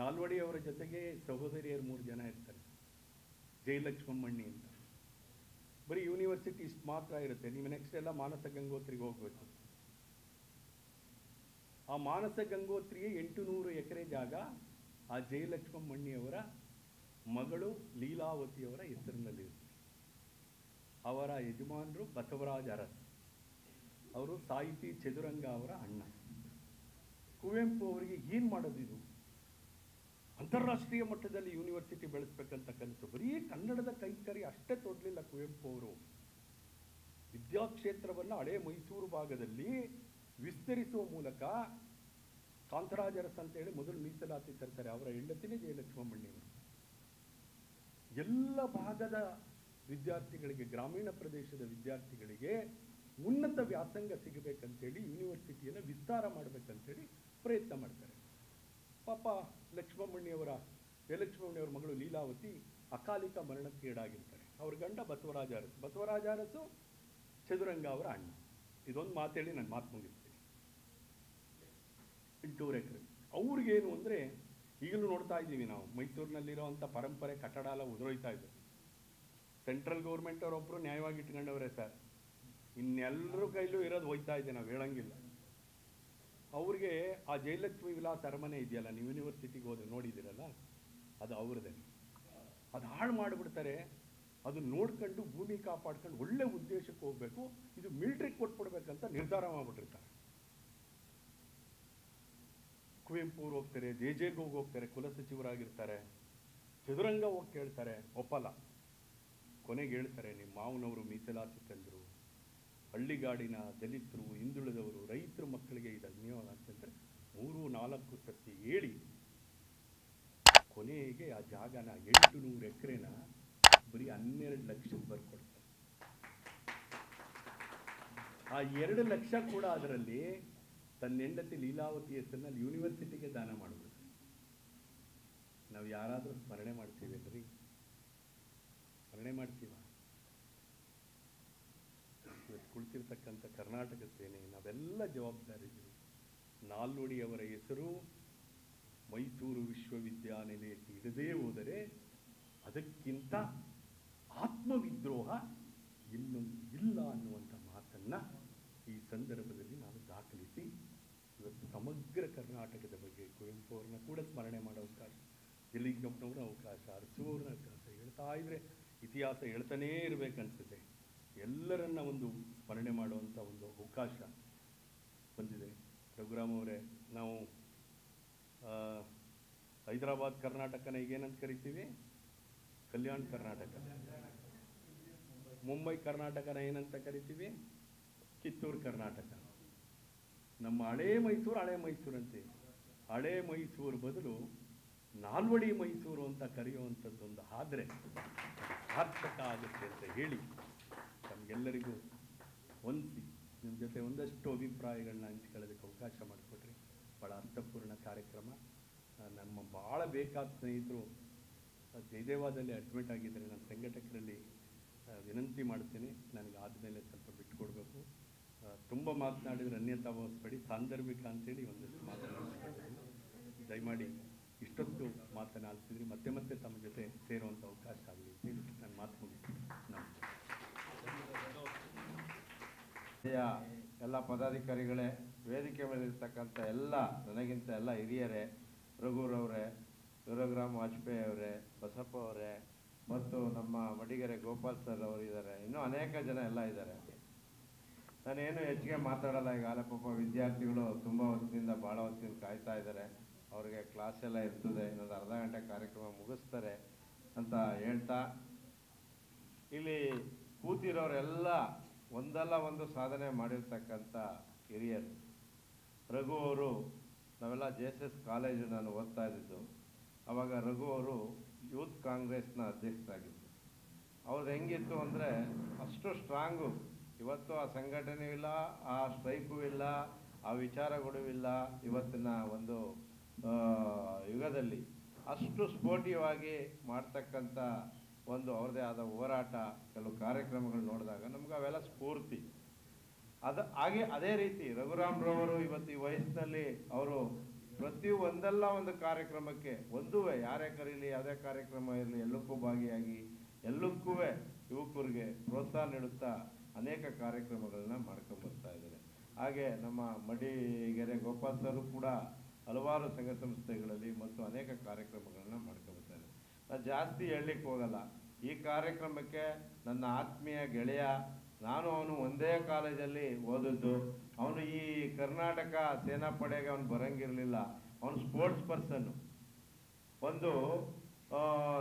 ನಾಲ್ವಡಿಯವರ ಜೊತೆಗೆ ಸಹೋದರಿಯರು 3 ಜನ ಇರ್ತಾರೆ, ಜಯಲಕ್ಷ್ಮಮ್ಮಣ್ಣಿ ಅಂತ. ಬರೀ ಯೂನಿವರ್ಸಿಟಿ ಇಷ್ಟು ಮಾತ್ರ ಇರುತ್ತೆ. ನೀವು ನೆಕ್ಸ್ಟ್ ಎಲ್ಲ ಮಾನಸ ಗಂಗೋತ್ರಿಗೆ ಹೋಗ್ಬೇಕು. ಆ ಮಾನಸ ಗಂಗೋತ್ರಿಗೆ 800 ಎಕರೆ ಜಾಗ ಆ ಜಯಲಕ್ಷ್ಮಮ್ಮಣ್ಣಿಯವರ ಮಗಳು ಲೀಲಾವತಿಯವರ ಹೆಸರಿನಲ್ಲಿರುತ್ತೆ. ಅವರ ಯಜಮಾನರು ಬಸವರಾಜ ಅರಸ್, ಅವರು ಸಾಹಿತಿ ಚದುರಂಗ ಅವರ ಅಣ್ಣ. ಕುವೆಂಪು ಅವರಿಗೆ ಏನು ಮಾಡೋದಿದು, ಅಂತಾರಾಷ್ಟ್ರೀಯ ಮಟ್ಟದಲ್ಲಿ ಯೂನಿವರ್ಸಿಟಿ ಬೆಳೆಸ್ಬೇಕಂತ ಕನಸು. ಬರೀ ಕನ್ನಡದ ಕೈಕರಿ ಅಷ್ಟೇ ತೊಡಲಿಲ್ಲ ಕುವೆಂಪು ಅವರು. ವಿದ್ಯಾಕ್ಷೇತ್ರವನ್ನು ಹಳೆ ಮೈಸೂರು ಭಾಗದಲ್ಲಿ ವಿಸ್ತರಿಸುವ ಮೂಲಕ ಕಾಂತರಾಜ ಅರಸ್ ಅಂತೇಳಿ ಮೊದಲು ಮೀಸಲಾತಿ ತರ್ತಾರೆ. ಅವರ ಹೆಂಡತಿನೇ ಜಯಲಕ್ಷ್ಮಮ್ಮಣ್ಣಿಯವರು. ಎಲ್ಲ ಭಾಗದ ವಿದ್ಯಾರ್ಥಿಗಳಿಗೆ, ಗ್ರಾಮೀಣ ಪ್ರದೇಶದ ವಿದ್ಯಾರ್ಥಿಗಳಿಗೆ ಉನ್ನತ ವ್ಯಾಸಂಗ ಸಿಗಬೇಕಂತೇಳಿ ಯೂನಿವರ್ಸಿಟಿಯನ್ನು ವಿಸ್ತಾರ ಮಾಡಬೇಕಂತೇಳಿ ಪ್ರಯತ್ನ ಮಾಡ್ತಾರೆ. ಪಾಪ ಜಯಲಕ್ಷ್ಮಮ್ಮಣ್ಣಿಯವರ ಮಗಳು ಲೀಲಾವತಿ ಅಕಾಲಿಕ ಮರಣಕ್ಕೆ ಈಡಾಗಿರ್ತಾರೆ. ಅವ್ರ ಗಂಡ ಬಸವರಾಜ ಅರಸು ಚದುರಂಗ ಅವರ ಅಣ್ಣ. ಇದೊಂದು ಮಾತೇಳಿ ನಾನು ಮಾತು ಮುಗಿಸ್ತೀನಿ. 800 ಎಕರೆ ಅವ್ರಿಗೇನು ಅಂದರೆ, ಈಗಲೂ ನೋಡ್ತಾ ಇದ್ದೀವಿ ನಾವು ಮೈಸೂರಿನಲ್ಲಿರೋವಂಥ ಪರಂಪರೆ ಕಟ್ಟಡ ಎಲ್ಲ ಉದುರೋಯ್ತಾ ಇದೆ. ಸೆಂಟ್ರಲ್ ಗೌರ್ಮೆಂಟ್ ಅವರೊಬ್ಬರು ನ್ಯಾಯವಾಗಿ ಇಟ್ಕೊಂಡವ್ರೆ ಸರ್, ಇನ್ನೆಲ್ಲರೂ ಕೈಲೂ ಇರೋದು ಹೋಯ್ತಾ ಇದೆ, ನಾವು ಹೇಳಂಗಿಲ್ಲ. ಅವ್ರಿಗೆ ಆ ಜಯಲಕ್ಷ್ಮಿ ವಿಲಾಸ್ ಅರಮನೆ ಇದೆಯಲ್ಲ, ನೀವು ಯೂನಿವರ್ಸಿಟಿಗೆ ಹೋದ್ರೆ ನೋಡಿದ್ದೀರಲ್ಲ, ಅದು ಅವ್ರದೇ. ಅದು ಹಾಳು ಮಾಡಿಬಿಡ್ತಾರೆ. ಅದು ನೋಡ್ಕೊಂಡು ಭೂಮಿ ಕಾಪಾಡ್ಕೊಂಡು ಒಳ್ಳೆ ಉದ್ದೇಶಕ್ಕೆ ಹೋಗ್ಬೇಕು, ಇದು ಮಿಲಿಟ್ರಿಗೆ ಕೊಟ್ಬಿಡ್ಬೇಕಂತ ನಿರ್ಧಾರ ಮಾಡಿಬಿಟ್ಟಿರ್ತಾರೆ. ಕುವೆಂಪು ಅವ್ರು ಹೋಗ್ತಾರೆ, ಜೆಜೆಗೆ ಹೋಗ್ತಾರೆ, ಕುಲಸಚಿವರಾಗಿರ್ತಾರೆ. ಚದುರಂಗ ಹೋಗಿ ಕೇಳ್ತಾರೆ, ಒಪ್ಪಲ್ಲ. ಕೊನೆಗೆ ಹೇಳ್ತಾರೆ, ನಿಮ್ಮ ಮಾವನವರು ಮೀಸಲಾತಿ ತಂದರು, ಹಳ್ಳಿಗಾಡಿನ ದಲಿತರು, ಹಿಂದುಳಿದವರು, ರೈತರ ಮಕ್ಕಳಿಗೆ ಇದು ಅನ್ಯಾಯ ಅಂತಂದರೆ 3-4 ಸರ್ತಿ ಹೇಳಿ ಕೊನೆಗೆ ಆ ಜಾಗನ 800 ಎಕರೆನ ಬರೀ 12 ಲಕ್ಷಕ್ಕೆ ಬರ್ಕೊಡ್ತಾರೆ. ಆ 2 ಲಕ್ಷ ಕೂಡ ಅದರಲ್ಲಿ ತನ್ನ ಹೆಂಡತಿ ಲೀಲಾವತಿ ಹೆಸರಿನಲ್ಲಿ ಯೂನಿವರ್ಸಿಟಿಗೆ ದಾನ ಮಾಡಿಬಿಡ್ತಾರೆ. ನಾವು ಯಾರಾದರೂ ಸ್ಮರಣೆ ಮಾಡ್ತೀವಲ್ರಿ? ಸ್ಮರಣೆ ಮಾಡ್ತೀವ? ಇವತ್ತು ಕುಳಿತಿರ್ತಕ್ಕಂಥ ಕರ್ನಾಟಕ ಸೇನೆ ನಾವೆಲ್ಲ ಜವಾಬ್ದಾರಿದ್ದೀವಿ. ನಾಲ್ವಡಿಯವರ ಹೆಸರು ಮೈಸೂರು ವಿಶ್ವವಿದ್ಯಾನಿಲಯಕ್ಕೆ ಇಡದೇ ಹೋದರೆ ಅದಕ್ಕಿಂತ ಆತ್ಮವಿದ್ರೋಹ ಇನ್ನೊಂದು ಇಲ್ಲ ಅನ್ನುವಂಥ ಮಾತನ್ನು ಈ ಸಂದರ್ಭದಲ್ಲಿ ನಾನು ದಾಖಲಿಸಿ ಇವತ್ತು ಸಮಗ್ರ ಕರ್ನಾಟಕದ ಬಗ್ಗೆ ಕುವೆಂಪು ಅವ್ರನ್ನ ಕೂಡ ಸ್ಮರಣೆ ಮಾಡೋ ಅವಕಾಶ, ಜಲಿಂಗಪ್ಪನವ್ರ ಅವಕಾಶ, ಅರಸುವವ್ರನ್ನ ಅವಕಾಶ ಹೇಳ್ತಾ ಇದ್ರೆ ಇತಿಹಾಸ ಹೇಳ್ತಾನೇ ಇರಬೇಕನ್ಸುತ್ತೆ. ಎಲ್ಲರನ್ನ ಒಂದು ಸ್ಮರಣೆ ಮಾಡುವಂಥ ಒಂದು ಅವಕಾಶ ಬಂದಿದೆ. ರಘುರಾಮ್ ಅವರೇ, ನಾವು ಹೈದರಾಬಾದ್ ಕರ್ನಾಟಕನ ಈಗೇನಂತ ಕರಿತೀವಿ? ಕಲ್ಯಾಣ ಕರ್ನಾಟಕ. ಮುಂಬೈ ಕರ್ನಾಟಕನ ಏನಂತ ಕರಿತೀವಿ? ಕಿತ್ತೂರು ಕರ್ನಾಟಕ. ನಮ್ಮ ಹಳೇ ಮೈಸೂರು ಅಂತೆ. ಹಳೇ ಮೈಸೂರು ಬದಲು ನಾಲ್ವಡಿ ಮೈಸೂರು ಅಂತ ಕರೆಯುವಂಥದ್ದೊಂದು ಆದರೆ ಸಾರ್ಥಕ ಆಗುತ್ತೆ ಅಂತ ಹೇಳಿ ನಮಗೆಲ್ಲರಿಗೂ ಹೊಂದಿಸಿ ನಿಮ್ಮ ಜೊತೆ ಒಂದಷ್ಟು ಅಭಿಪ್ರಾಯಗಳನ್ನ ಹಂಚ್ಕೊಳ್ಳೋದಕ್ಕೆ ಅವಕಾಶ ಮಾಡಿಕೊಟ್ರಿ. ಭಾಳ ಅರ್ಥಪೂರ್ಣ ಕಾರ್ಯಕ್ರಮ. ನಮ್ಮ ಭಾಳ ಬೇಕಾದ ಸ್ನೇಹಿತರು ಜಯದೇವಾದಲ್ಲಿ ಅಡ್ಮಿಟ್ ಆಗಿದ್ದಾರೆ. ನಾನು ಸಂಘಟಕರಲ್ಲಿ ವಿನಂತಿ ಮಾಡ್ತೀನಿ, ನನಗೆ ಆದಮೇಲೆ ಸ್ವಲ್ಪ ಬಿಟ್ಟುಕೊಡ್ಬೇಕು. ತುಂಬ ಮಾತನಾಡಿದರೆ ಅನ್ಯತಾ ಭಾವಿಸ್ಬೇಡಿ, ಸಾಂದರ್ಭಿಕ ಅಂತೇಳಿ ಒಂದಷ್ಟು ಮಾತನಾಡಿಸ್ಕೊಂಡಿದ್ದೀನಿ. ದಯಮಾಡಿ ಇಷ್ಟೊತ್ತು ಮಾತನಾಡಿಸಿದ್ರಿ, ಮತ್ತೆ ತಮ್ಮ ಜೊತೆ ಸೇರುವಂಥ ಅವಕಾಶ ಆಗಲಿ ಅಂತೇಳಿ ನಾನು ಮಾತು ಮುಗಿಸ್ತೀನಿ. ಎಲ್ಲ ಪದಾಧಿಕಾರಿಗಳೇ, ವೇದಿಕೆ ಮೇಲಿರ್ತಕ್ಕಂಥ ಎಲ್ಲ ನನಗಿಂತ ಎಲ್ಲ ಹಿರಿಯರೇ, ರಘುರವರೇ, ರಘುರಾಮ್ ವಾಜಪೇಯಿ ಅವರೇ, ಬಸಪ್ಪ ಅವರೇ, ಮತ್ತು ನಮ್ಮ ಮಡಿಗೆರೆ ಗೋಪಾಲ್ ಸರ್ ಅವರು ಇದ್ದಾರೆ, ಇನ್ನೂ ಅನೇಕ ಜನ ಎಲ್ಲ ಇದ್ದಾರೆ. ನಾನೇನು ಹೆಚ್ಚಿಗೆ ಮಾತಾಡಲ್ಲ. ಈಗಾಗಲೇ ಪಾಪ ವಿದ್ಯಾರ್ಥಿಗಳು ತುಂಬ ಹೊತ್ತಿನಿಂದ ಭಾಳ ಹೊತ್ತಿನಿಂದ ಕಾಯ್ತಾ ಇದ್ದಾರೆ. ಅವ್ರಿಗೆ ಕ್ಲಾಸ್ ಎಲ್ಲ ಇರ್ತದೆ, ಇನ್ನೊಂದು ಅರ್ಧ ಗಂಟೆ ಕಾರ್ಯಕ್ರಮ ಮುಗಿಸ್ತಾರೆ ಅಂತ ಹೇಳ್ತಾ, ಇಲ್ಲಿ ಕೂತಿರೋರೆಲ್ಲ ಒಂದಲ್ಲ ಒಂದು ಸಾಧನೆ ಮಾಡಿರ್ತಕ್ಕಂಥ ಹಿರಿಯರು. ರಘು ಅವರು, ನಾವೆಲ್ಲ JSS ಕಾಲೇಜು ನಾನು ಓದ್ತಾ ಇದ್ದಿದ್ದು, ಆವಾಗ ರಘು ಅವರು ಯೂತ್ ಕಾಂಗ್ರೆಸ್ನ ಅಧ್ಯಕ್ಷರಾಗಿದ್ದರು. ಅವ್ರದ್ದು ಹೆಂಗಿತ್ತು ಅಂದರೆ ಅಷ್ಟು ಸ್ಟ್ರಾಂಗು. ಇವತ್ತು ಆ ಸಂಘಟನೆಯೂ ಇಲ್ಲ, ಆ ಸ್ಟ್ರೈಕು ಇಲ್ಲ, ಆ ವಿಚಾರಗಳು ಇಲ್ಲ. ಇವತ್ತಿನ ಒಂದು ಯುಗದಲ್ಲಿ ಅಷ್ಟು ಸ್ಫೋಟಿವಾಗಿ ಮಾಡ್ತಕ್ಕಂಥ ಒಂದು ಅವ್ರದ್ದೇ ಆದ ಹೋರಾಟ, ಕೆಲವು ಕಾರ್ಯಕ್ರಮಗಳು ನೋಡಿದಾಗ ನಮ್ಗೆ ಅವೆಲ್ಲ ಸ್ಫೂರ್ತಿ. ಅದೇ ರೀತಿ ರಘುರಾಮ್ರವರು ಇವತ್ತು ಈ ವಯಸ್ಸಿನಲ್ಲಿ ಅವರು ಪ್ರತಿ ಒಂದಲ್ಲ ಒಂದು ಕಾರ್ಯಕ್ರಮಕ್ಕೆ ಯಾರೇ ಕರೀಲಿ ಯಾವುದೇ ಕಾರ್ಯಕ್ರಮ ಇರಲಿ ಎಲ್ಲಕ್ಕೂ ಭಾಗಿಯಾಗಿ ಎಲ್ಲಕ್ಕೂ ಯುವಕರಿಗೆ ಪ್ರೋತ್ಸಾಹ ನೀಡುತ್ತಾ ಅನೇಕ ಕಾರ್ಯಕ್ರಮಗಳನ್ನ ಮಾಡ್ಕೊಂಡ್ಬರ್ತಾ ಇದ್ದಾರೆ. ಹಾಗೆ ನಮ್ಮ ಮಡಿಗೆರೆ ಗೋಪಾಲ್ ಸರ್ ಕೂಡ ಹಲವಾರು ಸಂಘ ಸಂಸ್ಥೆಗಳಲ್ಲಿ ಮತ್ತು ಅನೇಕ ಕಾರ್ಯಕ್ರಮಗಳನ್ನ ಮಾಡ್ಕೊಂಡ್ಬರ್ತಾರೆ. ನಾನು ಜಾಸ್ತಿ ಹೇಳಲಿಕ್ಕೆ ಹೋಗಲ್ಲ. ಈ ಕಾರ್ಯಕ್ರಮಕ್ಕೆ ನನ್ನ ಆತ್ಮೀಯ ಗೆಳೆಯ, ನಾನು ಅವನು ಒಂದೇ ಕಾಲೇಜಲ್ಲಿ ಓದಿದ್ದು. ಅವನು ಈ ಕರ್ನಾಟಕ ಸೇನಾಪಡೆಗೆ ಅವನು ಬರಂಗಿರಲಿಲ್ಲ. ಅವನು ಸ್ಪೋರ್ಟ್ಸ್ ಪರ್ಸನ್ನು. ಒಂದು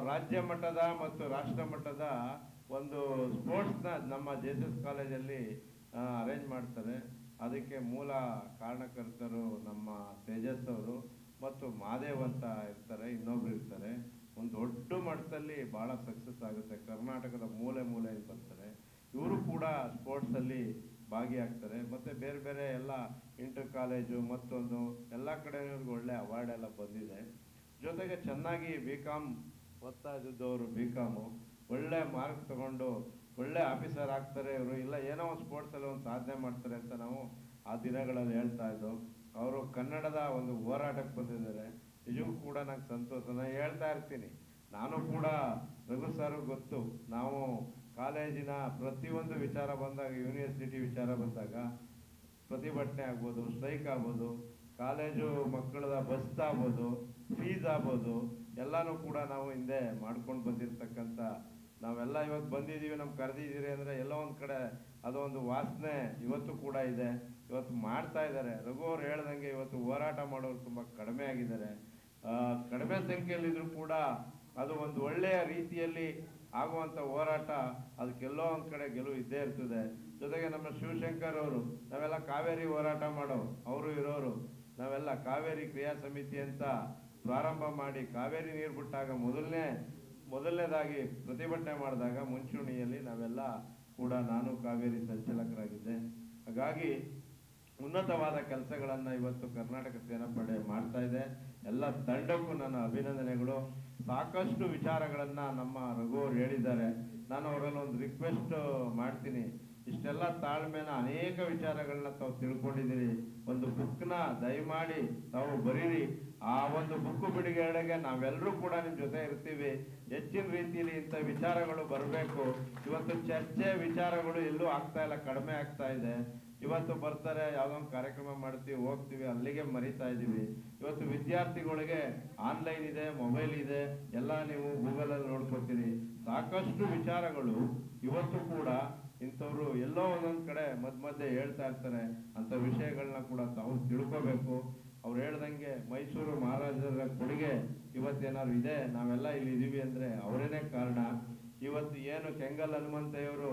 ರಾಜ್ಯ ಮಟ್ಟದ ಮತ್ತು ರಾಷ್ಟ್ರ ಮಟ್ಟದ ಒಂದು ಸ್ಪೋರ್ಟ್ಸ್ನ ನಮ್ಮ ಜೆಎಸ್ಎಸ್ ಕಾಲೇಜಲ್ಲಿ ಅರೇಂಜ್ ಮಾಡ್ತಾರೆ. ಅದಕ್ಕೆ ಮೂಲ ಕಾರಣಕರ್ತರು ನಮ್ಮ ತೇಜಸ್ ಅವರು ಮತ್ತು ಮಾದೇವ್ ಅಂತ ಇರ್ತಾರೆ, ಇನ್ನೊಬ್ರು ಇರ್ತಾರೆ. ಒಂದು ದೊಡ್ಡ ಮಟ್ಟದಲ್ಲಿ ಭಾಳ ಸಕ್ಸಸ್ ಆಗುತ್ತೆ. ಕರ್ನಾಟಕದ ಮೂಲೆಯಲ್ಲಿ ಬರ್ತಾರೆ. ಇವರು ಕೂಡ ಸ್ಪೋರ್ಟ್ಸಲ್ಲಿ ಭಾಗಿಯಾಗ್ತಾರೆ. ಮತ್ತು ಬೇರೆ ಬೇರೆ ಎಲ್ಲ ಇಂಟರ್ ಕಾಲೇಜು ಮತ್ತೊಂದು ಎಲ್ಲ ಕಡೆ ಇವ್ರಿಗೆ ಒಳ್ಳೆ ಅವಾರ್ಡ್ ಎಲ್ಲ ಬಂದಿದೆ. ಜೊತೆಗೆ ಚೆನ್ನಾಗಿ BCom ಓದ್ತಾ ಇದ್ದವರು BCom ಒಳ್ಳೆ ಮಾರ್ಕ್ಸ್ ತಗೊಂಡು ಒಳ್ಳೆ ಆಫೀಸರ್ ಆಗ್ತಾರೆ ಇವರು. ಇಲ್ಲ ಏನೋ ಒಂದು ಸ್ಪೋರ್ಟ್ಸಲ್ಲಿ ಒಂದು ಸಾಧನೆ ಮಾಡ್ತಾರೆ ಅಂತ ನಾವು ಆ ದಿನಗಳಲ್ಲಿ ಹೇಳ್ತಾ ಇದ್ದೋ. ಅವರು ಕನ್ನಡದ ಒಂದು ಹೋರಾಟಕ್ಕೆ ಬಂದಿದ್ದಾರೆ. ನಿಜವೂ ಕೂಡ ನಂಗೆ ಸಂತೋಷ. ನಾನು ಹೇಳ್ತಾ ಇರ್ತೀನಿ, ನಾನು ಕೂಡ ರಘು ಸರ್ ಗೊತ್ತು. ನಾವು ಕಾಲೇಜಿನ ಪ್ರತಿಯೊಂದು ವಿಚಾರ ಬಂದಾಗ, ಯೂನಿವರ್ಸಿಟಿ ವಿಚಾರ ಬಂದಾಗ ಪ್ರತಿಭಟನೆ ಆಗ್ಬೋದು, ಸ್ಟ್ರೈಕ್ ಆಗ್ಬೋದು, ಕಾಲೇಜು ಮಕ್ಕಳದ ಬಸ್ ಆಗ್ಬೋದು, ಫೀಸ್ ಆಗ್ಬೋದು, ಎಲ್ಲನೂ ಕೂಡ ನಾವು ಹಿಂದೆ ಮಾಡ್ಕೊಂಡು ಬಂದಿರತಕ್ಕಂಥ ನಾವೆಲ್ಲ ಇವತ್ತು ಬಂದಿದ್ದೀವಿ, ನಮ್ಗೆ ಕರೆದಿದ್ದೀರಿ ಅಂದರೆ ಎಲ್ಲೋ ಒಂದು ಕಡೆ ಅದೊಂದು ವಾಸನೆ ಇವತ್ತು ಕೂಡ ಇದೆ. ಇವತ್ತು ಮಾಡ್ತಾ ಇದ್ದಾರೆ. ರಘು ಅವ್ರು ಹೇಳ್ದಂಗೆ ಇವತ್ತು ಹೋರಾಟ ಮಾಡೋರು ತುಂಬ ಕಡಿಮೆ ಆಗಿದ್ದಾರೆ. ಕಡಿಮೆ ಸಂಖ್ಯೆಯಲ್ಲಿದ್ದರೂ ಕೂಡ ಅದು ಒಂದು ಒಳ್ಳೆಯ ರೀತಿಯಲ್ಲಿ ಆಗುವಂಥ ಹೋರಾಟ, ಅದಕ್ಕೆಲ್ಲೋ ಒಂದು ಕಡೆ ಗೆಲುವು ಇದ್ದೇ ಇರ್ತದೆ. ಜೊತೆಗೆ ನಮ್ಮ ಶಿವಶಂಕರ್ ಅವರು, ನಾವೆಲ್ಲ ಕಾವೇರಿ ಹೋರಾಟ ಮಾಡೋ ಅವರು ಇರೋರು. ನಾವೆಲ್ಲ ಕಾವೇರಿ ಕ್ರಿಯಾ ಸಮಿತಿ ಅಂತ ಪ್ರಾರಂಭ ಮಾಡಿ ಕಾವೇರಿ ನೀರು ಬಿಟ್ಟಾಗ ಮೊದಲನೇದಾಗಿ ಪ್ರತಿಭಟನೆ ಮಾಡಿದಾಗ ಮುಂಚೂಣಿಯಲ್ಲಿ ನಾವೆಲ್ಲ ಕೂಡ ನಾನು ಕಾವೇರಿ ಸಂಚಾಲಕರಾಗಿದ್ದೆ. ಹಾಗಾಗಿ ಉನ್ನತವಾದ ಕೆಲಸಗಳನ್ನು ಇವತ್ತು ಕರ್ನಾಟಕ ಸೇನಾಪಡೆ ಮಾಡ್ತಾ ಇದೆ. ಎಲ್ಲ ತಂಡಕ್ಕೂ ನನ್ನ ಅಭಿನಂದನೆಗಳು. ಸಾಕಷ್ಟು ವಿಚಾರಗಳನ್ನು ನಮ್ಮ ರಘು ಅವರು ಹೇಳಿದ್ದಾರೆ. ನಾನು ಅವರಲ್ಲಿ ಒಂದು ರಿಕ್ವೆಸ್ಟ್ ಮಾಡ್ತೀನಿ. ಇಷ್ಟೆಲ್ಲ ತಾಳ್ಮೆನ ಅನೇಕ ವಿಚಾರಗಳನ್ನ ತಾವು ತಿಳ್ಕೊಂಡಿದ್ದೀರಿ. ಒಂದು ಬುಕ್ನ ದಯಮಾಡಿ ತಾವು ಬರೀರಿ. ಆ ಒಂದು ಬುಕ್ಕು ಬಿಡುಗಡೆಗೆ ನಾವೆಲ್ಲರೂ ಕೂಡ ನಿಮ್ಮ ಜೊತೆ ಇರ್ತೀವಿ. ಹೆಚ್ಚಿನ ರೀತಿಯಲ್ಲಿ ಇಂಥ ವಿಚಾರಗಳು ಬರಬೇಕು. ಇವತ್ತು ಚರ್ಚೆ ವಿಚಾರಗಳು ಎಲ್ಲೂ ಆಗ್ತಾ ಇಲ್ಲ, ಕಡಿಮೆ ಆಗ್ತಾ ಇದೆ. ಇವತ್ತು ಬರ್ತಾರೆ, ಯಾವುದೋ ಒಂದು ಕಾರ್ಯಕ್ರಮ ಮಾಡ್ತೀವಿ, ಹೋಗ್ತೀವಿ, ಅಲ್ಲಿಗೆ ಮರಿತಾ ಇದ್ದೀವಿ. ಇವತ್ತು ವಿದ್ಯಾರ್ಥಿಗಳಿಗೆ ಆನ್ಲೈನ್ ಇದೆ, ಮೊಬೈಲ್ ಇದೆ, ಎಲ್ಲ ನೀವು ಗೂಗಲಲ್ಲಿ ನೋಡ್ಕೊತೀರಿ. ಸಾಕಷ್ಟು ವಿಚಾರಗಳು ಇವತ್ತು ಕೂಡ ಇಂಥವ್ರು ಎಲ್ಲೋ ಒಂದೊಂದು ಕಡೆ ಮಧ್ಯೆ ಹೇಳ್ತಾ ಇರ್ತಾರೆ. ಅಂಥ ವಿಷಯಗಳನ್ನ ಕೂಡ ತಾವು ತಿಳ್ಕೋಬೇಕು. ಅವ್ರು ಹೇಳ್ದಂಗೆ ಮೈಸೂರು ಮಹಾರಾಜರ ಕೊಡುಗೆ ಇವತ್ತೇನಾದ್ರು ಇದೆ, ನಾವೆಲ್ಲ ಇಲ್ಲಿ ಇದೀವಿ ಅಂದರೆ ಅವರೇನೇ ಕಾರಣ. ಇವತ್ತು ಏನು ಕೆಂಗಲ್ ಹನುಮಂತಯ್ಯವರು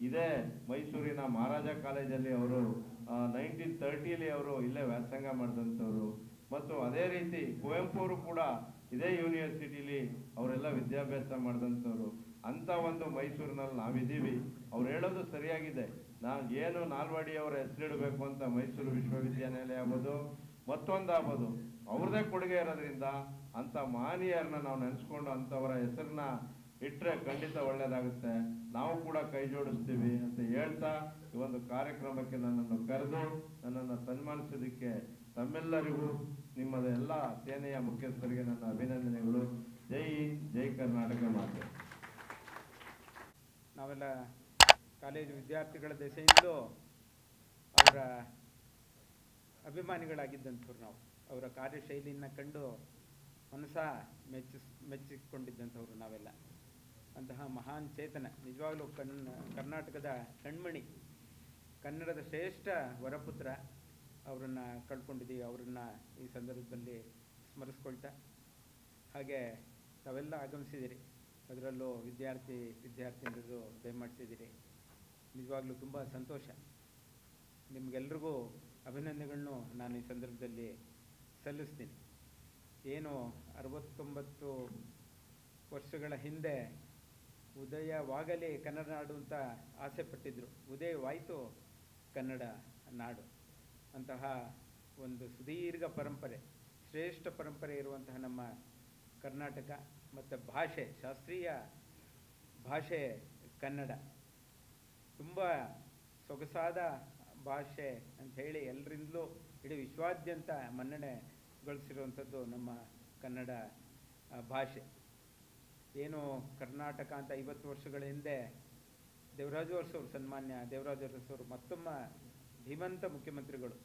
ಇದೇ ಮೈಸೂರಿನ ಮಹಾರಾಜ ಕಾಲೇಜಲ್ಲಿ ಅವರು 1930 ಅವರು ಇಲ್ಲೇ ವ್ಯಾಸಂಗ ಮಾಡಿದಂಥವ್ರು. ಮತ್ತು ಅದೇ ರೀತಿ ಕುವೆಂಪು ಅವರು ಕೂಡ ಇದೇ ಯೂನಿವರ್ಸಿಟಿಲಿ ಅವರೆಲ್ಲ ವಿದ್ಯಾಭ್ಯಾಸ ಮಾಡಿದಂಥವ್ರು. ಅಂಥ ಒಂದು ಮೈಸೂರಿನಲ್ಲಿ ನಾವಿದ್ದೀವಿ. ಅವ್ರು ಹೇಳೋದು ಸರಿಯಾಗಿದೆ. ಏನು ನಾಲ್ವಡಿ ಅವರ ಹೆಸರಿಡಬೇಕು ಅಂತ ಮೈಸೂರು ವಿಶ್ವವಿದ್ಯಾನಿಲಯ ಆಗ್ಬೋದು, ಮತ್ತೊಂದಾಗ್ಬೋದು, ಅವ್ರದ್ದೇ ಕೊಡುಗೆ ಇರೋದ್ರಿಂದ ಅಂಥ ಮಹನೀಯರನ್ನ ನಾವು ನೆನೆಸ್ಕೊಂಡು ಅಂಥವರ ಹೆಸರನ್ನ ಇಟ್ಟರೆ ಖಂಡಿತ ಒಳ್ಳೆಯದಾಗುತ್ತೆ. ನಾವು ಕೂಡ ಕೈ ಜೋಡಿಸ್ತೀವಿ ಅಂತ ಹೇಳ್ತಾ ಈ ಒಂದು ಕಾರ್ಯಕ್ರಮಕ್ಕೆ ನನ್ನನ್ನು ಕರೆದು ನನ್ನನ್ನು ಸನ್ಮಾನಿಸೋದಕ್ಕೆ ತಮ್ಮೆಲ್ಲರಿಗೂ ನಿಮ್ಮದ ಎಲ್ಲ ಸೇನೆಯ ಮುಖ್ಯಸ್ಥರಿಗೆ ನನ್ನ ಅಭಿನಂದನೆಗಳು. ಜೈ ಜೈ ಕರ್ನಾಟಕ ಮಾತೆ. ನಾವೆಲ್ಲ ಕಾಲೇಜು ವಿದ್ಯಾರ್ಥಿಗಳ ದೆಸೆಯಿಂದಲೂ ಅವರ ಅಭಿಮಾನಿಗಳಾಗಿದ್ದಂಥವ್ರು. ನಾವು ಅವರ ಕಾರ್ಯಶೈಲಿಯನ್ನು ಕಂಡು ಮನಸ ಮೆಚ್ಚಿಕೊಂಡಿದ್ದಂಥವ್ರು ನಾವೆಲ್ಲ. ಅಂತಹ ಮಹಾನ್ ಚೇತನ, ನಿಜವಾಗ್ಲೂ ಕರ್ನಾಟಕದ ಕಣ್ಮಣಿ, ಕನ್ನಡದ ಶ್ರೇಷ್ಠ ವರಪುತ್ರ, ಅವರನ್ನು ಕಳ್ಕೊಂಡಿದ್ದೀವಿ. ಅವರನ್ನು ಈ ಸಂದರ್ಭದಲ್ಲಿ ಸ್ಮರಿಸ್ಕೊಳ್ತಾ, ಹಾಗೆ ತಾವೆಲ್ಲ ಆಗಮಿಸಿದ್ದೀರಿ. ಅದರಲ್ಲೂ ವಿದ್ಯಾರ್ಥಿನಿಯರು ದಯಮಾಡಿಸಿದ್ದೀರಿ. ನಿಜವಾಗ್ಲೂ ತುಂಬ ಸಂತೋಷ. ನಿಮಗೆಲ್ರಿಗೂ ಅಭಿನಂದನೆಗಳನ್ನು ನಾನು ಈ ಸಂದರ್ಭದಲ್ಲಿ ಸಲ್ಲಿಸ್ತೀನಿ. ಏನು 69 ವರ್ಷಗಳ ಹಿಂದೆ ಉದಯವಾಗಲಿ ಕನ್ನಡ ನಾಡು ಅಂತ ಆಸೆ ಪಟ್ಟಿದ್ರು. ಉದಯವಾಯಿತು ಕನ್ನಡ ನಾಡು. ಅಂತಹ ಒಂದು ಸುದೀರ್ಘ ಪರಂಪರೆ, ಶ್ರೇಷ್ಠ ಪರಂಪರೆ ಇರುವಂತಹ ನಮ್ಮ ಕರ್ನಾಟಕ ಮತ್ತು ಭಾಷೆ, ಶಾಸ್ತ್ರೀಯ ಭಾಷೆ ಕನ್ನಡ, ತುಂಬ ಸೊಗಸಾದ ಭಾಷೆ ಅಂಥೇಳಿ ಎಲ್ಲರಿಂದಲೂ ಇಡೀ ವಿಶ್ವಾದ್ಯಂತ ಮನ್ನಣೆ ಗೊಳಿಸಿರುವಂಥದ್ದು ನಮ್ಮ ಕನ್ನಡ ಭಾಷೆ. ಏನು ಕರ್ನಾಟಕ ಅಂತ 50 ವರ್ಷಗಳ ಹಿಂದೆ ದೇವರಾಜು ಅರಸು ಅವರು, ಸನ್ಮಾನ್ಯ ದೇವರಾಜು ಅರಸು ಅವರು ಮತ್ತೊಮ್ಮೆ ಧೀಮಂತ ಮುಖ್ಯಮಂತ್ರಿಗಳು.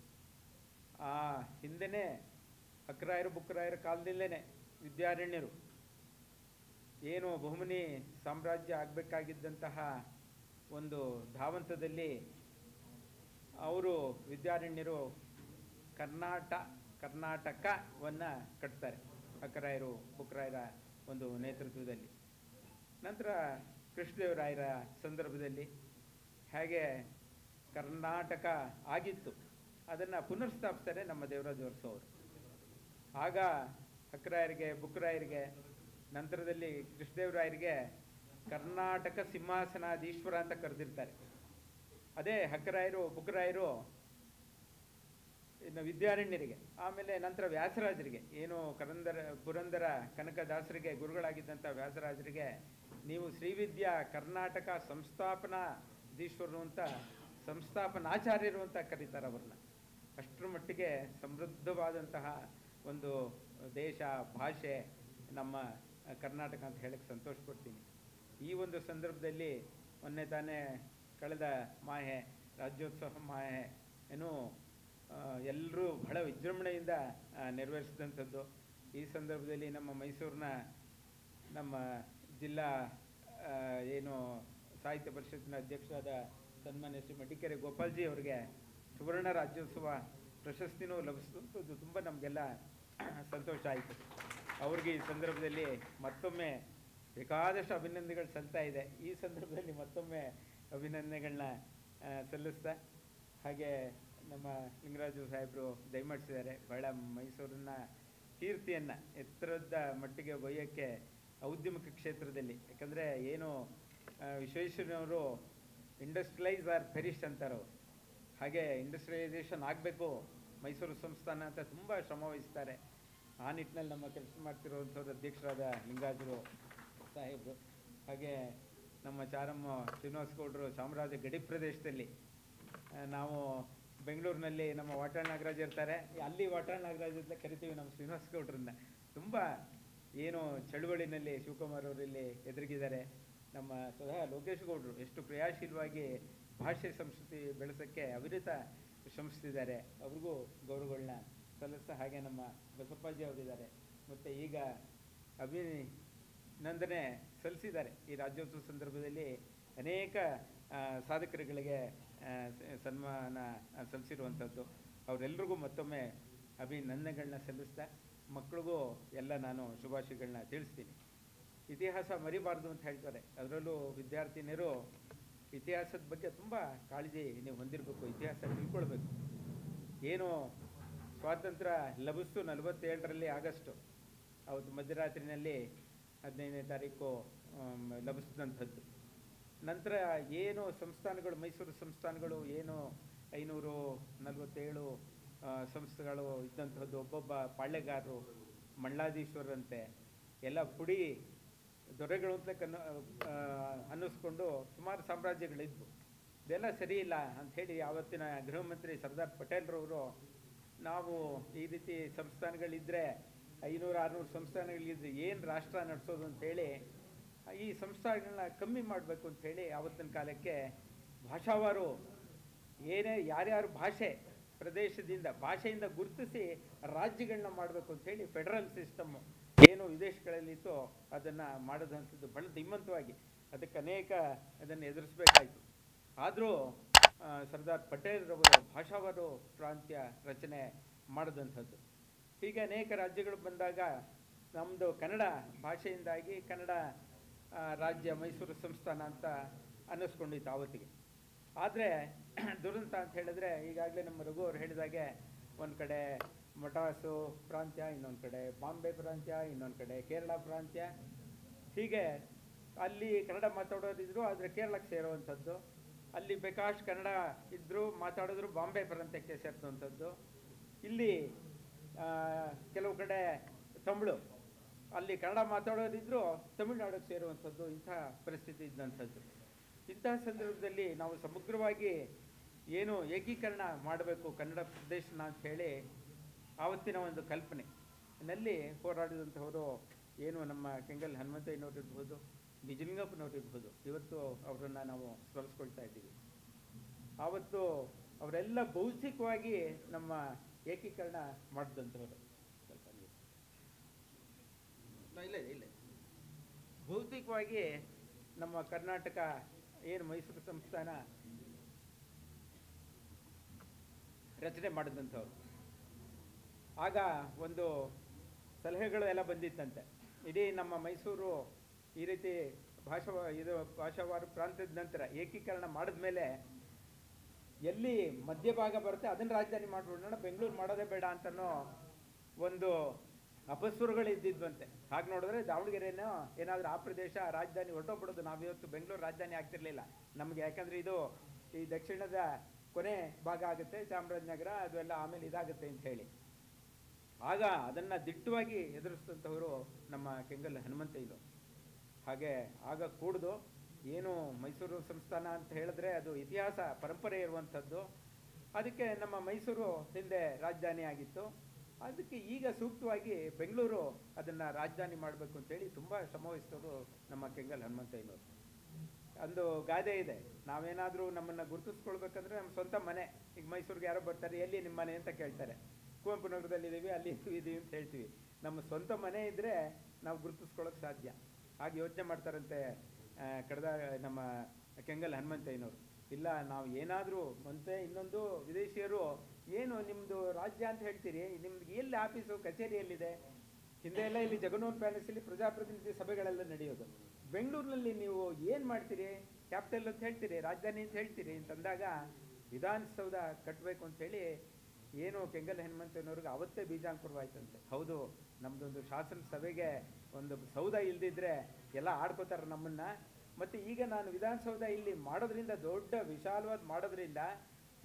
ಆ ಹಿಂದೆನೇ ಅಕ್ರಾಯರು ಬುಕ್ರಾಯರ ಕಾಲದಲ್ಲೇ ವಿದ್ಯಾರಣ್ಯರು ಏನು ಬಹುಮನಿ ಸಾಮ್ರಾಜ್ಯ ಆಗಬೇಕಾಗಿದ್ದಂತಹ ಒಂದು ಧಾವಂತದಲ್ಲಿ ಅವರು ವಿದ್ಯಾರಣ್ಯರು ಕರ್ನಾಟಕವನ್ನು ಕಟ್ತಾರೆ ಅಕ್ರಾಯರು ಬುಕ್ರಾಯರ ಒಂದು ನೇತೃತ್ವದಲ್ಲಿ. ನಂತರ ಕೃಷ್ಣದೇವರಾಯರ ಸಂದರ್ಭದಲ್ಲಿ ಹೇಗೆ ಕರ್ನಾಟಕ ಆಗಿತ್ತು ಅದನ್ನು ಪುನರ್ಸ್ಥಾಪಿಸ್ತಾರೆ ನಮ್ಮ ದೇವರಾಜು ಅರಸು ಅವರು. ಆಗ ಅಕ್ರಾಯರಿಗೆ ಬುಕ್ರಾಯರಿಗೆ, ನಂತರದಲ್ಲಿ ಕೃಷ್ಣದೇವರಾಯರಿಗೆ ಕರ್ನಾಟಕ ಸಿಂಹಾಸನಾಧೀಶ್ವರ ಅಂತ ಕರೆದಿರ್ತಾರೆ. ಅದೇ ಅಕ್ರಾಯರು ಬುಕ್ರಾಯರು ಇನ್ನು ವಿದ್ಯಾರಣ್ಯರಿಗೆ, ಆಮೇಲೆ ನಂತರ ವ್ಯಾಸರಾಜರಿಗೆ, ಏನು ಪುರಂದರ ಕನಕದಾಸರಿಗೆ ಗುರುಗಳಾಗಿದ್ದಂಥ ವ್ಯಾಸರಾಜರಿಗೆ ನೀವು ಶ್ರೀವಿದ್ಯಾ ಕರ್ನಾಟಕ ಸಂಸ್ಥಾಪನಾಧೀಶ್ವರರು ಅಂತ, ಸಂಸ್ಥಾಪನಾಚಾರ್ಯರು ಅಂತ ಕರೀತಾರೆ ಅವ್ರನ್ನ. ಅಷ್ಟರ ಮಟ್ಟಿಗೆ ಸಮೃದ್ಧವಾದಂತಹ ಒಂದು ದೇಶ, ಭಾಷೆ ನಮ್ಮ ಕರ್ನಾಟಕ ಅಂತ ಹೇಳಕ್ಕೆ ಸಂತೋಷ ಪಡ್ತೀನಿ. ಈ ಒಂದು ಸಂದರ್ಭದಲ್ಲಿ ಮೊನ್ನೆ ತಾನೇ ಕಳೆದ ಮಾಹೆ ರಾಜ್ಯೋತ್ಸವ ಮಾಹೆ ಏನು ಎಲ್ಲರೂ ಬಹಳ ವಿಜೃಂಭಣೆಯಿಂದ ನೆರವೇರಿಸಿದಂಥದ್ದು. ಈ ಸಂದರ್ಭದಲ್ಲಿ ನಮ್ಮ ಮೈಸೂರಿನ ನಮ್ಮ ಜಿಲ್ಲಾ ಏನು ಸಾಹಿತ್ಯ ಪರಿಷತ್ತಿನ ಅಧ್ಯಕ್ಷರಾದ ಸನ್ಮಾನ್ಯ ಶ್ರೀ ಮಡಿಕೆರೆ ಗೋಪಾಲ್ಜಿ ಅವರಿಗೆ ಸುವರ್ಣ ರಾಜ್ಯೋತ್ಸವ ಪ್ರಶಸ್ತಿನೂ ಲಭಿಸಿದಂಥದ್ದು ತುಂಬ ನಮಗೆಲ್ಲ ಸಂತೋಷ ಆಯಿತು. ಅವ್ರಿಗೆ ಈ ಸಂದರ್ಭದಲ್ಲಿ ಮತ್ತೊಮ್ಮೆ ಬೇಕಾದಷ್ಟು ಅಭಿನಂದನೆಗಳು ಸಲ್ತಾ ಇದೆ. ಈ ಸಂದರ್ಭದಲ್ಲಿ ಮತ್ತೊಮ್ಮೆ ಅಭಿನಂದನೆಗಳನ್ನ ಸಲ್ಲಿಸ್ತಾ, ಹಾಗೆ ನಮ್ಮ ಲಿಂಗರಾಜು ಸಾಹೇಬರು ದಯಮಾಡಿಸಿದ್ದಾರೆ ಬಹಳ ಮೈಸೂರಿನ ಕೀರ್ತಿಯನ್ನು ಎತ್ತರದ ಮಟ್ಟಿಗೆ ಒಯ್ಯೋಕ್ಕೆ ಔದ್ಯಮಿಕ ಕ್ಷೇತ್ರದಲ್ಲಿ. ಯಾಕಂದರೆ ಏನು ವಿಶ್ವೇಶ್ವರಯ್ಯನವರು ಇಂಡಸ್ಟ್ರಿಯಲೈಸ್ ಆರ್ ಪೆರಿಶ್ ಅಂತಾರೋ ಹಾಗೆ ಇಂಡಸ್ಟ್ರಿಯಲೈಸೇಷನ್ ಆಗಬೇಕು ಮೈಸೂರು ಸಂಸ್ಥಾನ ಅಂತ ತುಂಬ ಶ್ರಮ ವಹಿಸ್ತಾರೆ. ಆ ನಿಟ್ಟಿನಲ್ಲಿ ನಮ್ಮ ಕೆಲಸ ಮಾಡ್ತಿರುವಂಥವ್ರು ಅಧ್ಯಕ್ಷರಾದ ಲಿಂಗರಾಜರು ಸಾಹೇಬರು, ಹಾಗೆ ನಮ್ಮ ಚಾರಮ್ಮ ಶ್ರೀನಿವಾಸ ಗೌಡರು ಚಾಮರಾಜ ಗಡಿ ಪ್ರದೇಶದಲ್ಲಿ, ನಾವು ಬೆಂಗಳೂರಿನಲ್ಲಿ ನಮ್ಮ ವಾಟಾಳ್ ನಾಗರಾಜ್ ಇರ್ತಾರೆ, ಅಲ್ಲಿ ವಾಟಾಳ್ ನಾಗರಾಜ್ ಅಂತ ಕರಿತೀವಿ ನಮ್ಮ ಶ್ರೀನಿವಾಸ ಗೌಡ್ರನ್ನ. ತುಂಬ ಏನು ಚಳುವಳಿನಲ್ಲಿ ಶಿವಕುಮಾರ್ ಅವರು ಇಲ್ಲಿ ಎದುರಿಗಿದ್ದಾರೆ. ನಮ್ಮ ಸ್ವತಃ ಲೋಕೇಶ್ ಗೌಡರು ಎಷ್ಟು ಕ್ರಿಯಾಶೀಲವಾಗಿ ಭಾಷೆ ಸಂಸ್ಕೃತಿ ಬೆಳೆಸೋಕ್ಕೆ ಅವಿರತ ಶ್ರಮಿಸ್ತಿದ್ದಾರೆ, ಅವ್ರಿಗೂ ಗೌರವಗಳನ್ನ ಸಲ್ಲಿಸ್ತಾ, ಹಾಗೆ ನಮ್ಮ ಬಸಪ್ಪಾಜಿ ಅವರಿದ್ದಾರೆ. ಮತ್ತು ಈಗ ಅಭಿನಂದನೆ ಸಲ್ಲಿಸಿದ್ದಾರೆ ಈ ರಾಜ್ಯೋತ್ಸವ ಸಂದರ್ಭದಲ್ಲಿ ಅನೇಕ ಸಾಧಕರುಗಳಿಗೆ ಸನ್ಮಾನ ಸಲ್ಲಿಸಿರುವಂಥದ್ದು. ಅವರೆಲ್ಲರಿಗೂ ಮತ್ತೊಮ್ಮೆ ಅಭಿನಂದನೆಗಳನ್ನ ಸಲ್ಲಿಸ್ತಾ, ಮಕ್ಕಳಿಗೂ ಎಲ್ಲ ನಾನು ಶುಭಾಶಯಗಳನ್ನ ತಿಳಿಸ್ತೀನಿ. ಇತಿಹಾಸ ಮರಿಬಾರ್ದು ಅಂತ ಹೇಳ್ತಾರೆ, ಅದರಲ್ಲೂ ವಿದ್ಯಾರ್ಥಿನಿಯರು ಇತಿಹಾಸದ ಬಗ್ಗೆ ತುಂಬ ಕಾಳಜಿ ನೀವು ಹೊಂದಿರಬೇಕು, ಇತಿಹಾಸ ತಿಳ್ಕೊಳ್ಬೇಕು. ಏನು ಸ್ವಾತಂತ್ರ್ಯ ಲಭಿಸ್ತು 47ರಲ್ಲಿ ಆಗಸ್ಟು, ಅವತ್ತು ಮಧ್ಯರಾತ್ರಿನಲ್ಲಿ 15ನೇ ತಾರೀಕು ಲಭಿಸಿದಂಥದ್ದು. ನಂತರ ಏನು ಸಂಸ್ಥಾನಗಳು, ಮೈಸೂರು ಸಂಸ್ಥಾನಗಳು ಏನು 547 ಸಂಸ್ಥೆಗಳು ಇದ್ದಂಥದ್ದು, ಒಬ್ಬೊಬ್ಬ ಪಾಳ್ಯಗಾರರು ಮಳ್ಳಾಧೀಶ್ವರಂತೆ ಎಲ್ಲ ಪುಡಿ ದೊರೆಗಳು ಅಂತ ಅನ್ನಿಸ್ಕೊಂಡು ಸುಮಾರು ಸಾಮ್ರಾಜ್ಯಗಳಿದ್ವು. ಇದೆಲ್ಲ ಸರಿ ಇಲ್ಲ ಅಂಥೇಳಿ ಆವತ್ತಿನ ಗೃಹ ಮಂತ್ರಿ ಸರ್ದಾರ್ ಪಟೇಲ್ರವರು, ನಾವು ಈ ರೀತಿ ಸಂಸ್ಥಾನಗಳಿದ್ದರೆ 500-600 ಸಂಸ್ಥಾನಗಳಿದ್ರೆ ಏನು ರಾಷ್ಟ್ರ ನಡೆಸೋದು ಅಂಥೇಳಿ ಈ ಸಂಸ್ಥಾನಗಳನ್ನ ಕಮ್ಮಿ ಮಾಡಬೇಕು ಅಂಥೇಳಿ ಆವತ್ತಿನ ಕಾಲಕ್ಕೆ ಭಾಷಾವಾರು ಯಾರ್ಯಾರು ಭಾಷೆಯಿಂದ ಗುರುತಿಸಿ ರಾಜ್ಯಗಳನ್ನ ಮಾಡಬೇಕು ಅಂಥೇಳಿ ಫೆಡರಲ್ ಸಿಸ್ಟಮ್ಮು ಏನು ವಿದೇಶಗಳಲ್ಲಿತ್ತೋ ಅದನ್ನು ಮಾಡೋದಂಥದ್ದು ಬಹಳ ಧೀಮಂತವಾಗಿ, ಅದಕ್ಕೆ ಅನೇಕ ಅದನ್ನು ಎದುರಿಸಬೇಕಾಯಿತು. ಆದರೂ ಸರ್ದಾರ್ ಪಟೇಲ್ರವರು ಭಾಷಾವಾರು ಪ್ರಾಂತ್ಯ ರಚನೆ ಮಾಡಿದಂಥದ್ದು. ಹೀಗೆ ಅನೇಕ ರಾಜ್ಯಗಳು ಬಂದಾಗ ನಮ್ಮದು ಕನ್ನಡ ಭಾಷೆಯಿಂದಾಗಿ ಕನ್ನಡ ರಾಜ್ಯ ಮೈಸೂರು ಸಂಸ್ಥಾನ ಅಂತ ಅನ್ನಿಸ್ಕೊಂಡಿತ್ತು ಆವತ್ತಿಗೆ. ಆದರೆ ದುರಂತ ಅಂತ ಹೇಳಿದ್ರೆ, ಈಗಾಗಲೇ ನಮ್ಮ ರಘು ಅವರು ಹೇಳಿದಾಗೆ ಒಂದು ಕಡೆ ಮಟಾಸು ಪ್ರಾಂತ್ಯ, ಇನ್ನೊಂದು ಕಡೆ ಬಾಂಬೆ ಪ್ರಾಂತ್ಯ, ಇನ್ನೊಂದು ಕಡೆ ಕೇರಳ ಪ್ರಾಂತ್ಯ, ಹೀಗೆ ಅಲ್ಲಿ ಕನ್ನಡ ಮಾತಾಡೋರಿದ್ರು ಆದರೆ ಕೇರಳಕ್ಕೆ ಸೇರುವಂಥದ್ದು, ಅಲ್ಲಿ ಬೇಕಾಷ್ಟು ಕನ್ನಡ ಇದ್ದರೂ ಮಾತಾಡಿದ್ರು ಬಾಂಬೆ ಪ್ರಾಂತ್ಯಕ್ಕೆ ಸೇರ್ತವಂಥದ್ದು, ಇಲ್ಲಿ ಕೆಲವು ಕಡೆ ತಮಿಳು, ಅಲ್ಲಿ ಕನ್ನಡ ಮಾತಾಡೋರಿದ್ರು ತಮಿಳುನಾಡಿಗೆ ಸೇರುವಂಥದ್ದು, ಇಂಥ ಪರಿಸ್ಥಿತಿ ಇದ್ದಂಥದ್ದು. ಇಂತಹ ಸಂದರ್ಭದಲ್ಲಿ ನಾವು ಸಮಗ್ರವಾಗಿ ಏನು ಏಕೀಕರಣ ಮಾಡಬೇಕು ಕನ್ನಡ ಪ್ರದೇಶನ ಅಂಥೇಳಿ ಆವತ್ತಿನ ಒಂದು ಕಲ್ಪನೆಯಲ್ಲಿ ಹೋರಾಡಿದಂಥವರು ಏನು ನಮ್ಮ ಕೆಂಗಲ್ ಹನುಮಂತಯ್ಯನವ್ರು ಇರ್ಬೋದು, ನಿಜಲಿಂಗಪ್ಪನವ್ರು ಇರ್ಬೋದು, ಇವತ್ತು ಅವರನ್ನು ನಾವು ಸ್ಮರಿಸ್ಕೊಳ್ತಾ ಇದ್ದೀವಿ. ಆವತ್ತು ಅವರೆಲ್ಲ ಭೌತಿಕವಾಗಿ ನಮ್ಮ ಏಕೀಕರಣ ಮಾಡಿದಂಥವ್ರು. ಸ್ವಲ್ಪ ಇಲ್ಲ ಭೌತಿಕವಾಗಿ ನಮ್ಮ ಕರ್ನಾಟಕ ಏನು ಮೈಸೂರು ಸಂಸ್ಥಾನ ರಚನೆ ಮಾಡಿದಂಥವ್ರು. ಆಗ ಒಂದು ಸಲಹೆಗಳು ಎಲ್ಲ ಬಂದಿತ್ತಂತೆ, ಇಡೀ ನಮ್ಮ ಮೈಸೂರು ಈ ರೀತಿ ಭಾಷಾವಾರು ಪ್ರಾಂತ್ಯದ ನಂತರ ಏಕೀಕರಣ ಮಾಡಿದ್ಮೇಲೆ ಎಲ್ಲಿ ಮಧ್ಯಭಾಗ ಬರುತ್ತೆ ಅದನ್ನು ರಾಜಧಾನಿ ಮಾಡಿಬಿಡೋಣ, ಬೆಂಗಳೂರು ಮಾಡೋದೇ ಬೇಡ ಅಂತನೋ ಒಂದು ಅಪಸ್ವರಗಳು ಇದ್ದಿದ್ವಂತೆ. ಹಾಗೆ ನೋಡಿದ್ರೆ ದಾವಣಗೆರೆನೋ ಏನಾದರೂ ಆ ಪ್ರದೇಶ ರಾಜಧಾನಿ ಹೊರಟೋಗ್ಬಿಡೋದು, ನಾವಿವತ್ತು ಬೆಂಗಳೂರು ರಾಜಧಾನಿ ಆಗ್ತಿರ್ಲಿಲ್ಲ ನಮಗೆ, ಯಾಕಂದರೆ ಇದು ಈ ದಕ್ಷಿಣದ ಕೊನೆ ಭಾಗ ಆಗುತ್ತೆ, ಚಾಮರಾಜನಗರ ಅದೆಲ್ಲ ಆಮೇಲೆ ಇದಾಗುತ್ತೆ ಅಂತ ಹೇಳಿ. ಆಗ ಅದನ್ನು ದಿಟ್ಟವಾಗಿ ಎದುರಿಸಿದಂಥವರು ನಮ್ಮ ಕೆಂಗಲ್ ಹನುಮಂತಯ್ಯನವರು. ಹಾಗೆ ಆಗ ಕೂಡ್ದು ಏನು ಮೈಸೂರು ಸಂಸ್ಥಾನ ಅಂತ ಹೇಳಿದ್ರೆ ಅದು ಇತಿಹಾಸ ಪರಂಪರೆ ಇರುವಂಥದ್ದು, ಅದಕ್ಕೆ ನಮ್ಮ ಮೈಸೂರು ಹಿಂದೆ ರಾಜಧಾನಿ ಆಗಿತ್ತು, ಅದಕ್ಕೆ ಈಗ ಸೂಕ್ತವಾಗಿ ಬೆಂಗಳೂರು ಅದನ್ನು ರಾಜಧಾನಿ ಮಾಡಬೇಕು ಅಂತೇಳಿ ತುಂಬ ಶ್ರಮವಹಿಸಿದವರು ನಮ್ಮ ಕೆಂಗಲ್ ಹನುಮಂತಯ್ಯನವರು. ಒಂದು ಗಾದೆ ಇದೆ, ನಾವೇನಾದರೂ ನಮ್ಮನ್ನು ಗುರುತಿಸ್ಕೊಳ್ಬೇಕಂದ್ರೆ ನಮ್ಮ ಸ್ವಂತ ಮನೆ, ಈಗ ಮೈಸೂರಿಗೆ ಯಾರೋ ಬರ್ತಾರೆ, ಎಲ್ಲಿ ನಿಮ್ಮ ಮನೆ ಅಂತ ಕೇಳ್ತಾರೆ, ಕುವೆಂಪು ನಗರದಲ್ಲಿದ್ದೀವಿ, ಅಲ್ಲಿ ಇದ್ದೀವಿ ಅಂತ ಹೇಳ್ತೀವಿ. ನಮ್ಮ ಸ್ವಂತ ಮನೆ ಇದ್ದರೆ ನಾವು ಗುರುತಿಸ್ಕೊಳ್ಳೋಕೆ ಸಾಧ್ಯ. ಹಾಗೆ ಯೋಚನೆ ಮಾಡ್ತಾರಂತೆ ಕಳೆದ ನಮ್ಮ ಕೆಂಗಲ್ ಹನುಮಂತಯ್ಯನವರು. ಇಲ್ಲ, ನಾವು ಏನಾದರೂ ಮತ್ತೆ ಇನ್ನೊಂದು ವಿದೇಶಿಯರು ಏನು ನಿಮ್ಮದು ರಾಜ್ಯ ಅಂತ ಹೇಳ್ತೀರಿ, ನಿಮ್ಗೆ ಎಲ್ಲಿ ಆಫೀಸು ಕಚೇರಿಯಲ್ಲಿದೆ, ಹಿಂದೆ ಎಲ್ಲ ಇಲ್ಲಿ ಜಗನ್ನೂರ್ ಪ್ಯಾಲೇಸಲ್ಲಿ ಪ್ರಜಾಪ್ರತಿನಿಧಿ ಸಭೆಗಳೆಲ್ಲ ನಡೆಯೋದು, ಬೆಂಗಳೂರಿನಲ್ಲಿ ನೀವು ಏನು ಮಾಡ್ತೀರಿ, ಕ್ಯಾಪಿಟಲ್ ಅಂತ ಹೇಳ್ತೀರಿ, ರಾಜಧಾನಿ ಅಂತ ಹೇಳ್ತೀರಿ ಅಂತಂದಾಗ ವಿಧಾನಸೌಧ ಕಟ್ಟಬೇಕು ಅಂಥೇಳಿ ಏನು ಕೆಂಗಲ್ ಹನುಮಂತಯ್ಯನವ್ರಿಗೆ ಅವತ್ತೇ ಬೀಜಾಂಕುರವಾಯ್ತಂತೆ. ಹೌದು, ನಮ್ಮದೊಂದು ಶಾಸನ ಸಭೆಗೆ ಒಂದು ಸೌಧ ಇಲ್ದಿದ್ರೆ ಎಲ್ಲ ಆಡ್ಕೋತಾರೆ ನಮ್ಮನ್ನು, ಮತ್ತು ಈಗ ನಾನು ವಿಧಾನಸೌಧ ಇಲ್ಲಿ ಮಾಡೋದ್ರಿಂದ, ದೊಡ್ಡ ವಿಶಾಲವಾದ ಮಾಡೋದ್ರಿಂದ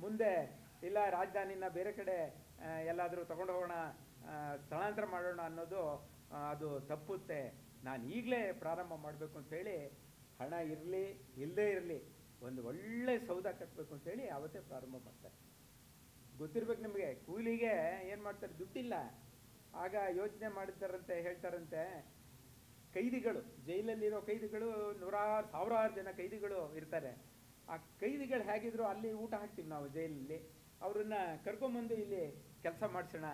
ಮುಂದೆ ಇಲ್ಲ ರಾಜಧಾನಿನ ಬೇರೆ ಕಡೆ ಎಲ್ಲಾದರೂ ತಗೊಂಡು ಹೋಗೋಣ, ಸ್ಥಳಾಂತರ ಮಾಡೋಣ ಅನ್ನೋದು ಅದು ತಪ್ಪುತ್ತೆ, ನಾನು ಈಗಲೇ ಪ್ರಾರಂಭ ಮಾಡಬೇಕು ಅಂತೇಳಿ ಹಣ ಇರಲಿ ಇಲ್ಲದೇ ಇರಲಿ ಒಂದು ಒಳ್ಳೆ ಸೌಧ ಕಟ್ಟಬೇಕು ಅಂತೇಳಿ ಆವತ್ತೇ ಪ್ರಾರಂಭ ಮಾಡ್ತಾರೆ. ಗೊತ್ತಿರ್ಬೇಕು ನಿಮಗೆ, ಕೂಲಿಗೆ ಏನು ಮಾಡ್ತಾರೆ, ದುಡ್ಡಿಲ್ಲ. ಆಗ ಯೋಚನೆ ಮಾಡಿದ್ದಾರಂತೆ, ಹೇಳ್ತಾರಂತೆ, ಕೈದಿಗಳು ಜೈಲಲ್ಲಿರೋ ಕೈದಿಗಳು ಸಾವಿರಾರು ಜನ ಕೈದಿಗಳು ಇರ್ತಾರೆ. ಆ ಕೈದಿಗಳು ಹೇಗಿದ್ರು ಅಲ್ಲಿ ಊಟ ಹಾಕ್ತೀವಿ ನಾವು ಜೈಲಲ್ಲಿ, ಅವ್ರನ್ನ ಕರ್ಕೊಂಬಂದು ಇಲ್ಲಿ ಕೆಲಸ ಮಾಡಿಸೋಣ,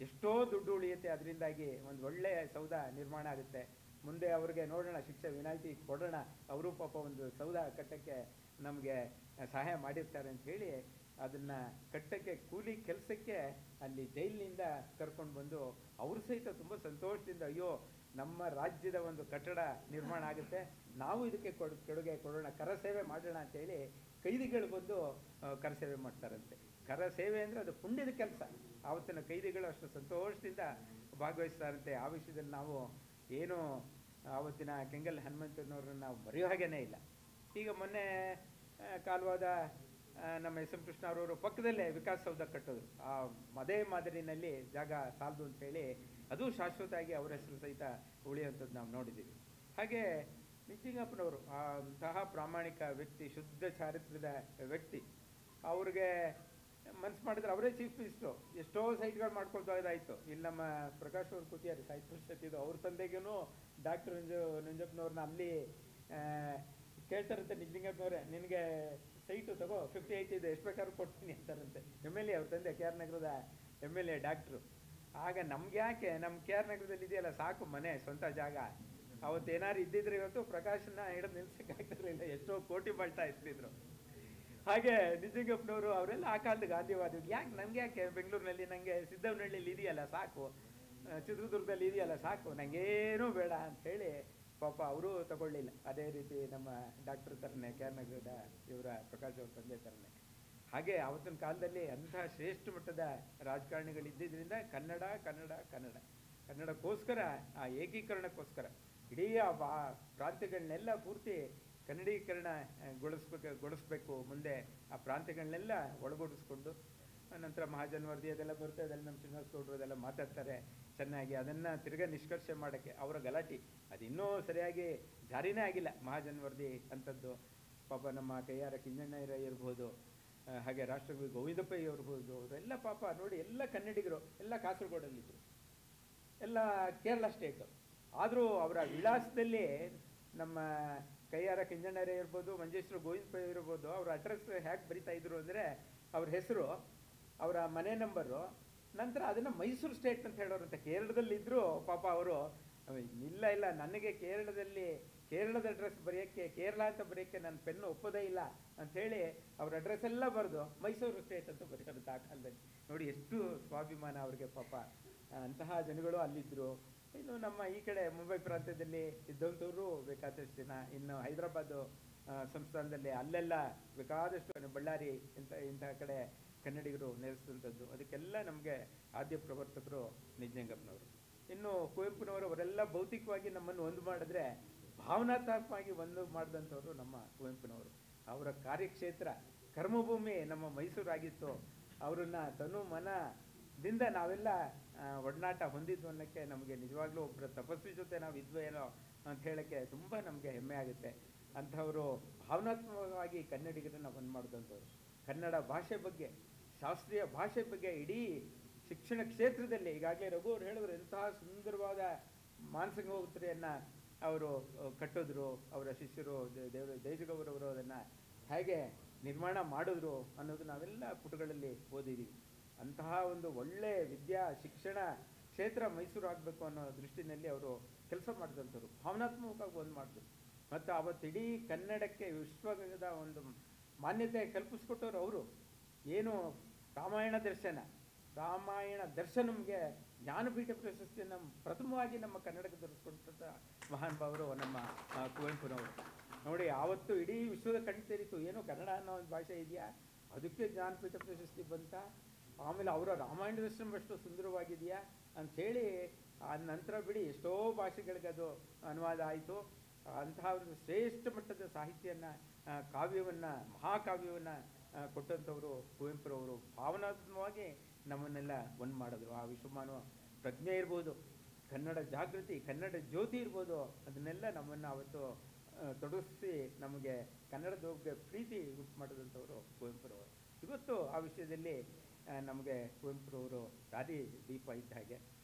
ಎಷ್ಟೋ ದುಡ್ಡು ಉಳಿಯುತ್ತೆ, ಅದರಿಂದಾಗಿ ಒಂದು ಒಳ್ಳೆಯ ಸೌಧ ನಿರ್ಮಾಣ ಆಗುತ್ತೆ, ಮುಂದೆ ಅವ್ರಿಗೆ ನೋಡೋಣ ಶಿಕ್ಷೆ ವಿನಾಯಿತಿ ಕೊಡೋಣ, ಅವರು ಪಾಪ ಒಂದು ಸೌಧ ಕಟ್ಟಕ್ಕೆ ನಮಗೆ ಸಹಾಯ ಮಾಡಿರ್ತಾರೆ ಅಂಥೇಳಿ ಅದನ್ನು ಕಟ್ಟಕ್ಕೆ ಕೂಲಿ ಕೆಲಸಕ್ಕೆ ಅಲ್ಲಿ ಜೈಲಿನಿಂದ ಕರ್ಕೊಂಡು ಬಂದು ಅವರು ಸಹಿತ ತುಂಬ ಸಂತೋಷದಿಂದ, ಅಯ್ಯೋ ನಮ್ಮ ರಾಜ್ಯದ ಒಂದು ಕಟ್ಟಡ ನಿರ್ಮಾಣ ಆಗುತ್ತೆ, ನಾವು ಇದಕ್ಕೆ ಕೊಡುಗೆ ಕೊಡೋಣ, ಕರಸೇವೆ ಮಾಡೋಣ ಅಂತೇಳಿ ಕೈದಿಗಳು ಬಂದು ಕರಸೇವೆ ಮಾಡ್ತಾರಂತೆ. ಕರಸೇವೆ ಅಂದರೆ ಅದು ಪುಣ್ಯದ ಕೆಲಸ. ಆವತ್ತಿನ ಕೈದಿಗಳು ಅಷ್ಟು ಸಂತೋಷದಿಂದ ಭಾಗವಹಿಸ್ತಾರಂತೆ. ಆ ವಿಷಯದಲ್ಲಿ ನಾವು ಏನು ಆವತ್ತಿನ ಕೆಂಗಲ್ ಹನುಮಂತನವ್ರನ್ನ ನಾವು ಮರೆಯೋ ಹಾಗೇನೇ ಇಲ್ಲ. ಈಗ ಮೊನ್ನೆ ಕಾಲವಾದ ನಮ್ಮ ಎಸ್ ಎಂ ಕೃಷ್ಣ ಅವರವರು ಪಕ್ಕದಲ್ಲೇ ವಿಕಾಸಸೌಧ ಕಟ್ಟೋದು, ಆ ಅದೇ ಮಾದರಿನಲ್ಲಿ ಜಾಗ ಸಾಲದು ಅಂತೇಳಿ ಅದು ಶಾಶ್ವತವಾಗಿ ಅವರ ಹೆಸರು ಸಹಿತ ಉಳಿಯುವಂಥದ್ದು ನಾವು ನೋಡಿದ್ದೀವಿ. ಹಾಗೆ ನಿಜಲಿಂಗಪ್ಪನವರು ಅಂತಹ ಪ್ರಾಮಾಣಿಕ ವ್ಯಕ್ತಿ, ಶುದ್ಧ ಚಾರಿತ್ರ್ಯದ ವ್ಯಕ್ತಿ, ಅವ್ರಿಗೆ ಮನ್ಸು ಮಾಡಿದ್ರೆ ಅವರೇ ಚೀಫ್ ಮಿನಿಸ್ಟ್ರು, ಎಷ್ಟೋ ಸೈಟ್ಗಳು ಮಾಡ್ಕೊಳ್ತಾಯಿದ್ದಾಯಿತು. ಇಲ್ಲಿ ನಮ್ಮ ಪ್ರಕಾಶ್ ಅವ್ರು ಕೂತಿದ್ದಾರೆ ಸಾಹಿತ್ಯ ಪರಿಷತ್ತಿದ್ದು, ಅವ್ರ ತಂದೆಗೂ ಡಾಕ್ಟರ್ ನಂಜಪ್ಪನವ್ರನ್ನ ಅಲ್ಲಿ ಕೇಳ್ತಾರಂತೆ, ನಿಜಲಿಂಗಪ್ಪನವರೇ ನಿನಗೆ ಸೈಟು ತಗೋ 58 ಇದೆ, ಎಷ್ಟು ಬೇಕಾದ್ರೂ ಕೊಡ್ತೀನಿ ಅಂತಾರಂತೆ. MLA ಅವ್ರ ತಂದೆ KR ನಗರದ MLA ಡಾಕ್ಟ್ರು. ಆಗ ನಮ್ಗೆ ಯಾಕೆ, ನಮ್ಮ KR ನಗರದಲ್ಲಿ ಇದೆಯಲ್ಲ ಸಾಕು ಮನೆ, ಸ್ವಂತ ಜಾಗ. ಅವತ್ತು ಏನಾರು ಇದ್ದಿದ್ರೆ ಇವತ್ತು ಪ್ರಕಾಶನ ಹಿಡಿದು ನಿಲ್ಸಕ್ಕಾಗ್ತಿರ್ಲಿಲ್ಲ, ಎಷ್ಟೋ ಕೋಟಿ ಬಾಳ್ತಾ ಇರ್ತಿದ್ರು. ಹಾಗೆ ನಿಜಲಿಂಗಪ್ಪನವರು ಅವರೆಲ್ಲ ಆ ಕಾಲದ ಗಾಂಧಿವಾದಿಗಳು. ಯಾಕೆ ನಮ್ಗೆ ಯಾಕೆ ಬೆಂಗಳೂರಿನಲ್ಲಿ, ನನಗೆ ಸಿದ್ದವನಹಳ್ಳಿಲಿ ಇದೆಯಲ್ಲ ಸಾಕು, ಚಿತ್ರದುರ್ಗದಲ್ಲಿ ಇದೆಯಲ್ಲ ಸಾಕು, ನನಗೇನೂ ಬೇಡ ಅಂಥೇಳಿ ಪಾಪ ಅವರು ತಗೊಳ್ಳಿಲ್ಲ. ಅದೇ ರೀತಿ ನಮ್ಮ ಡಾಕ್ಟರ್ ಥರನೇ KR ನಗರದ ಇವರ ಪ್ರಕಾಶ್ ಅವ್ರ ತಂದೆ ಥರನೇ. ಹಾಗೆ ಆವತ್ತಿನ ಕಾಲದಲ್ಲಿ ಅಂತಹ ಶ್ರೇಷ್ಠ ಮಟ್ಟದ ರಾಜಕಾರಣಿಗಳಿದ್ದರಿಂದ ಕನ್ನಡ ಕನ್ನಡ ಕನ್ನಡ ಕನ್ನಡಕ್ಕೋಸ್ಕರ, ಆ ಏಕೀಕರಣಕ್ಕೋಸ್ಕರ ಇಡೀ ಆ ಪ್ರಾಂತ್ಯಗಳನ್ನೆಲ್ಲ ಪೂರ್ತಿ ಕನ್ನಡೀಕರಣಗೊಳಿಸ್ಬೇಕು, ಮುಂದೆ ಆ ಪ್ರಾಂತ್ಯಗಳನ್ನೆಲ್ಲ ಒಳಗೂಡಿಸ್ಕೊಂಡು. ನಂತರ ಮಹಾಜನವರ್ದಿ ಅದೆಲ್ಲ ಬರುತ್ತೆ, ಅದೆಲ್ಲ ನಮ್ಮ ಶ್ರೀನಿವಾಸ ಗೌಡರು ಅದೆಲ್ಲ ಮಾತಾಡ್ತಾರೆ ಚೆನ್ನಾಗಿ. ಅದನ್ನು ತಿರ್ಗಾ ನಿಷ್ಕರ್ಷೆ ಮಾಡೋಕ್ಕೆ ಅವರ ಗಲಾಟೆ ಅದು ಇನ್ನೂ ಸರಿಯಾಗಿ ಜಾರಿನೇ ಆಗಿಲ್ಲ ಮಹಾಜನವರ್ದಿ ಅಂಥದ್ದು. ಪಾಪ ನಮ್ಮ ಕೈಯಾರ ಕಿಂಜಣ್ಣಯ್ಯ ಇರ್ಬೋದು, ಹಾಗೆ ರಾಷ್ಟ್ರಕವಿ ಗೋವಿಂದಪ್ಪ ಇರ್ಬೋದು, ಅವರೆಲ್ಲ ಪಾಪ ನೋಡಿ ಎಲ್ಲ ಕನ್ನಡಿಗರು ಎಲ್ಲ ಕಾಸರಗೋಡಲ್ಲಿದ್ದರು, ಎಲ್ಲ ಕೇರಳ ಸ್ಟೇಟು. ಆದರೂ ಅವರ ವಿಳಾಸದಲ್ಲಿ ನಮ್ಮ ಕೈಯಾರ ಕಿಂಜಣ್ಣರೇ ಇರ್ಬೋದು, ಮಂಜೇಶ್ವರ ಗೋವಿಂದಪ್ಪ ಇರ್ಬೋದು, ಅವ್ರ ಅಡ್ರೆಸ್ ಹೇಗೆ ಬರಿತಾ ಇದ್ರು ಅಂದರೆ ಅವ್ರ ಹೆಸರು, ಅವರ ಮನೆ ನಂಬರು, ನಂತರ ಅದನ್ನು ಮೈಸೂರು ಸ್ಟೇಟ್ ಅಂತ ಹೇಳೋರಂತೆ. ಕೇರಳದಲ್ಲಿದ್ದರೂ ಪಾಪ ಅವರು ಇಲ್ಲ ನನಗೆ ಕೇರಳದ ಅಡ್ರೆಸ್ ಬರೆಯೋಕ್ಕೆ, ಕೇರಳ ಅಂತ ಬರೆಯೋಕ್ಕೆ ನನ್ನ ಪೆನ್ನು ಒಪ್ಪೋದೇ ಇಲ್ಲ ಅಂಥೇಳಿ ಅವ್ರ ಅಡ್ರೆಸ್ ಎಲ್ಲ ಬರೆದು ಮೈಸೂರು ಸ್ಟೇಟ್ ಅಂತ ಬರೆಯೋದು ಆ ಕಾಲದಲ್ಲಿ. ನೋಡಿ ಎಷ್ಟು ಸ್ವಾಭಿಮಾನ ಅವ್ರಿಗೆ ಪಾಪ. ಅಂತಹ ಜನಗಳು ಅಲ್ಲಿದ್ದರು. ಇನ್ನು ನಮ್ಮ ಈ ಕಡೆ ಮುಂಬೈ ಪ್ರಾಂತ್ಯದಲ್ಲಿ ಇದ್ದಂಥವ್ರು ಬೇಕಾದಷ್ಟು ಜನ, ಇನ್ನು ಹೈದರಾಬಾದು ಸಂಸ್ಥಾನದಲ್ಲಿ ಅಲ್ಲೆಲ್ಲ ಬೇಕಾದಷ್ಟು, ಬಳ್ಳಾರಿ ಇಂತಹ ಕಡೆ ಕನ್ನಡಿಗರು ನೆಲೆಸಿದಂಥದ್ದು. ಅದಕ್ಕೆಲ್ಲ ನಮಗೆ ಆದ್ಯ ಪ್ರವರ್ತಕರು ನಿಜಲಿಂಗಪ್ಪನವರು. ಇನ್ನು ಕುವೆಂಪುನವರು ಅವರೆಲ್ಲ ಭೌತಿಕವಾಗಿ ನಮ್ಮನ್ನು ಒಂದು ಮಾಡಿದ್ರೆ ಭಾವನಾತ್ಮಕವಾಗಿ ಒಂದು ಮಾಡಿದಂಥವ್ರು ನಮ್ಮ ಕುವೆಂಪುನವರು. ಅವರ ಕಾರ್ಯಕ್ಷೇತ್ರ ಕರ್ಮಭೂಮಿ ನಮ್ಮ ಮೈಸೂರಾಗಿತ್ತು. ಅವರನ್ನು ತನು ಮನದಿಂದ ನಾವೆಲ್ಲ ಒಡನಾಟ ಹೊಂದಿದ್ದು ಅನ್ನೋಕ್ಕೆ ನಮಗೆ ನಿಜವಾಗ್ಲೂ ಒಬ್ಬರ ತಪಸ್ವಿ ಜೊತೆ ನಾವು ಇದ್ವೋ ಏನೋ ಅಂತ ಹೇಳೋಕ್ಕೆ ತುಂಬ ನಮಗೆ ಹೆಮ್ಮೆ ಆಗುತ್ತೆ. ಅಂಥವರು ಭಾವನಾತ್ಮಕವಾಗಿ ಕನ್ನಡಿಗರನ್ನು ಒಂದು ಮಾಡಿದಂಥವ್ರು. ಕನ್ನಡ ಭಾಷೆ ಬಗ್ಗೆ, ಶಾಸ್ತ್ರೀಯ ಭಾಷೆ ಬಗ್ಗೆ ಇಡೀ ಶಿಕ್ಷಣ ಕ್ಷೇತ್ರದಲ್ಲಿ ಈಗಾಗಲೇ ರಘು ಅವರು ಹೇಳಿದ್ರು, ಎಂತಹ ಸುಂದರವಾದ ಮಾನಸಿಕೋತ್ತರಿಯನ್ನು ಅವರು ಕಟ್ಟಿದ್ರು. ಅವರ ಶಿಷ್ಯರು ದೇಜಗೌರವರು ಅದನ್ನು ಹೇಗೆ ನಿರ್ಮಾಣ ಮಾಡಿದ್ರು ಅನ್ನೋದು ನಾವೆಲ್ಲ ಪುಟಗಳಲ್ಲಿ ಓದಿದ್ದೀವಿ. ಅಂತಹ ಒಂದು ಒಳ್ಳೆಯ ಶಿಕ್ಷಣ ಕ್ಷೇತ್ರ ಮೈಸೂರು ಆಗಬೇಕು ಅನ್ನೋ ದೃಷ್ಟಿನಲ್ಲಿ ಅವರು ಕೆಲಸ ಮಾಡಿದಂಥವ್ರು, ಭಾವನಾತ್ಮಕವಾಗಿ ಒಂದು ಮಾಡಿದ್ರು. ಮತ್ತು ಅವತ್ತು ಇಡೀ ಕನ್ನಡಕ್ಕೆ ವಿಶ್ವದ ಒಂದು ಮಾನ್ಯತೆ ಕಲ್ಪಿಸ್ಕೊಟ್ಟವ್ರು ಅವರು. ಏನು ರಾಮಾಯಣ ದರ್ಶನಂಗೆ ಜ್ಞಾನಪೀಠ ಪ್ರಶಸ್ತಿಯನ್ನು ಪ್ರಥಮವಾಗಿ ನಮ್ಮ ಕನ್ನಡಕ್ಕೆ ದೊರಕಿಸ್ಕೊಂಡಂಥ ಮಹಾನ್ ಭಾವರು ನಮ್ಮ ಕುವೆಂಪುನವರು. ನೋಡಿ ಆವತ್ತು ಇಡೀ ವಿಶ್ವದ ಕಣ್ಣು ತೆರೀತು, ಏನೋ ಕನ್ನಡ ಅನ್ನೋ ಒಂದು ಭಾಷೆ ಇದೆಯಾ, ಅದಕ್ಕೆ ಜ್ಞಾನಪೀಠ ಪ್ರಶಸ್ತಿ ಬಂತ. ಆಮೇಲೆ ಅವರ ರಾಮಾಯಣ ದರ್ಶನ ಎಷ್ಟು ಸುಂದರವಾಗಿದೆಯಾ ಅಂಥೇಳಿ ಆ ನಂತರ ಬಿಡಿ ಎಷ್ಟೋ ಭಾಷೆಗಳಿಗೆ ಅದು ಅನುವಾದ ಆಯಿತು. ಅಂತಹ ಒಂದು ಶ್ರೇಷ್ಠ ಮಟ್ಟದ ಸಾಹಿತ್ಯವನ್ನು, ಕಾವ್ಯವನ್ನು, ಮಹಾಕಾವ್ಯವನ್ನು ಕೊಟ್ಟಂಥವರು ಕುವೆಂಪುರವರು. ಭಾವನಾತ್ಮಕವಾಗಿ ನಮ್ಮನ್ನೆಲ್ಲ ಒಂದು ಮಾಡಿದ್ರು. ಆ ವಿಶ್ವಮಾನವ ಪ್ರಜ್ಞೆ ಇರ್ಬೋದು, ಕನ್ನಡ ಜಾಗೃತಿ, ಕನ್ನಡ ಜ್ಯೋತಿ ಇರ್ಬೋದು, ಅದನ್ನೆಲ್ಲ ನಮ್ಮನ್ನು ಅವತ್ತು ತೊಡಗಿಸಿ ನಮಗೆ ಕನ್ನಡದ ಬಗ್ಗೆ ಪ್ರೀತಿ ಉಂಟು ಮಾಡಿದಂಥವರು ಕುವೆಂಪುರವರು. ಇವತ್ತು ಆ ವಿಷಯದಲ್ಲಿ ನಮಗೆ ಕುವೆಂಪುರವರು ದಾರಿ ದೀಪ ಇದ್ದ ಹಾಗೆ.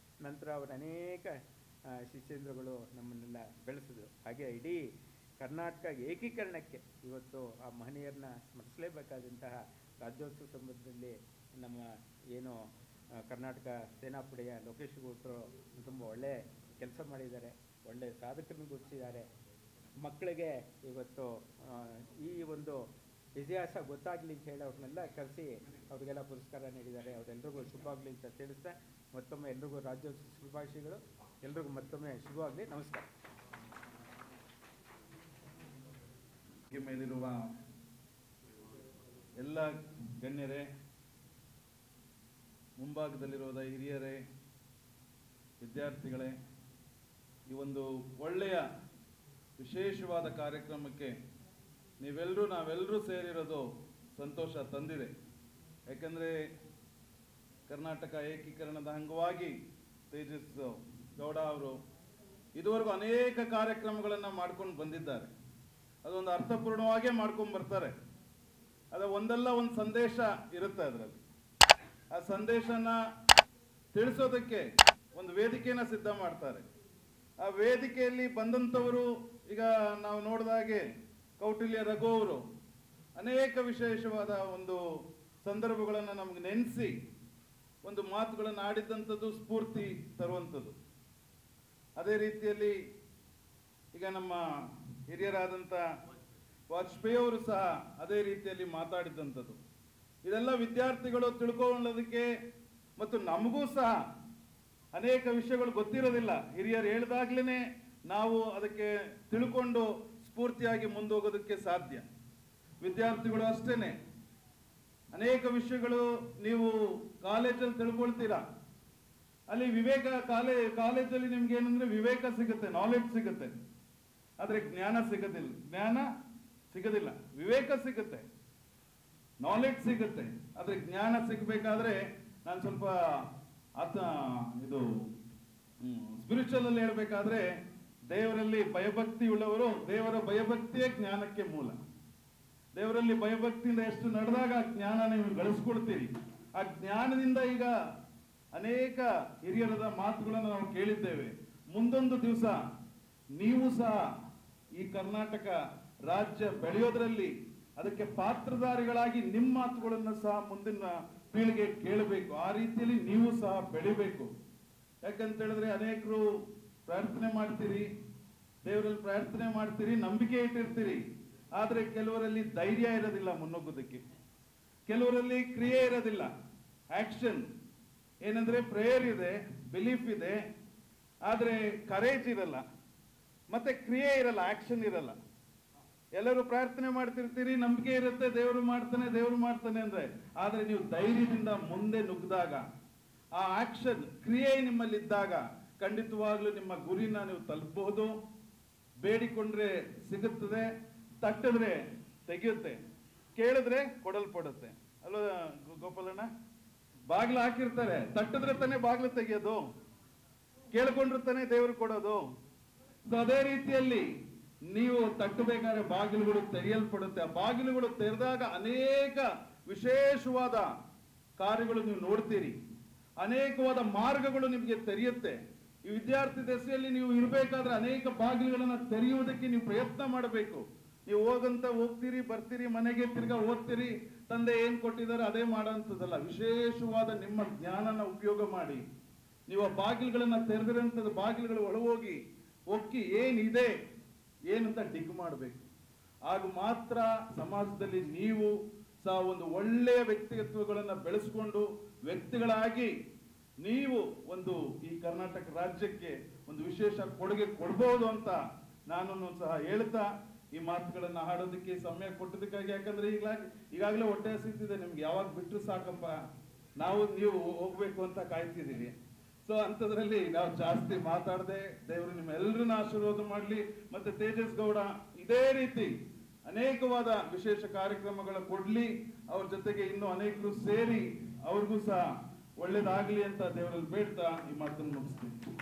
ನಂತರ ಅವರ ಅನೇಕ ಶಿಷ್ಯೇಂದ್ರಗಳು ನಮ್ಮನ್ನೆಲ್ಲ ಬೆಳೆಸಿದ್ರು. ಹಾಗೆ ಇಡೀ ಕರ್ನಾಟಕ ಏಕೀಕರಣಕ್ಕೆ ಇವತ್ತು ಆ ಮಹನೀಯರನ್ನ ಸ್ಮರಿಸಲೇಬೇಕಾದಂತಹ ರಾಜ್ಯೋತ್ಸವ ಸಂದರ್ಭದಲ್ಲಿ ನಮ್ಮ ಏನು ಕರ್ನಾಟಕ ಸೇನಾಪಡೆಯ ಲೋಕೇಶ್ ಗೌಡ್ರು ತುಂಬ ಒಳ್ಳೆ ಕೆಲಸ ಮಾಡಿದ್ದಾರೆ, ಒಳ್ಳೆ ಸಾಧಕರನ್ನು ಗುರುತಿಸಿದ್ದಾರೆ. ಮಕ್ಕಳಿಗೆ ಇವತ್ತು ಈ ಒಂದು ಇತಿಹಾಸ ಗೊತ್ತಾಗಲಿ ಅಂತ ಹೇಳಿ ಅವ್ರನ್ನೆಲ್ಲ ಕರೆಸಿ ಅವ್ರಿಗೆಲ್ಲ ಪುರಸ್ಕಾರ ನೀಡಿದ್ದಾರೆ. ಅವರೆಲ್ಲರಿಗೂ ಶುಭವಾಗಲಿ ಅಂತ ತಿಳಿಸ್ತಾ ಮತ್ತೊಮ್ಮೆ ಎಲ್ರಿಗೂ ರಾಜ್ಯೋತ್ಸವ ಶುಭಾಶಯಗಳು. ಎಲ್ರಿಗೂ ಮತ್ತೊಮ್ಮೆ ಶುಭವಾಗಲಿ. ನಮಸ್ಕಾರ. ಮೇಲಿರುವ ಎಲ್ಲ ಗಣ್ಯರೇ, ಮುಂಭಾಗದಲ್ಲಿರುವ ಹಿರಿಯರೇ, ವಿದ್ಯಾರ್ಥಿಗಳೇ, ಈ ಒಂದು ಒಳ್ಳೆಯ ವಿಶೇಷವಾದ ಕಾರ್ಯಕ್ರಮಕ್ಕೆ ನಾವೆಲ್ಲರೂ ಸೇರಿರೋದು ಸಂತೋಷ ತಂದಿದೆ. ಯಾಕಂದರೆ ಕರ್ನಾಟಕ ಏಕೀಕರಣದ ಅಂಗವಾಗಿ ತೇಜಸ್ ಗೌಡ ಅವರು ಇದುವರೆಗೂ ಅನೇಕ ಕಾರ್ಯಕ್ರಮಗಳನ್ನು ಮಾಡ್ಕೊಂಡು ಬಂದಿದ್ದಾರೆ. ಅದೊಂದು ಅರ್ಥಪೂರ್ಣವಾಗೇ ಮಾಡ್ಕೊಂಡು ಬರ್ತಾರೆ. ಅದು ಒಂದಲ್ಲ ಒಂದು ಸಂದೇಶ ಇರುತ್ತೆ ಅದರಲ್ಲಿ. ಆ ಸಂದೇಶನ ತಿಳಿಸೋದಕ್ಕೆ ಒಂದು ವೇದಿಕೆಯನ್ನು ಸಿದ್ಧ ಮಾಡ್ತಾರೆ. ಆ ವೇದಿಕೆಯಲ್ಲಿ ಬಂದಂಥವರು ಈಗ ನಾವು ನೋಡಿದಾಗೆ ಕೌಟಿಲ್ಯ ರಘು ಅವರು ಅನೇಕ ವಿಶೇಷವಾದ ಒಂದು ಸಂದರ್ಭಗಳನ್ನು ನಮಗೆ ನೆನೆಸಿ ಒಂದು ಮಾತುಗಳನ್ನು ಆಡಿದ್ದಂಥದ್ದು ಸ್ಫೂರ್ತಿ ತರುವಂಥದ್ದು. ಅದೇ ರೀತಿಯಲ್ಲಿ ಈಗ ನಮ್ಮ ಹಿರಿಯರಾದಂಥ ವಾಜಪೇಯಿ ಅವರು ಸಹ ಅದೇ ರೀತಿಯಲ್ಲಿ ಮಾತಾಡಿದ್ದಂಥದ್ದು. ಇದೆಲ್ಲ ವಿದ್ಯಾರ್ಥಿಗಳು ತಿಳ್ಕೊಳ್ಳೋದಕ್ಕೆ ಮತ್ತು ನಮಗೂ ಸಹ ಅನೇಕ ವಿಷಯಗಳು ಗೊತ್ತಿರೋದಿಲ್ಲ. ಹಿರಿಯರು ಹೇಳಿದಾಗ್ಲೇ ನಾವು ಅದಕ್ಕೆ ತಿಳ್ಕೊಂಡು ಸ್ಫೂರ್ತಿಯಾಗಿ ಮುಂದೋಗೋದಕ್ಕೆ ಸಾಧ್ಯ. ವಿದ್ಯಾರ್ಥಿಗಳು ಅಷ್ಟೇನೆ ಅನೇಕ ವಿಷಯಗಳು ನೀವು ಕಾಲೇಜಲ್ಲಿ ತಿಳ್ಕೊಳ್ತೀರಾ. ಅಲ್ಲಿ ಕಾಲೇಜಲ್ಲಿ ನಿಮ್ಗೆ ಏನಂದ್ರೆ ವಿವೇಕ ಸಿಗುತ್ತೆ, ನಾಲೆಡ್ಜ್ ಸಿಗುತ್ತೆ, ಆದ್ರೆ ಜ್ಞಾನ ಸಿಗೋದಿಲ್ಲ. ವಿವೇಕ ಸಿಗುತ್ತೆ, ನಾಲೆಡ್ಜ್ ಸಿಗುತ್ತೆ, ಆದ್ರೆ ಜ್ಞಾನ ಸಿಗಬೇಕಾದ್ರೆ ನಾನು ಸ್ವಲ್ಪ ಇದು ಸ್ಪಿರಿಚುವಲ್ ಅಲ್ಲಿ ಹೇಳ್ಬೇಕಾದ್ರೆ ದೇವರಲ್ಲಿ ಭಯಭಕ್ತಿ ಉಳ್ಳವರು, ದೇವರ ಭಯಭಕ್ತಿಯೇ ಜ್ಞಾನಕ್ಕೆ ಮೂಲ. ದೇವರಲ್ಲಿ ಭಯಭಕ್ತಿಯಿಂದ ಎಷ್ಟು ನಡೆದಾಗ ಆ ಜ್ಞಾನ ನೀವು ಗಳಿಸ್ಕೊಳ್ತೀರಿ. ಆ ಜ್ಞಾನದಿಂದ ಈಗ ಅನೇಕ ಹಿರಿಯರದ ಮಾತುಗಳನ್ನು ನಾವು ಕೇಳಿದ್ದೇವೆ. ಮುಂದೊಂದು ದಿವಸ ನೀವು ಸಹ ಈ ಕರ್ನಾಟಕ ರಾಜ್ಯ ಬೆಳೆಯೋದ್ರಲ್ಲಿ ಅದಕ್ಕೆ ಪಾತ್ರಧಾರಿಗಳಾಗಿ ನಿಮ್ಮ ಮಾತುಗಳನ್ನು ಸಹ ಮುಂದಿನ ಪೀಳಿಗೆ ಕೇಳಬೇಕು. ಆ ರೀತಿಯಲ್ಲಿ ನೀವು ಸಹ ಬೆಳಿಬೇಕು. ಯಾಕಂತ ಹೇಳಿದ್ರೆ ಅನೇಕರು ಪ್ರಾರ್ಥನೆ ಮಾಡ್ತೀರಿ, ದೇವರಲ್ಲಿ ಪ್ರಾರ್ಥನೆ ಮಾಡ್ತೀರಿ, ನಂಬಿಕೆ ಇಟ್ಟಿರ್ತೀರಿ. ಆದ್ರೆ ಕೆಲವರಲ್ಲಿ ಧೈರ್ಯ ಇರೋದಿಲ್ಲ ಮುನ್ನುಗ್ಗೋದಕ್ಕೆ, ಕೆಲವರಲ್ಲಿ ಕ್ರಿಯೆ ಇರೋದಿಲ್ಲ, ಆಕ್ಷನ್. ಏನಂದ್ರೆ ಪ್ರೇಯರ್ ಇದೆ, ಬಿಲೀಫ್ ಇದೆ, ಆದ್ರೆ ಕರೇಜ್ ಇರಲ್ಲ, ಮತ್ತೆ ಕ್ರಿಯೆ ಇರಲ್ಲ, ಆಕ್ಷನ್ ಇರಲ್ಲ. ಎಲ್ಲರೂ ಪ್ರಾರ್ಥನೆ ಮಾಡ್ತಿರ್ತೀರಿ, ನಂಬಿಕೆ ಇರುತ್ತೆ, ದೇವರು ಮಾಡ್ತಾನೆ ಅಂದ್ರೆ, ಆದ್ರೆ ನೀವು ಧೈರ್ಯದಿಂದ ಮುಂದೆ ನುಗ್ಗಿದಾಗ, ಆ ಆಕ್ಷನ್ ಕ್ರಿಯೆ ನಿಮ್ಮಲ್ಲಿದ್ದಾಗ ಖಂಡಿತವಾಗ್ಲೂ ನಿಮ್ಮ ಗುರಿನ ನೀವು ತಲುಪಬಹುದು. ಬೇಡಿಕೊಂಡ್ರೆ ಸಿಗುತ್ತದೆ, ತಟ್ಟಿದ್ರೆ ತೆಗೆಯುತ್ತೆ, ಕೇಳಿದ್ರೆ ಕೊಡಲ್ಪಡುತ್ತೆ ಅಲ್ವಾ ಗೋಪಾಲಣ್ಣ? ಬಾಗಿಲು ಹಾಕಿರ್ತಾರೆ, ತಟ್ಟಿದ್ರೆ ತಾನೇ ಬಾಗಿಲು ತೆಗೆಯೋದು, ಕೇಳ್ಕೊಂಡ್ರೆ ತಾನೇ ದೇವರು ಕೊಡೋದು. ಸೊ ಅದೇ ರೀತಿಯಲ್ಲಿ ನೀವು ತಟ್ಟಬೇಕಾದ್ರೆ ಬಾಗಿಲುಗಳು ತೆರೆಯಲ್ಪಡುತ್ತೆ. ಆ ಬಾಗಿಲುಗಳು ತೆರೆದಾಗ ಅನೇಕ ವಿಶೇಷವಾದ ಕಾರ್ಯಗಳು ನೀವು ನೋಡ್ತೀರಿ, ಅನೇಕವಾದ ಮಾರ್ಗಗಳು ನಿಮಗೆ ತೆರೆಯುತ್ತೆ. ಈ ವಿದ್ಯಾರ್ಥಿ ದಶೆಯಲ್ಲಿ ನೀವು ಇರಬೇಕಾದ್ರೆ ಅನೇಕ ಬಾಗಿಲುಗಳನ್ನು ತೆರೆಯುವುದಕ್ಕೆ ನೀವು ಪ್ರಯತ್ನ ಮಾಡಬೇಕು. ನೀವು ಹೋಗ್ತೀರಿ, ಬರ್ತೀರಿ, ಮನೆಗೆ ತಿರ್ಗಾ ಓದ್ತೀರಿ, ತಂದೆ ಏನ್ ಕೊಟ್ಟಿದ್ದಾರೆ ಅದೇ ಮಾಡೋಂಥದ್ದಲ್ಲ. ವಿಶೇಷವಾದ ನಿಮ್ಮ ಜ್ಞಾನನ ಉಪಯೋಗ ಮಾಡಿ ನೀವು ಆ ಬಾಗಿಲುಗಳನ್ನ ತೆರೆದಿರೋಂಥದ್ದು ಬಾಗಿಲುಗಳು ಒಳಗೋಗಿ ಒಕ್ಕಿ ಏನಿದೆ ಏನಂತ ಡಿಗ್ ಮಾಡಬೇಕು. ಆಗ ಮಾತ್ರ ಸಮಾಜದಲ್ಲಿ ನೀವು ಸಹ ಒಂದು ಒಳ್ಳೆಯ ವ್ಯಕ್ತಿತ್ವಗಳನ್ನ ಬೆಳೆಸ್ಕೊಂಡು ವ್ಯಕ್ತಿಗಳಾಗಿ ನೀವು ಒಂದು ಈ ಕರ್ನಾಟಕ ರಾಜ್ಯಕ್ಕೆ ಒಂದು ವಿಶೇಷ ಕೊಡುಗೆ ಕೊಡ್ಬೋದು ಅಂತ ನಾನು ಸಹ ಹೇಳ್ತಾ ಈ ಮಾತುಗಳನ್ನ ಹಾಡೋದಕ್ಕೆ ಸಮಯ ಕೊಟ್ಟದಕ್ಕಾಗಿ, ಯಾಕಂದ್ರೆ ಈಗಾಗಲೇ ಹೊಟ್ಟೆ ಹಸಿತಿದೆ, ನಿಮ್ಗೆ ಯಾವಾಗ ಬಿಟ್ಟರು ಸಾಕಪ್ಪ, ನೀವು ಹೋಗ್ಬೇಕು ಅಂತ ಕಾಯ್ತಿದ್ದೀವಿ. ಸೊ ಅಂಥದ್ರಲ್ಲಿ ನಾವು ಜಾಸ್ತಿ ಮಾತಾಡದೆ ದೇವರು ನಿಮ್ಮೆಲ್ಲರನ್ನ ಆಶೀರ್ವಾದ ಮಾಡಲಿ. ಮತ್ತೆ ತೇಜಸ್ ಗೌಡ ಇದೇ ರೀತಿ ಅನೇಕವಾದ ವಿಶೇಷ ಕಾರ್ಯಕ್ರಮಗಳ ಕೊಡ್ಲಿ, ಅವ್ರ ಜೊತೆಗೆ ಇನ್ನೂ ಅನೇಕರು ಸೇರಿ ಅವ್ರಿಗೂ ಸಹ ಒಳ್ಳೇದಾಗ್ಲಿ ಅಂತ ದೇವರಲ್ಲಿ ಬೇಡ್ತಾ ಈ ಮಾತನ್ನು ಮುಗಿಸ್ತೀನಿ.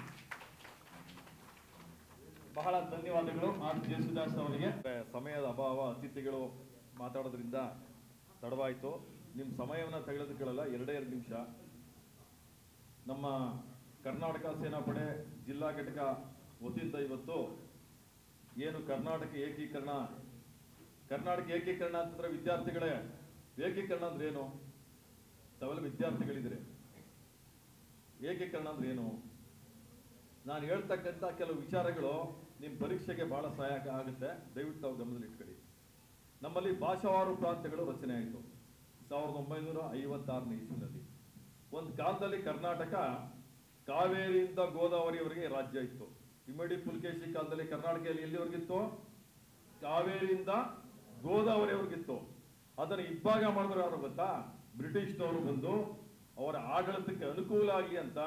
ಬಹಳ ಧನ್ಯವಾದಗಳು ಆರ್ ಜೇಸುದಾಸ್ ಅವರಿಗೆ. ಸಮಯದ ಅಭಾವ, ಅತಿಥಿಗಳು ಮಾತಾಡೋದ್ರಿಂದ ತಡವಾಯಿತು. ನಿಮ್ಮ ಸಮಯವನ್ನು ತೆಗೆದುಕೊಳ್ಳಲ್ಲ, 2 ನಿಮಿಷ. ನಮ್ಮ ಕರ್ನಾಟಕ ಸೇನಾಪಡೆ ಜಿಲ್ಲಾ ಘಟಕ ವತಿಯಿಂದ ಇವತ್ತು ಏನು ಕರ್ನಾಟಕ ಏಕೀಕರಣ ಅಂತಂದ್ರೆ ವಿದ್ಯಾರ್ಥಿಗಳೇ, ಏಕೀಕರಣ ಅಂದ್ರೆ ಏನು? ತಾವೆಲ್ಲ ವಿದ್ಯಾರ್ಥಿಗಳಿದ್ರೆ ಏಕೀಕರಣ ಅಂದ್ರೆ ಏನು? ನಾನು ಹೇಳ್ತಕ್ಕಂಥ ಕೆಲವು ವಿಚಾರಗಳು ನಿಮ್ಮ ಪರೀಕ್ಷೆಗೆ ಬಹಳ ಸಹಾಯಕ ಆಗುತ್ತೆ, ದಯವಿಟ್ಟು ತಾವು ಗಮನದಲ್ಲಿ ಇಟ್ಕೊಳ್ಳಿ. ನಮ್ಮಲ್ಲಿ ಭಾಷಾವಾರು ಪ್ರಾಂತ್ಯಗಳು ರಚನೆ ಆಯಿತು 1956ನೇ ಇಸ್ವಿನಲ್ಲಿ. ಒಂದು ಕಾಲದಲ್ಲಿ ಕರ್ನಾಟಕ ಕಾವೇರಿಯಿಂದ ಗೋದಾವರಿಯವರೆಗೆ ರಾಜ್ಯ ಇತ್ತು. ಇಮ್ಮಡಿ ಪುಲಕೇಶಿ ಕಾಲದಲ್ಲಿ ಕರ್ನಾಟಕದಲ್ಲಿ ಎಲ್ಲಿವರೆಗಿತ್ತು? ಕಾವೇರಿಯಿಂದ ಗೋದಾವರಿಯವರೆಗಿತ್ತು. ಅದನ್ನು ಇಬ್ಬಾಗ ಮಾಡಿದ್ರು ಯಾರು ಗೊತ್ತಾ? ಬ್ರಿಟಿಷ್ನವರು ಬಂದು ಅವರ ಆಡಳಿತಕ್ಕೆ ಅನುಕೂಲ ಆಗಲಿ ಅಂತ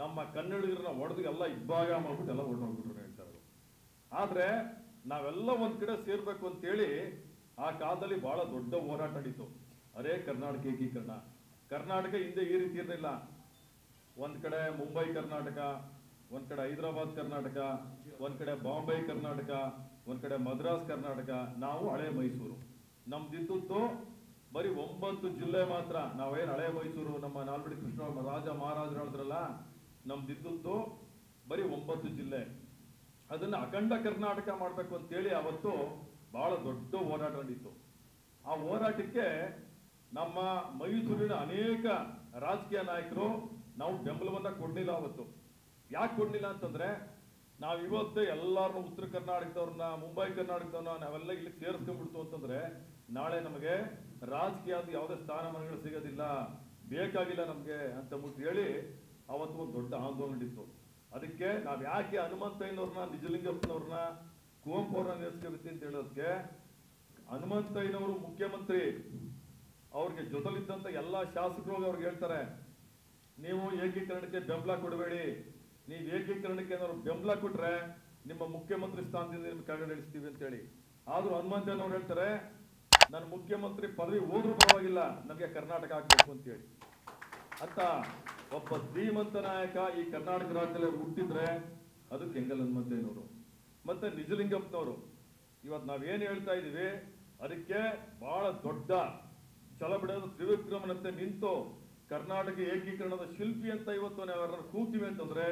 ನಮ್ಮ ಕನ್ನಡಿಗರನ್ನ ಹೊಡೆದು ಎಲ್ಲ ಇಬ್ಬಾಗ ಮಾಡ್ಬಿಟ್ಟು ಎಲ್ಲ ಹೊಡೆದೋಗ್ಬಿಟ್ರು ಹೇಳ್ತಾರೆ. ಆದ್ರೆ ನಾವೆಲ್ಲ ಒಂದ್ ಕಡೆ ಸೇರ್ಬೇಕು ಅಂತೇಳಿ ಆ ಕಾಲದಲ್ಲಿ ಬಹಳ ದೊಡ್ಡ ಹೋರಾಟ ನಡೀತು. ಅದೇ ಕರ್ನಾಟಕ ಏಕೀಕರಣ. ಕರ್ನಾಟಕ ಹಿಂದೆ ಈ ರೀತಿ ಇರಲಿಲ್ಲ. ಒಂದ್ ಕಡೆ ಮುಂಬೈ ಕರ್ನಾಟಕ, ಒಂದ್ ಕಡೆ ಹೈದರಾಬಾದ್ ಕರ್ನಾಟಕ, ಒಂದ್ ಕಡೆ ಬಾಂಬೆ ಕರ್ನಾಟಕ, ಒಂದ್ ಕಡೆ ಮದ್ರಾಸ್ ಕರ್ನಾಟಕ, ನಾವು ಹಳೆ ಮೈಸೂರು. ನಮ್ದಿದ್ದು ಬರೀ 9 ಜಿಲ್ಲೆ ಮಾತ್ರ. ನಾವೇನ್ ಹಳೆ ಮೈಸೂರು ನಮ್ಮ ನಾಲ್ವಡಿ ಕೃಷ್ಣ ರಾಜ ಮಹಾರಾಜರು ಹೇಳಿದ್ರಲ್ಲ, ನಮ್ದಿದ್ದು ಬರೀ 9 ಜಿಲ್ಲೆ. ಅದನ್ನ ಅಖಂಡ ಕರ್ನಾಟಕ ಮಾಡ್ಬೇಕು ಅಂತೇಳಿ ಅವತ್ತು ಬಹಳ ದೊಡ್ಡ ಹೋರಾಟ ನಡೀತು. ಆ ಹೋರಾಟಕ್ಕೆ ನಮ್ಮ ಮೈಸೂರಿನ ಅನೇಕ ರಾಜಕೀಯ ನಾಯಕರು ನಾವು ಬೆಂಬಲವನ್ನ ಕೊಡ್ಲಿಲ್ಲ ಅವತ್ತು. ಯಾಕೆ ಕೊಡ್ಲಿಲ್ಲ ಅಂತಂದ್ರೆ, ನಾವ್ ಇವತ್ತೇ ಎಲ್ಲಾರನ್ನೂ ಉತ್ತರ ಕರ್ನಾಟಕದವ್ರನ್ನ, ಮುಂಬೈ ಕರ್ನಾಟಕದವ್ರನ್ನ ನಾವೆಲ್ಲ ಇಲ್ಲಿ ಸೇರಿಸ್ಕೊಂಡ್ಬಿಡ್ತು ಅಂತಂದ್ರೆ ನಾಳೆ ನಮಗೆ ರಾಜಕೀಯದ ಯಾವುದೇ ಸ್ಥಾನಮಾನಗಳು ಸಿಗೋದಿಲ್ಲ, ಬೇಕಾಗಿಲ್ಲ ನಮ್ಗೆ ಅಂತ ಮುಟ್ಟು ಹೇಳಿ ಅವತ್ತು ಒಂದು ದೊಡ್ಡ ಆಂದೋಲನ ನಡೀತು. ಅದಕ್ಕೆ ನಾವ್ ಯಾಕೆ ಹನುಮಂತಯ್ಯನವ್ರನ್ನ, ನಿಜಲಿಂಗಪ್ಪನವ್ರನ್ನ, ಕುವೆಂಪು ಅವ್ರನ್ನ ನೆನೆಸ್ಕೋಬೇಕು ಅಂತ ಹೇಳೋದಕ್ಕೆ, ಹನುಮಂತಯ್ಯನವರು ಮುಖ್ಯಮಂತ್ರಿ, ಅವ್ರಿಗೆ ಜೊತೆಲಿದ್ದಂತ ಎಲ್ಲಾ ಶಾಸಕರು ಅವ್ರಿಗೆ ಹೇಳ್ತಾರೆ, ನೀವು ಏಕೀಕರಣಕ್ಕೆ ಬೆಂಬಲ ಕೊಡಬೇಡಿ, ನೀವು ಏಕೀಕರಣಕ್ಕೆ ಏನಾದ್ರು ಬೆಂಬಲ ಕೊಟ್ರೆ ನಿಮ್ಮ ಮುಖ್ಯಮಂತ್ರಿ ಸ್ಥಾನದಿಂದ ನಿಮ್ಗೆ ಕೆಳಗಡೆ ಇಳಿಸ್ತೀವಿ ಅಂತ ಹೇಳಿ. ಆದ್ರೂ ಹನುಮಂತಯ್ಯನವ್ರು ಹೇಳ್ತಾರೆ, ನನ್ನ ಮುಖ್ಯಮಂತ್ರಿ ಪದವಿ ಹೋದ್ರೂ ಪರವಾಗಿಲ್ಲ, ನಮಗೆ ಕರ್ನಾಟಕ ಆಗ್ಬೇಕು ಅಂತ ಹೇಳಿ. ಅಂತ ಒಬ್ಬ ಧೀಮಂತ ನಾಯಕ ಈ ಕರ್ನಾಟಕ ರಾಜ್ಯದಲ್ಲಿ ಹುಟ್ಟಿದ್ರೆ ಅದು ಕೆಂಗಲ್ ಹನುಮಂತಯ್ಯನವರು. ಮತ್ತೆ ನಿಜಲಿಂಗಪ್ಪನವರು. ಇವತ್ತು ನಾವೇನ್ ಹೇಳ್ತಾ ಇದೀವಿ, ಅದಕ್ಕೆ ಬಹಳ ದೊಡ್ಡ ಛಲಬಿಡದ ತ್ರಿವಿಕ್ರಮನಂತೆ ನಿಂತು ಕರ್ನಾಟಕ ಏಕೀಕರಣದ ಶಿಲ್ಪಿ ಅಂತ ಇವತ್ತು ನಾವು ಯಾರನ್ನ ಕೂಗ್ತೀವಿ ಅಂತಂದ್ರೆ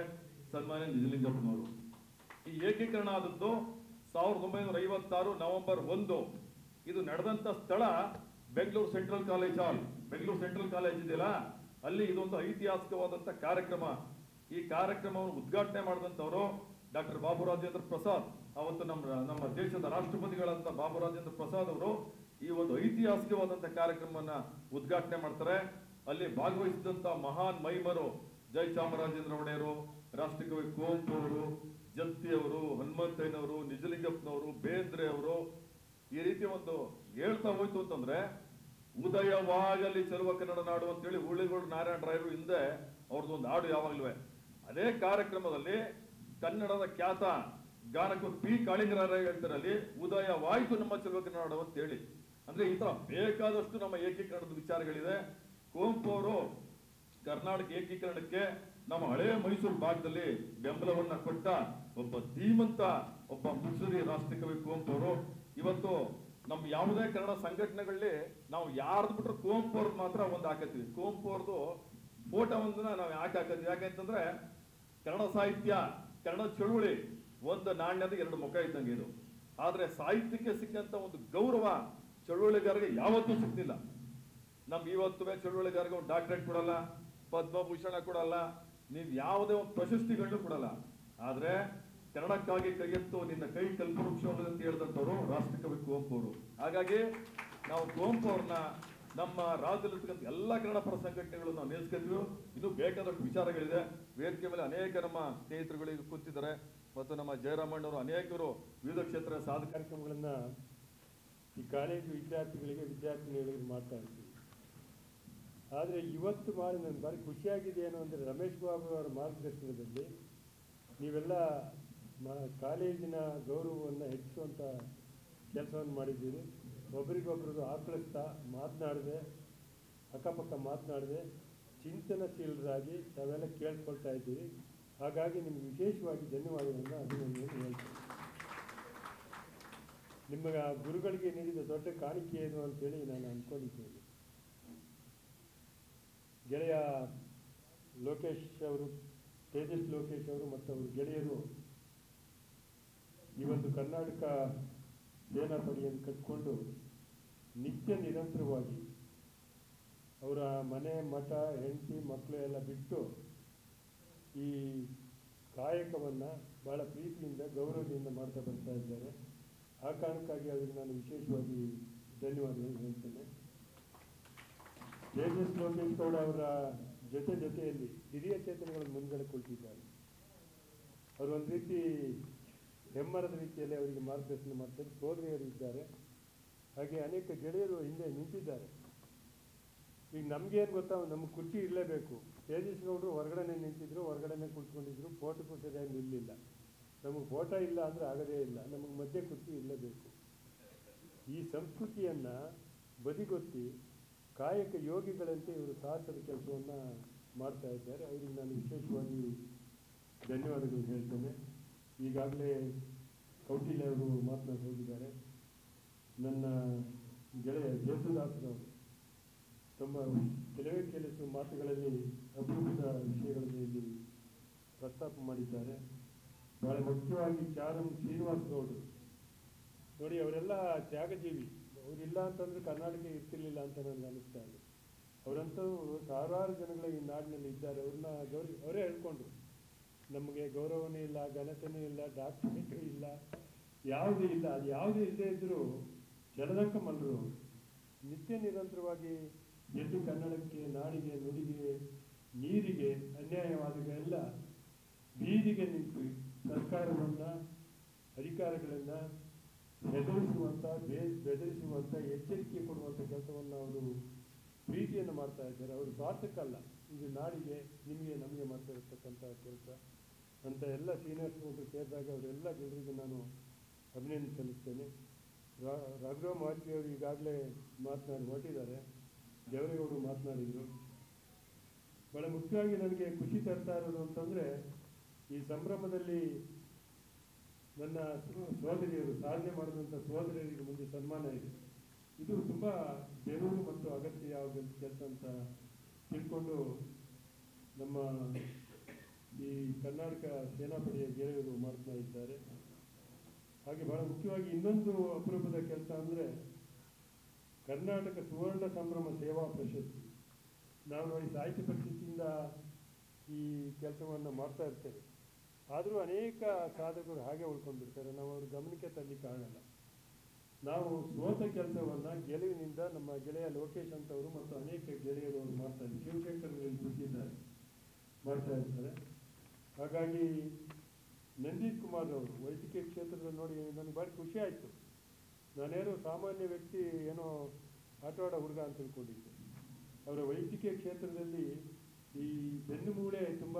ಸನ್ಮಾನ್ಯ ನಿಜಲಿಂಗಪ್ಪನವರು. ಈ ಏಕೀಕರಣ ಆದದ್ದು 1956 ನವೆಂಬರ್ 1. ಇದು ನಡೆದಂತ ಸ್ಥಳ ಬೆಂಗಳೂರು ಸೆಂಟ್ರಲ್ ಕಾಲೇಜ್ ಹಾಲ್. ಬೆಂಗಳೂರು ಸೆಂಟ್ರಲ್ ಕಾಲೇಜ್ ಇದೆಯಲ್ಲ, ಅಲ್ಲಿ ಇದೊಂದು ಐತಿಹಾಸಿಕವಾದಂತ ಕಾರ್ಯಕ್ರಮ. ಈ ಕಾರ್ಯಕ್ರಮವನ್ನು ಉದ್ಘಾಟನೆ ಮಾಡಿದಂಥವರು ಡಾಕ್ಟರ್ ಬಾಬು ರಾಜೇಂದ್ರ ಪ್ರಸಾದ್. ಅವತ್ತು ನಮ್ಮ ದೇಶದ ರಾಷ್ಟ್ರಪತಿಗಳಂತ ಬಾಬು ರಾಜೇಂದ್ರ ಪ್ರಸಾದ್ ಅವರು ಈ ಒಂದು ಐತಿಹಾಸಿಕವಾದಂತ ಕಾರ್ಯಕ್ರಮವನ್ನ ಉದ್ಘಾಟನೆ ಮಾಡ್ತಾರೆ. ಅಲ್ಲಿ ಭಾಗವಹಿಸಿದಂತ ಮಹಾನ್ ಮೈಮರು ಜಯಚಾಮರಾಜೇಂದ್ರ ಒಡೆಯರು, ರಾಷ್ಟ್ರಕವಿ ಕುವೆಂಪು ಅವರು, ಜತ್ತಿ ಅವರು, ಹನುಮಂತಯ್ಯನವರು, ನಿಜಲಿಂಗಪ್ಪನವರು, ಬೇಂದ್ರೆ ಅವರು, ಈ ರೀತಿ ಒಂದು ಹೇಳ್ತಾ ಹೋಯ್ತು ಅಂತಂದ್ರೆ ಉದಯವಾಗಲಿ ಚೆಲುವ ಕನ್ನಡ ನಾಡು ಅಂತೇಳಿ ಹುಳಿಗೋಡು ನಾರಾಯಣ ರಾಯರು ಹಿಂದೆ ಅವ್ರದ್ದು ಒಂದು ಹಾಡು ಯಾವಾಗ್ಲೂ. ಅದೇ ಕಾರ್ಯಕ್ರಮದಲ್ಲಿ ಕನ್ನಡದ ಖ್ಯಾತ ಗಾನಕ ಪಿ ಕಾಳಿಂಗರಾಯ ಹೇಳ್ತಾರೆ ಅಲ್ಲಿ ಉದಯವಾಯಿತು ನಮ್ಮ ಚೆಲುವ ಕನ್ನಡ ನಾಡು ಅಂತ ಹೇಳಿ. ಅಂದ್ರೆ ಈ ತರ ಬೇಕಾದಷ್ಟು ನಮ್ಮ ಏಕೀಕರಣದ ವಿಚಾರಗಳಿದೆ. ಕುವೆಂಪು ಅವರು ಕರ್ನಾಟಕ ಏಕೀಕರಣಕ್ಕೆ ನಮ್ಮ ಹಳೆ ಮೈಸೂರು ಭಾಗದಲ್ಲಿ ಬೆಂಬಲವನ್ನ ಕೊಟ್ಟ ಒಬ್ಬ ಧೀಮಂತ, ಒಬ್ಬ ಮುತ್ಸದಿ ರಾಷ್ಟ್ರಕವಿ ಕುವೆಂಪು ಅವರು. ಇವತ್ತು ನಮ್ ಯಾವುದೇ ಕನ್ನಡ ಸಂಘಟನೆಗಳಲ್ಲಿ ನಾವು ಯಾರ್ದು ಬಿಟ್ರೆ ಕುವೆಂಪು ಅವ್ರದ್ದು ಮಾತ್ರ ಒಂದು ಹಾಕತ್ತೀವಿ. ಕುವೆಂಪು ಅವ್ರದ್ದು ಫೋಟೋವನ್ನ ನಾವು ಯಾಕೆ ಹಾಕತ್ತೀವಿ? ಯಾಕೆಂತಂದ್ರೆ ಕನ್ನಡ ಸಾಹಿತ್ಯ, ಕನ್ನಡ ಚಳುವಳಿ ಒಂದು ನಾಣ್ಯದ ಎರಡು ಮುಖ ಇದ್ದಂಗೆ ಇದು. ಆದ್ರೆ ಸಾಹಿತ್ಯಕ್ಕೆ ಸಿಕ್ಕಂತ ಒಂದು ಗೌರವ ಚಳುವಳಿಗಾರರಿಗೆ ಯಾವತ್ತೂ ಸಿಗ್ತಿಲ್ಲ. ನಮ್ಗೆ ಇವತ್ತುವೇ ಚಳುವಳಿಗಾರರಿಗೆ ಒಂದು ಡಾಕ್ಟರೇಟ್ ಕೊಡಲ್ಲ, ಪದ್ಮಭೂಷಣ ಕೊಡಲ್ಲ, ನೀವು ಯಾವುದೇ ಒಂದು ಪ್ರಶಸ್ತಿಗಳನ್ನು ಕೊಡಲ್ಲ. ಆದ್ರೆ ಕನ್ನಡಕ್ಕಾಗಿ ಕೈ ಎತ್ತು ನಿನ್ನ ಕೈ ಕಲ್ಪವೃಕ್ಷ ಅಂತ ಹೇಳಿದಂಥವ್ರು ರಾಷ್ಟ್ರಕವಿ ಕುವೆಂಪು ಅವರು. ಹಾಗಾಗಿ ನಾವು ಕುವೆಂಪು ಅವ್ರನ್ನ ನಮ್ಮ ರಾಜ್ಯದಲ್ಲಿರ್ತಕ್ಕಂಥ ಎಲ್ಲ ಕನ್ನಡ ಪರ ಸಂಘಟನೆಗಳು ನಾವು ನೇಮಿಸ್ಕೊತೀವಿ. ಇನ್ನೂ ಬೇಕಾದಷ್ಟು ವಿಚಾರಗಳಿದೆ. ವೇದಿಕೆ ಮೇಲೆ ಅನೇಕ ನಮ್ಮ ಸ್ನೇಹಿತರುಗಳಿಗೆ ಕೂತಿದ್ದಾರೆ ಮತ್ತು ನಮ್ಮ ಜಯರಾಮಣ್ಣವರು ಅನೇಕರು ವಿವಿಧ ಕ್ಷೇತ್ರ ಸಾಧಕ ಕಾರ್ಯಕ್ರಮಗಳನ್ನು ಈ ಕಾಲೇಜು ವಿದ್ಯಾರ್ಥಿಗಳಿಗೆ ವಿದ್ಯಾರ್ಥಿನಿಗಳಿಗೆ ಮಾಡ್ತಾ ಇರ್ತೀವಿ. ಆದರೆ ಇವತ್ತು ನನಗೆ ಭಾರಿ ಖುಷಿಯಾಗಿದೆ ಏನು ಅಂದರೆ ರಮೇಶ್ ಬಾಬು ಅವರ ಮಾರ್ಗದರ್ಶನದಲ್ಲಿ ನೀವೆಲ್ಲ ಕಾಲೇಜಿನ ಗೌರವವನ್ನು ಹೆಚ್ಚಿಸುವಂಥ ಕೆಲಸವನ್ನು ಮಾಡಿದ್ದೀರಿ. ಒಬ್ರಿಗೊಬ್ರದ್ದು ಆಕಳಿಸ್ತಾ ಮಾತನಾಡದೆ, ಅಕ್ಕಪಕ್ಕ ಮಾತನಾಡದೆ ಚಿಂತನಶೀಲರಾಗಿ ತಾವೆಲ್ಲ ಕೇಳ್ಕೊಳ್ತಾ ಇದ್ದೀರಿ. ಹಾಗಾಗಿ ನಿಮ್ಗೆ ವಿಶೇಷವಾಗಿ ಧನ್ಯವಾದಗಳನ್ನು ಅಭಿನಂದನೆ ಹೇಳ್ತೀನಿ. ನಿಮ್ಮ ಗುರುಗಳಿಗೆ ನೀಡಿದ ದೊಡ್ಡ ಕಾಣಿಕೆ ಏನು ಅಂತೇಳಿ ನಾನು ಅಂದ್ಕೊಂಡಿದ್ದೇನೆ. ಗೆಳೆಯ ಲೋಕೇಶ್ ಅವರು, ತೇಜಸ್ ಲೋಕೇಶ್ ಅವರು ಮತ್ತು ಅವ್ರ ಗೆಳೆಯರು ಈ ಒಂದು ಕರ್ನಾಟಕ ಸೇನಾಪಡೆಯನ್ನು ಕಟ್ಟಿಕೊಂಡು ನಿತ್ಯ ನಿರಂತರವಾಗಿ ಅವರ ಮನೆ, ಮಠ, ಹೆಂಡತಿ, ಮಕ್ಕಳು ಎಲ್ಲ ಬಿಟ್ಟು ಈ ಕಾಯಕವನ್ನು ಭಾಳ ಪ್ರೀತಿಯಿಂದ, ಗೌರವದಿಂದ ಮಾಡ್ತಾ ಬರ್ತಾ ಇದ್ದಾರೆ. ಆ ಕಾರಣಕ್ಕಾಗಿ ಅವರಿಗೆ ನಾನು ವಿಶೇಷವಾಗಿ ಧನ್ಯವಾದಗಳು ಹೇಳ್ತೇನೆ. ತೇಜಸ್ ಲೋಕೇಶ್ ಗೌಡ ಅವರ ಜೊತೆಯಲ್ಲಿ ಹಿರಿಯ ಚೇತನಗಳನ್ನು ಮುಂದ್ಗಡೆ ಕೊಳ್ತಿದ್ದಾರೆ. ಅವರು ಒಂದು ರೀತಿ ಹೆಮ್ಮರದ ರೀತಿಯಲ್ಲಿ ಅವರಿಗೆ ಮಾರ್ಗದರ್ಶನ ಮಾಡ್ತಾರೆ. ಸೋದರಿಯರು ಇದ್ದಾರೆ, ಹಾಗೆ ಅನೇಕ ಗೆಳೆಯರು ಹಿಂದೆ ನಿಂತಿದ್ದಾರೆ. ಈಗ ನಮಗೇನು ಗೊತ್ತಾ, ನಮ್ಗೆ ಕುರ್ಚಿ ಇರಲೇಬೇಕು. ತೇಜಸ್ ಗೌಡರು ಹೊರಗಡೆ ನಿಂತಿದ್ರು, ಹೊರಗಡೆ ಕುಳಿತುಕೊಂಡಿದ್ರು, ಫೋಟೋಕ್ಕೂ ಸರಿಯಾಗಿ ನಿಲ್ಲಿಲ್ಲ. ನಮಗೆ ಫೋಟೋ ಇಲ್ಲ ಅಂದರೆ ಆಗೋದೇ ಇಲ್ಲ, ನಮಗೆ ಮಧ್ಯೆ ಕುರ್ಚಿ ಇರಲೇಬೇಕು. ಈ ಸಂಸ್ಕೃತಿಯನ್ನು ಬದಿಗೊತ್ತಿ ಕಾಯಕ ಯೋಗಿಗಳಂತೆ ಇವರು ಸಾಹಸದ ಕೆಲಸವನ್ನು ಮಾಡ್ತಾ ಇದ್ದಾರೆ. ಅವರಿಗೆ ನಾನು ವಿಶೇಷವಾಗಿ ಧನ್ಯವಾದಗಳು ಹೇಳ್ತೇನೆ. ಈಗಾಗಲೇ ಕೌಟಿಲ್ಯ ಅವರು ಮಾತನಾಡಿ ಹೋಗಿದ್ದಾರೆ. ನನ್ನ ಗೆಳೆಯ ಜೇಸುದಾಸರವರು ತಮ್ಮ ಕೆಲವು ಮಾತುಗಳಲ್ಲಿ ಅಪರೂಪದ ವಿಷಯಗಳನ್ನು ಇಲ್ಲಿ ಪ್ರಸ್ತಾಪ ಮಾಡಿದ್ದಾರೆ. ಬಹಳ ಮುಖ್ಯವಾಗಿ ಶ್ರೀನಿವಾಸ ಗೌಡರು ನೋಡಿ, ಅವರೆಲ್ಲ ತ್ಯಾಗಜೀವಿ. ಅವರಿಲ್ಲ ಅಂತಂದ್ರೆ ಕರ್ನಾಟಕ ಇರ್ತಿರ್ಲಿಲ್ಲ ಅಂತ ನನಗೆ ಅನಿಸ್ತಾ ಇದೆ. ಅವರಂತೂ ಸಾವಿರಾರು ಜನಗಳ ಈ ನಾಡಿನಲ್ಲಿ ಇದ್ದಾರೆ. ಅವ್ರನ್ನ ಅವರೇ ಹೇಳ್ಕೊಂಡ್ರು, ನಮಗೆ ಗೌರವನೇ ಇಲ್ಲ, ಘನತೆನೂ ಇಲ್ಲ, ಡಾಕ್ಟರೇಟು ಇಲ್ಲ, ಯಾವುದೂ ಇಲ್ಲ. ಅದು ಯಾವುದೂ ಇಲ್ಲದೆ ಇದ್ದರೂ ಜಲದಂಕ ಮಲ್ಲರು ನಿತ್ಯ ನಿರಂತರವಾಗಿ ಎಲ್ಲಿ ಕನ್ನಡಕ್ಕೆ, ನಾಡಿಗೆ, ನುಡಿಗೆ, ನೀರಿಗೆ ಅನ್ಯಾಯವಾದಾಗ ಎಲ್ಲ ಬೀದಿಗೆ ನಿಂತು ಸರ್ಕಾರವನ್ನು, ಅಧಿಕಾರಿಗಳನ್ನು ಬೆದರಿಸುವಂಥ ಎಚ್ಚರಿಕೆ ಕೊಡುವಂಥ ಕೆಲಸವನ್ನು ಅವರು ಪ್ರೀತಿಯನ್ನು ಮಾಡ್ತಾ ಇದ್ದಾರೆ. ಅವರು ಸ್ವಾರ್ಥಕ್ಕಲ್ಲ, ಇದು ನಾಡಿಗೆ, ನಿಮಗೆ, ನಮಗೆ ಮಾಡ್ತಾ ಇರತಕ್ಕಂಥ ಕೆಲಸ ಅಂತ ಎಲ್ಲ ಸೀನಿಯರ್ಸ್ ಸೇರಿದಾಗ ಅವರೆಲ್ಲ ಜನರಿಗೆ ನಾನು ಅಭಿನಂದನೆ ಸಲ್ಲಿಸ್ತೇನೆ. ರಘುರಾಮ್ ವಾಜಪೇಯಿ ಅವರು ಈಗಾಗಲೇ ಮಾತನಾಡಿ ಹೊರಟಿದ್ದಾರೆ. ದೇವರೇಗೌಡರು ಮಾತನಾಡಿದರು. ಭಾಳ ಮುಖ್ಯವಾಗಿ ನನಗೆ ಖುಷಿ ತರ್ತಾ ಇರೋದು ಅಂತಂದರೆ, ಈ ಸಂಭ್ರಮದಲ್ಲಿ ನನ್ನ ಸೋದರಿಯರು, ಸಾಧನೆ ಮಾಡಿದಂಥ ಸೋದರಿಯರಿಗೆ ಮುಂದೆ ಸನ್ಮಾನ ಇದೆ. ಇದು ತುಂಬ ಜರೂರು ಮತ್ತು ಅಗತ್ಯ ಯಾವ ಕೆಲಸ ಅಂತ ತಿಳ್ಕೊಂಡು ನಮ್ಮ ಈ ಕರ್ನಾಟಕ ಸೇನಾಪಡೆಯ ಗೆಳೆಯರು ಮಾಡ್ತಾ ಇದ್ದಾರೆ. ಹಾಗೆ ಬಹಳ ಮುಖ್ಯವಾಗಿ ಇನ್ನೊಂದು ಅಪರೂಪದ ಕೆಲಸ ಅಂದರೆ ಕರ್ನಾಟಕ ಸುವರ್ಣ ಸಂಭ್ರಮ ಸೇವಾ ಪ್ರಶಸ್ತಿ. ನಾವು ನೋಡಿ ಸಾಹಿತ್ಯ ಪರಿಷತ್ತಿಂದ ಈ ಕೆಲಸವನ್ನು ಮಾಡ್ತಾ ಇರ್ತೇವೆ. ಆದರೂ ಅನೇಕ ಸಾಧಕರು ಹಾಗೆ ಉಳ್ಕೊಂಡ್ಬಿಡ್ತಾರೆ, ನಾವು ಅವ್ರ ಗಮನಕ್ಕೆ ತರಲಿಕ್ಕೆ ಆಗಲ್ಲ. ನಾವು ಸೋತ ಕೆಲಸವನ್ನು ಗೆಲುವಿನಿಂದ ನಮ್ಮ ಗೆಳೆಯ ಲೋಕೇಶ್ ಅಂತವರು ಮತ್ತು ಅನೇಕ ಗೆಳೆಯರು ಅವರು ಮಾಡ್ತಾ ಇದ್ದಾರೆ. ಶಿವಶಂಕರ್ ಕೂತಿದ್ದಾರೆ, ಮಾಡ್ತಾ ಇರ್ತಾರೆ. ಹಾಗಾಗಿ ನಂದೀಶ್ ಕುಮಾರ್ ಅವರು ವೈದ್ಯಕೀಯ ಕ್ಷೇತ್ರದಲ್ಲಿ ನೋಡಿ ನನಗೆ ಭಾರಿ ಖುಷಿ ಆಯಿತು. ನಾನೇನೋ ಸಾಮಾನ್ಯ ವ್ಯಕ್ತಿ, ಏನೋ ಆಟವಾಡೋ ಹುಡುಗ ಅಂತ ತಿಳ್ಕೊಂಡಿದ್ದೆ. ಅವರ ವೈದ್ಯಕೀಯ ಕ್ಷೇತ್ರದಲ್ಲಿ ಈ ಬೆನ್ನು ಮೂಳೆ ತುಂಬ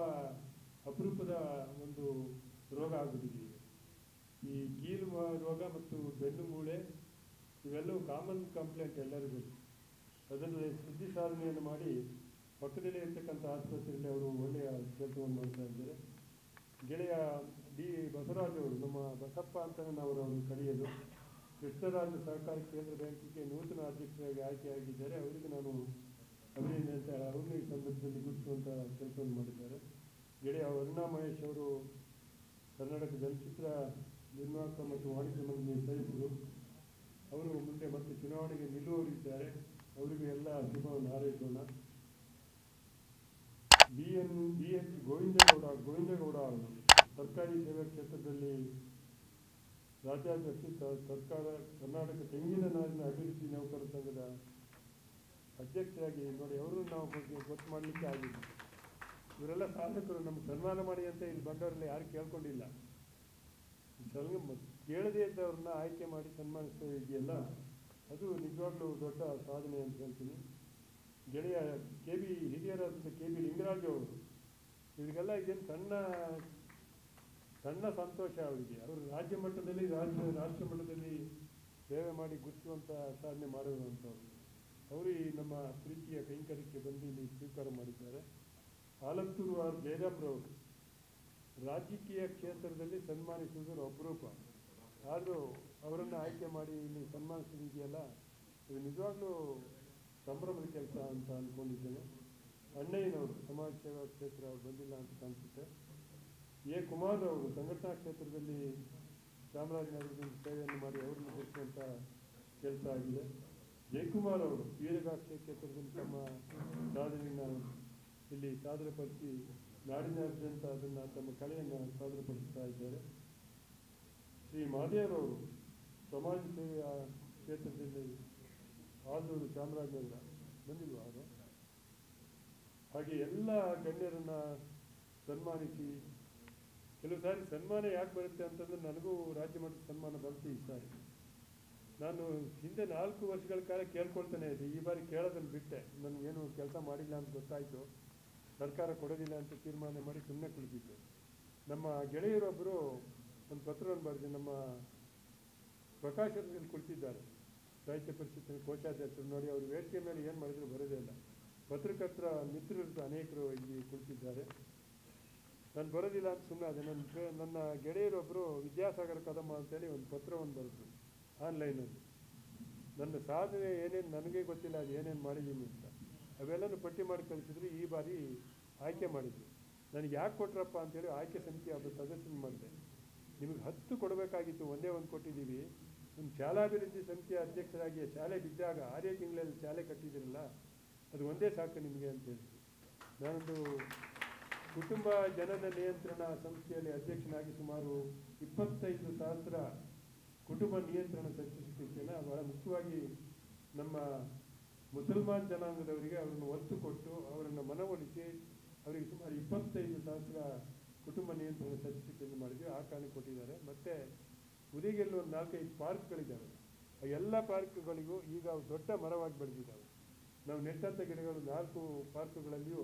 ಅಪರೂಪದ ಒಂದು ರೋಗ ಆಗಿಬಿಟ್ಟಿದೆ. ಈ ಕೀಲು ರೋಗ ಮತ್ತು ಬೆನ್ನು ಮೂಳೆ ಇವೆಲ್ಲವೂ ಕಾಮನ್ ಕಂಪ್ಲೇಂಟ್ ಎಲ್ಲರಿಗೂ. ಅದನ್ನು ಸುದ್ದಿ ಸಾಧನೆಯನ್ನು ಮಾಡಿ ಪಕ್ಕದಲ್ಲೇ ಇರ್ತಕ್ಕಂಥ ಆಸ್ಪತ್ರೆಯಲ್ಲಿ ಅವರು ಒಳ್ಳೆಯ ಕೆಲಸವನ್ನು ಮಾಡ್ತಾ ಇದ್ದಾರೆ. ಗೆಳೆಯ ಡಿ ಬಸವರಾಜ್ ಅವರು, ನಮ್ಮ ಬಸಪ್ಪ ಅಂತಲೇ ನಾವು ಅವರನ್ನು ಕರೆಯೋದು, ಕೃಷ್ಣರಾಜ ಸಹಕಾರಿ ಕೇಂದ್ರ ಬ್ಯಾಂಕಿಗೆ ನೂತನ ಅಧ್ಯಕ್ಷರಾಗಿ ಆಯ್ಕೆಯಾಗಿದ್ದಾರೆ. ಅವರಿಗೆ ನಾನು ಅಭಿನಂದನೆ ಅಂತ ಅವ್ರನ್ನ ಈ ಸಂದರ್ಭದಲ್ಲಿ ಗುರುತಿಸುವಂಥ ಕೆಲಸವನ್ನು ಮಾಡಿದ್ದಾರೆ. ಗೆಳೆಯ ಅರುಣಾ ಮಹೇಶ್ ಅವರು ಕರ್ನಾಟಕ ಚಲನಚಿತ್ರ ನಿರ್ಮಾಪಕ ಮತ್ತು ವಾಣಿಜ್ಯ ಮಂಡಳಿಯ ಸದಸ್ಯರು. ಅವರು ಮುಂದೆ ಮತ್ತೆ ಚುನಾವಣೆಗೆ ನಿಲ್ಲುವವರಿದ್ದಾರೆ. ಅವರಿಗೂ ಎಲ್ಲ ಶುಭವನ್ನು ಹಾರೈಸೋಣ. ಬಿ ಎಚ್ ಗೋವಿಂದಗೌಡ ಅವರು ಸರ್ಕಾರಿ ಸೇವಾ ಕ್ಷೇತ್ರದಲ್ಲಿ ರಾಜ್ಯಾಧ್ಯಕ್ಷ, ಸರ್ಕಾರ ಕರ್ನಾಟಕ ತೆಂಗಿನ ನಾರಿನ ಅಭಿವೃದ್ಧಿ ನೌಕರ ಸಂಘದ ಅಧ್ಯಕ್ಷರಾಗಿ ನೋಡಿ, ಅವರು ನಾವು ಗೊತ್ತು ಮಾಡಲಿಕ್ಕೆ ಆಗಿಲ್ಲ. ಇವರೆಲ್ಲ ಸಾಧಕರು. ನಮ್ಗೆ ಸನ್ಮಾನ ಮಾಡಿ ಅಂತ ಇಲ್ಲಿ ಬಂದವರೆಲ್ಲ ಯಾರು ಕೇಳ್ಕೊಂಡಿಲ್ಲ. ಕೇಳದೇ ಇದ್ದವ್ರನ್ನ ಆಯ್ಕೆ ಮಾಡಿ ಸನ್ಮಾನಿಸ್ತಾ ಇದೆಯಲ್ಲ, ಅದು ನಿಜವಾಗ್ಲೂ ದೊಡ್ಡ ಸಾಧನೆ ಅಂತ ಹೇಳ್ತೀನಿ. ಗೆಳೆಯ ಹಿರಿಯರಾದಂಥ ಕೆ ಬಿ ಲಿಂಗರಾಜ್ ಅವರು, ಇವರಿಗೆಲ್ಲ ಇದೇನು ಸಣ್ಣ ಸಂತೋಷ ಅವರಿಗೆ. ಅವರು ರಾಜ್ಯ ಮಟ್ಟದಲ್ಲಿ ರಾಷ್ಟ್ರ ಮಟ್ಟದಲ್ಲಿ ಸೇವೆ ಮಾಡಿ ಗುರುತಿಸುವಂಥ ಸಾಧನೆ ಮಾಡಿರುವಂಥವ್ರು. ಅವರು ಈ ನಮ್ಮ ಪ್ರೀತಿಯ ಕೈಂಕರ್ಯಕ್ಕೆ ಬಂದು ಇಲ್ಲಿ ಸ್ವೀಕಾರ ಮಾಡಿದ್ದಾರೆ. ಆಲತ್ತೂರು ಆರ್ ಜಯರಾಮ್ರವರು ರಾಜಕೀಯ ಕ್ಷೇತ್ರದಲ್ಲಿ ಸನ್ಮಾನಿಸುವುದರ ಅಪರೂಪ. ಆದರೂ ಅವರನ್ನು ಆಯ್ಕೆ ಮಾಡಿ ಇಲ್ಲಿ ಸನ್ಮಾನಿಸೋದಿದೆಯಲ್ಲ, ಇದು ನಿಜವಾಗ್ಲೂ ಸಂಭ್ರಮದ ಕೆಲಸ ಅಂತ ಅಂದ್ಕೊಂಡಿದ್ದೇನೆ. ಅಣ್ಣಯ್ಯನವರು ಸಮಾಜ ಸೇವಾ ಕ್ಷೇತ್ರ ಅವ್ರು ಬಂದಿಲ್ಲ ಅಂತ ಕಾಣಿಸುತ್ತೆ. ಎ ಕುಮಾರ್ ಅವರು ಸಂಘಟನಾ ಕ್ಷೇತ್ರದಲ್ಲಿ ಚಾಮರಾಜನಗರದಲ್ಲಿ ಸೇವೆಯನ್ನು ಮಾಡಿ ಅವರನ್ನು ಗುರುತಿಸುವಂಥ ಕೆಲಸ ಆಗಿದೆ. ಜಯಕುಮಾರ್ ಅವರು ವೀರಗಾಕ್ಷ ಕ್ಷೇತ್ರದಲ್ಲಿ ತಮ್ಮ ಸಾಧನೆಯನ್ನು ಇಲ್ಲಿ ಸಾದರಪಡಿಸಿ ನಾಡಿನಾದ್ಯಂತ ಅದನ್ನು ತಮ್ಮ ಕಲೆಯನ್ನು ಸಾದರಪಡಿಸ್ತಾ ಇದ್ದಾರೆ. ಶ್ರೀ ಮಹದೇವರವರು ಸಮಾಜ ಸೇವೆಯ ಕ್ಷೇತ್ರದಲ್ಲಿ ಆದೂರು ಚಾಮರಾಜನಗರ ಬಂದಿಲ್ವ ಅವರು. ಹಾಗೆ ಎಲ್ಲ ಗಣ್ಯರನ್ನು ಸನ್ಮಾನಿಸಿ, ಕೆಲವು ಸಾರಿ ಸನ್ಮಾನ ಯಾಕೆ ಬರುತ್ತೆ ಅಂತಂದರೆ, ನನಗೂ ರಾಜ್ಯ ಮಟ್ಟದ ಸನ್ಮಾನ ಬಂತು ಈ ಸಾರಿ. ನಾನು ಹಿಂದೆ 4 ವರ್ಷಗಳ ಕಾಲ ಕೇಳ್ಕೊಳ್ತಾನೆ ಇದ್ದೆ. ಈ ಬಾರಿ ಕೇಳೋದನ್ನು ಬಿಟ್ಟೆ. ನನಗೇನು ಕೆಲಸ ಮಾಡಿಲ್ಲ ಅಂತ ಗೊತ್ತಾಯಿತು. ಸರ್ಕಾರ ಕೊಡೋದಿಲ್ಲ ಅಂತ ತೀರ್ಮಾನ ಮಾಡಿ ಸುಮ್ಮನೆ ಕುಳಿತಿದ್ದೆ. ನಮ್ಮ ಗೆಳೆಯರೊಬ್ಬರು ಒಂದು ಪತ್ರವನ್ನು ಬರೆದು ನಮ್ಮ ಪ್ರಕಾಶನದಲ್ಲಿ ಕುಳಿತಿದ್ದಾರೆ, ಸಾಹಿತ್ಯ ಪರಿಷತ್ತಿನ ಕೋಶಾಧ್ಯಕ್ಷರು. ನೋಡಿ, ಅವರು ವೇದಿಕೆ ಮೇಲೆ ಏನು ಮಾಡಿದ್ರು ಬರೋದೇ ಇಲ್ಲ. ಪತ್ರಕರ್ತರ ಮಿತ್ರರು ಅನೇಕರು ಇಲ್ಲಿ ಕುಳಿತಿದ್ದಾರೆ. ನಾನು ಬರೋದಿಲ್ಲ ಅಂತ ಸುಮ್ಮನೆ ಅದೇ. ನನ್ನ ಗೆಳೆಯರೊಬ್ಬರು ವಿದ್ಯಾಸಾಗರ ಕದಮ್ಮ ಅಂತೇಳಿ ಒಂದು ಪತ್ರವನ್ನು ಬರೆದ್ರು ಆನ್ಲೈನಲ್ಲಿ. ನನ್ನ ಸಾಧನೆ ಏನೇನು ನನಗೆ ಗೊತ್ತಿಲ್ಲ, ಅದು ಏನೇನು ಮಾಡಿದ್ದೀನಿ ಅಂತ ಅವೆಲ್ಲನೂ ಪಟ್ಟಿ ಮಾಡಿ ಕಳಿಸಿದ್ರು. ಈ ಬಾರಿ ಆಯ್ಕೆ ಮಾಡಿದ್ರು. ನನಗೆ ಯಾಕೆ ಕೊಟ್ರಪ್ಪ ಅಂತೇಳಿ ಆಯ್ಕೆ ಸಮಿತಿ ಒಬ್ಬ ಸದಸ್ಯನ ಮಾಡಿದೆ. ನಿಮಗೆ 10 ಕೊಡಬೇಕಾಗಿತ್ತು, ಒಂದೇ ಒಂದು ಕೊಟ್ಟಿದ್ದೀವಿ. ನಿಮ್ಮ ಶಾಲಾಭಿವೃದ್ಧಿ ಸಮಿತಿಯ ಅಧ್ಯಕ್ಷರಾಗಿ ಶಾಲೆ ಬಿದ್ದಾಗ 6 ತಿಂಗಳಲ್ಲಿ ಶಾಲೆ ಕಟ್ಟಿದ್ದೀರಲ್ಲ, ಅದು ಒಂದೇ ಸಾಕು ನಿಮಗೆ ಅಂತ ಹೇಳಿದ್ರು. ನಾನೊಂದು ಕುಟುಂಬ ಜನನ ನಿಯಂತ್ರಣ ಸಂಸ್ಥೆಯಲ್ಲಿ ಅಧ್ಯಕ್ಷನಾಗಿ ಸುಮಾರು 25,000 ಕುಟುಂಬ ನಿಯಂತ್ರಣ ಸರ್ಟಿಫಿಕೇಷನ್ ಬಹಳ ಮುಖ್ಯವಾಗಿ ನಮ್ಮ ಮುಸಲ್ಮಾನ್ ಜನಾಂಗದವರಿಗೆ ಅವರನ್ನು ಒತ್ತು ಕೊಟ್ಟು ಅವರನ್ನು ಮನವೊಲಿಸಿ ಅವರಿಗೆ ಸುಮಾರು 25,000 ಕುಟುಂಬ ನಿಯಂತ್ರಣ ಸರ್ಟಿಫಿಕೇಟ್ ಮಾಡಿದ್ವಿ. ಆ ಕಾರಣಕ್ಕೆ ಕೊಟ್ಟಿದ್ದಾರೆ. ಮತ್ತು ಉದಯಗಿರಿಯಲ್ಲಿ ಒಂದು 4-5 ಪಾರ್ಕ್ಗಳಿದ್ದಾವೆ. ಆ ಎಲ್ಲ ಪಾರ್ಕ್ಗಳಿಗೂ ಈಗ ದೊಡ್ಡ ಮರವಾಗಿ ಬೆಳೆದಿದ್ದಾವೆ. ನಾವು ನೆಟ್ಟಂಥ ಗಿಡಗಳು 4 ಪಾರ್ಕ್ಗಳಲ್ಲಿಯೂ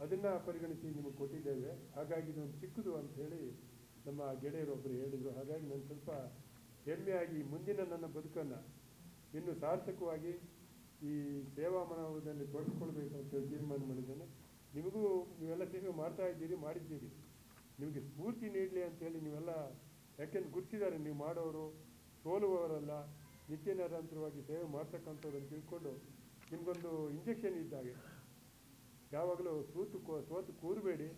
ಅದನ್ನು ಪರಿಗಣಿಸಿ ನಿಮಗೆ ಕೊಟ್ಟಿದ್ದೇವೆ. ಹಾಗಾಗಿ ಇದೊಂದು ಚಿಕ್ಕದು ಅಂತ ಹೇಳಿ ನಮ್ಮ ಗೆಳೆಯರೊಬ್ಬರು ಹೇಳಿದರು. ಹಾಗಾಗಿ ನಾನು ಸ್ವಲ್ಪ ಹೆಮ್ಮೆಯಾಗಿ ಮುಂದಿನ ನನ್ನ ಬದುಕನ್ನು ಇನ್ನೂ ಸಾರ್ಥಕವಾಗಿ ಈ ಸೇವಾ ಮನೋಭಾವದಲ್ಲಿ ತೊಡಗಿಸ್ಕೊಳ್ಬೇಕು ಅಂತೇಳಿ ತೀರ್ಮಾನ ಮಾಡಿದ್ದೇನೆ. ನಿಮಗೂ ನೀವೆಲ್ಲ ಸೇವೆ ಮಾಡ್ತಾ ಇದ್ದೀರಿ, ಮಾಡಿದ್ದೀರಿ. ನಿಮಗೆ ಸ್ಫೂರ್ತಿ ನೀಡಲಿ ಅಂತೇಳಿ ನೀವೆಲ್ಲ, ಯಾಕೆಂದ್ರೆ ಗುರುತಿದ್ದಾರೆ, ನೀವು ಮಾಡೋರು ಸೋಲುವವರಲ್ಲ, ನಿತ್ಯ ನಿರಂತರವಾಗಿ ಸೇವೆ ಮಾಡ್ತಕ್ಕಂಥವ್ರನ್ನು ತಿಳ್ಕೊಂಡು ನಿಮಗೊಂದು ಇಂಜೆಕ್ಷನ್ ಇದ್ದಾಗೆ ಯಾವಾಗಲೂ ಸೋತು ಕೂರಬೇಡಿ,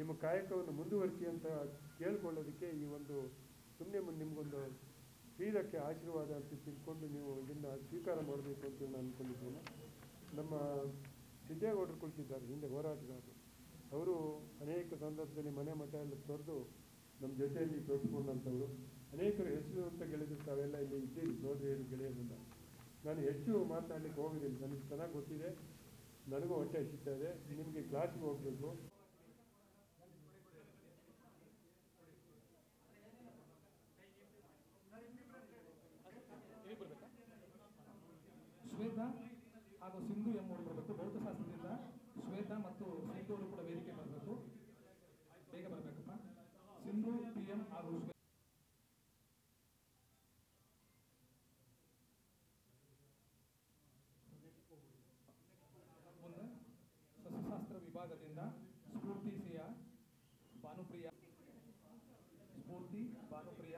ನಿಮ್ಮ ಕಾಯಕವನ್ನು ಮುಂದುವರಿಸಿ ಅಂತ ಕೇಳ್ಕೊಳ್ಳೋದಕ್ಕೆ ಈ ಒಂದು ಸುಮ್ಮನೆ ನಿಮಗೊಂದು ಶ್ರೀರಕ್ಕೆ ಆಶೀರ್ವಾದ ಅಂತ ತಿಳ್ಕೊಂಡು ನೀವು ಇದನ್ನು ಸ್ವೀಕಾರ ಮಾಡಬೇಕು ಅಂತ ನಾನು ಅಂದ್ಕೊಂಡಿದ್ದೇನೆ. ನಮ್ಮ ಸಿದ್ದೇಗೌಡರು ಕುಳಿತಿದ್ದಾರೆ ಹಿಂದೆ ಹೋರಾಟಗಾರರು, ಅವರು ಅನೇಕ ಸಂದರ್ಭದಲ್ಲಿ ಮನೆ ಮಠ ಎಲ್ಲ ತೊರೆದು ನಮ್ಮ ಜೊತೆಯಲ್ಲಿ ತೋರಿಸ್ಕೊಂಡಂಥವ್ರು. ಅನೇಕರು ಹೆಸರು ಅಂತ ಗೆಳೆದ್ರು, ತಾವೆಲ್ಲ ಇಲ್ಲಿ ಇದ್ದೀರಿ ನೋಡ್ರಿ ಗೆಳೆಯರನ್ನ. ನಾನು ಹೆಚ್ಚು ಮಾತನಾಡಲಿಕ್ಕೆ ಹೋಗಿದ್ದೀನಿ, ನನಗೆ ಚೆನ್ನಾಗಿ ಗೊತ್ತಿದೆ, ನನಗೂ ಹೊಟ್ಟೆ ಹಸಿತಾ ಇದೆ, ನಿಮಗೆ ಕ್ಲಾಸಿಗೆ ಹೋಗಬೇಕು. ಶ್ವೇತಾ ಹಾಗೂ ಸಿಂಧು ಎಂಬುವರು ಬರಬೇಕು. ಭೌತಶಾಸ್ತ್ರದಿಂದ ಶ್ವೇತಾ ಮತ್ತು ಸಿಂಧು ಅವರು ಕೂಡ ವೇದಿಕೆ ಬರಬೇಕು, ಬೇಗ ಬರಬೇಕಪ್ಪ. ಸಿಂಧು PM ಹಾಗೂ ಮುಂದೆ ಸಸ್ಯಶಾಸ್ತ್ರ ವಿಭಾಗದಿಂದ ಸ್ಫೂರ್ತಿ ಭಾನುಪ್ರಿಯ